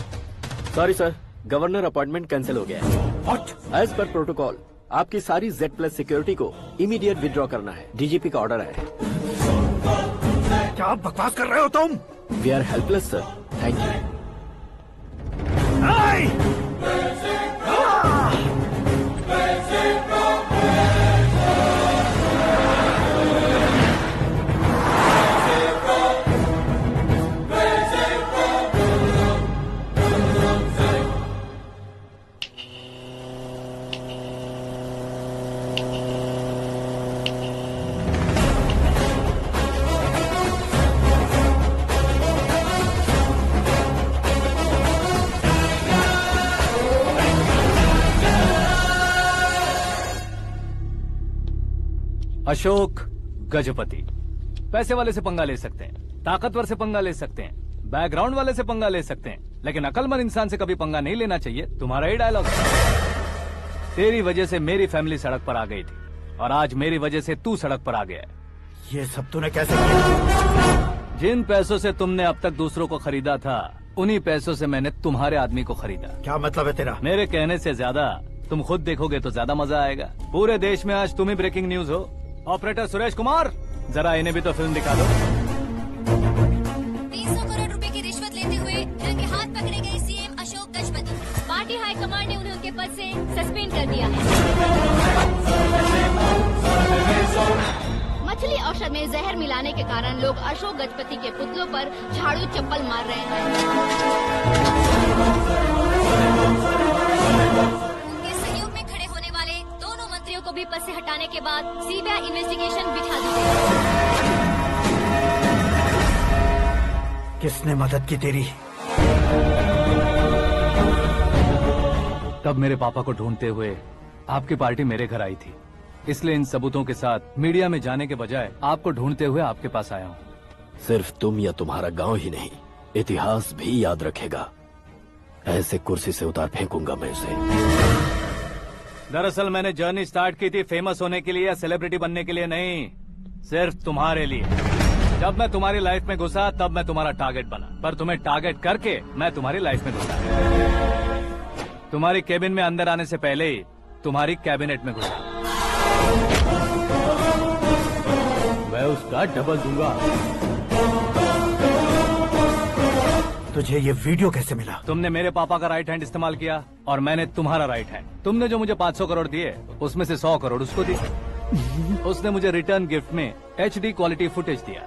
Sorry sir, governor appointment cancel हो गया है। What? एज पर प्रोटोकॉल आपकी सारी Z+ सिक्योरिटी को इमीडिएट विड्रॉ करना है। डीजीपी का ऑर्डर है। क्या बकवास कर रहे हो तुम? We are helpless sir, thank you. Ashok Gajapati पैसे वाले से पंगा ले सकते हैं, ताकतवर से पंगा ले सकते हैं, बैकग्राउंड वाले से पंगा ले सकते हैं, लेकिन अकलमंद इंसान से कभी पंगा नहीं लेना चाहिए। तुम्हारा ही डायलॉग। तेरी वजह से मेरी फैमिली सड़क पर आ गई थी और आज मेरी वजह से तू सड़क पर आ गया है। ये सब तूने कैसे किया? जिन पैसों से तुमने अब तक दूसरों को खरीदा था, उन्हीं पैसों से मैंने तुम्हारे आदमी को खरीदा। क्या मतलब है तेरा? मेरे कहने से ज्यादा तुम खुद देखोगे तो ज्यादा मजा आएगा। पूरे देश में आज तुम ही ब्रेकिंग न्यूज हो। ऑपरेटर सुरेश कुमार, जरा इन्हें भी तो फिल्म दिखा दो। 300 करोड़ रुपए की रिश्वत लेते हुए रंगे हाथ पकड़े गए CM Ashok Gajapati. Party high command ने उन्हें उनके पद से सस्पेंड कर दिया है। मछली औषध में जहर मिलाने के कारण लोग अशोक गजपति के पुतलों पर झाड़ू चप्पल मार रहे हैं। उनके सहयोग में खड़े होने वाले दोनों मंत्रियों को भी पद से हटाने के बाद सीबीआई इन्वेस्टिगेशन बिठा दी गई। किसने मदद की तेरी? तब मेरे पापा को ढूंढते हुए आपकी पार्टी मेरे घर आई थी, इसलिए इन सबूतों के साथ मीडिया में जाने के बजाय आपको ढूंढते हुए आपके पास आया हूँ। सिर्फ तुम या तुम्हारा गांव ही नहीं, इतिहास भी याद रखेगा। ऐसे कुर्सी से उतार फेंकूंगा मैं उसे। दरअसल मैंने जर्नी स्टार्ट की थी फेमस होने के लिए या सेलिब्रिटी बनने के लिए नहीं, सिर्फ तुम्हारे लिए। जब मैं तुम्हारी लाइफ में घुसा तब मैं तुम्हारा टारगेट बना, पर तुम्हें टारगेट करके मैं तुम्हारी लाइफ में घुसा। तुम्हारी केबिन में अंदर आने से पहले ही तुम्हारी कैबिनेट में घुसा। मैं उसका डबल दूंगा। तुझे ये वीडियो कैसे मिला? तुमने मेरे पापा का राइट हैंड इस्तेमाल किया और मैंने तुम्हारा राइट हैंड। तुमने जो मुझे 500 करोड़ दिए उसमें से 100 करोड़ उसको दी। उसने मुझे रिटर्न गिफ्ट में HD क्वालिटी फुटेज दिया।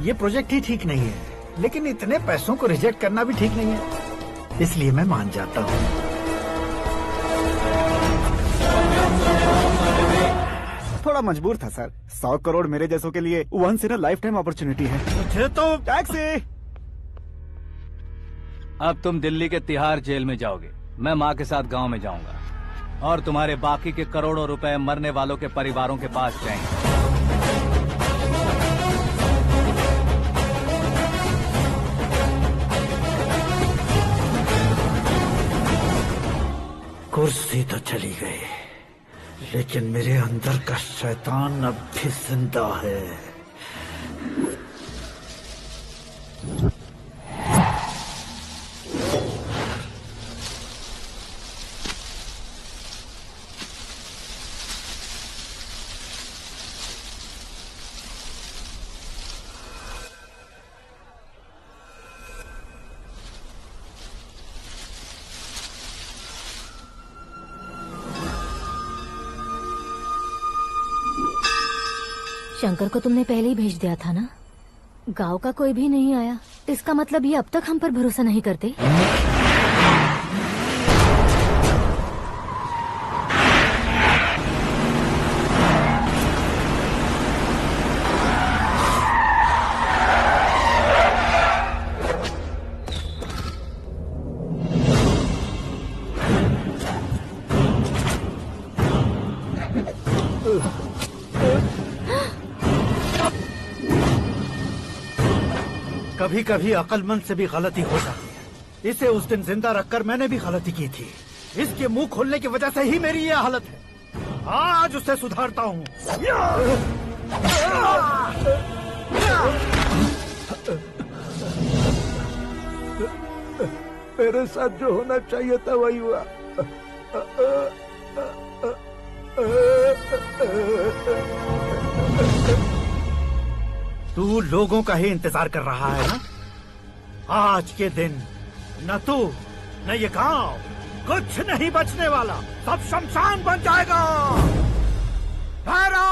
ये प्रोजेक्ट ही ठीक नहीं है, लेकिन इतने पैसों को रिजेक्ट करना भी ठीक नहीं है, इसलिए मैं मान जाता हूँ। थोड़ा मजबूर था सर। 100 करोड़ मेरे जैसों के लिए once in a lifetime opportunity है। मुझे तो टैक्सी। अब तुम दिल्ली के तिहाड़ जेल में जाओगे, मैं माँ के साथ गांव में जाऊंगा और तुम्हारे बाकी के करोड़ों रुपए मरने वालों के परिवारों के पास जाएंगे। कुर्सी तो चली गई, लेकिन मेरे अंदर का शैतान अब भी जिंदा है। शंकर को तुमने पहले ही भेज दिया था ना? गांव का कोई भी नहीं आया, इसका मतलब ये अब तक हम पर भरोसा नहीं करते। कभी कभी अक्लमंद से भी गलती हो जाती है। इसे उस दिन जिंदा रखकर मैंने भी गलती की थी। इसके मुंह खोलने की वजह से ही मेरी ये हालत है। आज उसे सुधारता हूँ। मेरे साथ जो होना चाहिए था वही हुआ। तू लोगों का ही इंतजार कर रहा है ना? आज के दिन न तू न ये गांव कुछ नहीं बचने वाला, सब शमशान बन जाएगा। भैरव!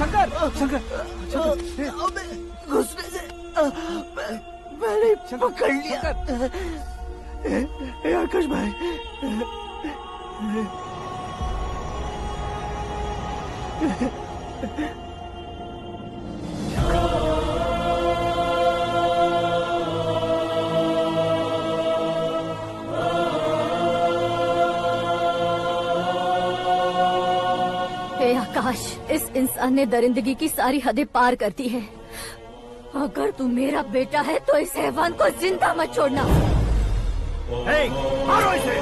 शंकर, घुसने से मैंने पकड़ लिया। आकाश भाई, आकाश, इस इंसान ने दरिंदगी की सारी हदें पार कर दी है। अगर तू मेरा बेटा है तो इस हैवान को जिंदा मत छोड़ना। मारो इसे!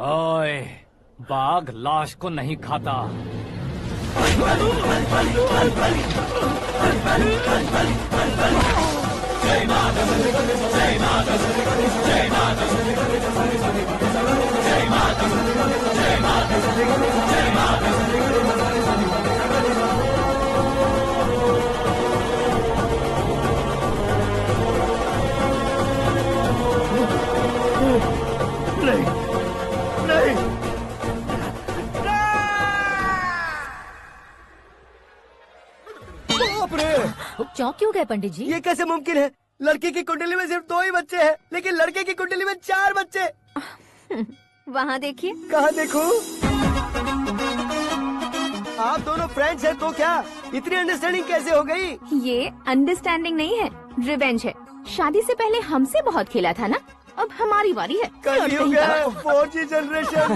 ओए, बाघ लाश को नहीं खाता। नहीं, नहीं, बाप रे! चौंक क्यों गए पंडित जी? ये कैसे मुमकिन है? लड़की की कुंडली में सिर्फ 2 ही बच्चे हैं, लेकिन लड़के की कुंडली में 4 बच्चे। वहाँ देखिए। कहाँ देखूं? आप दोनों फ्रेंड्स हैं तो क्या इतनी अंडरस्टैंडिंग कैसे हो गई? ये अंडरस्टैंडिंग नहीं है, रिवेंज है। शादी से पहले हमसे बहुत खेला था ना, अब हमारी बारी है। कलयुग है, 4G जनरेशन।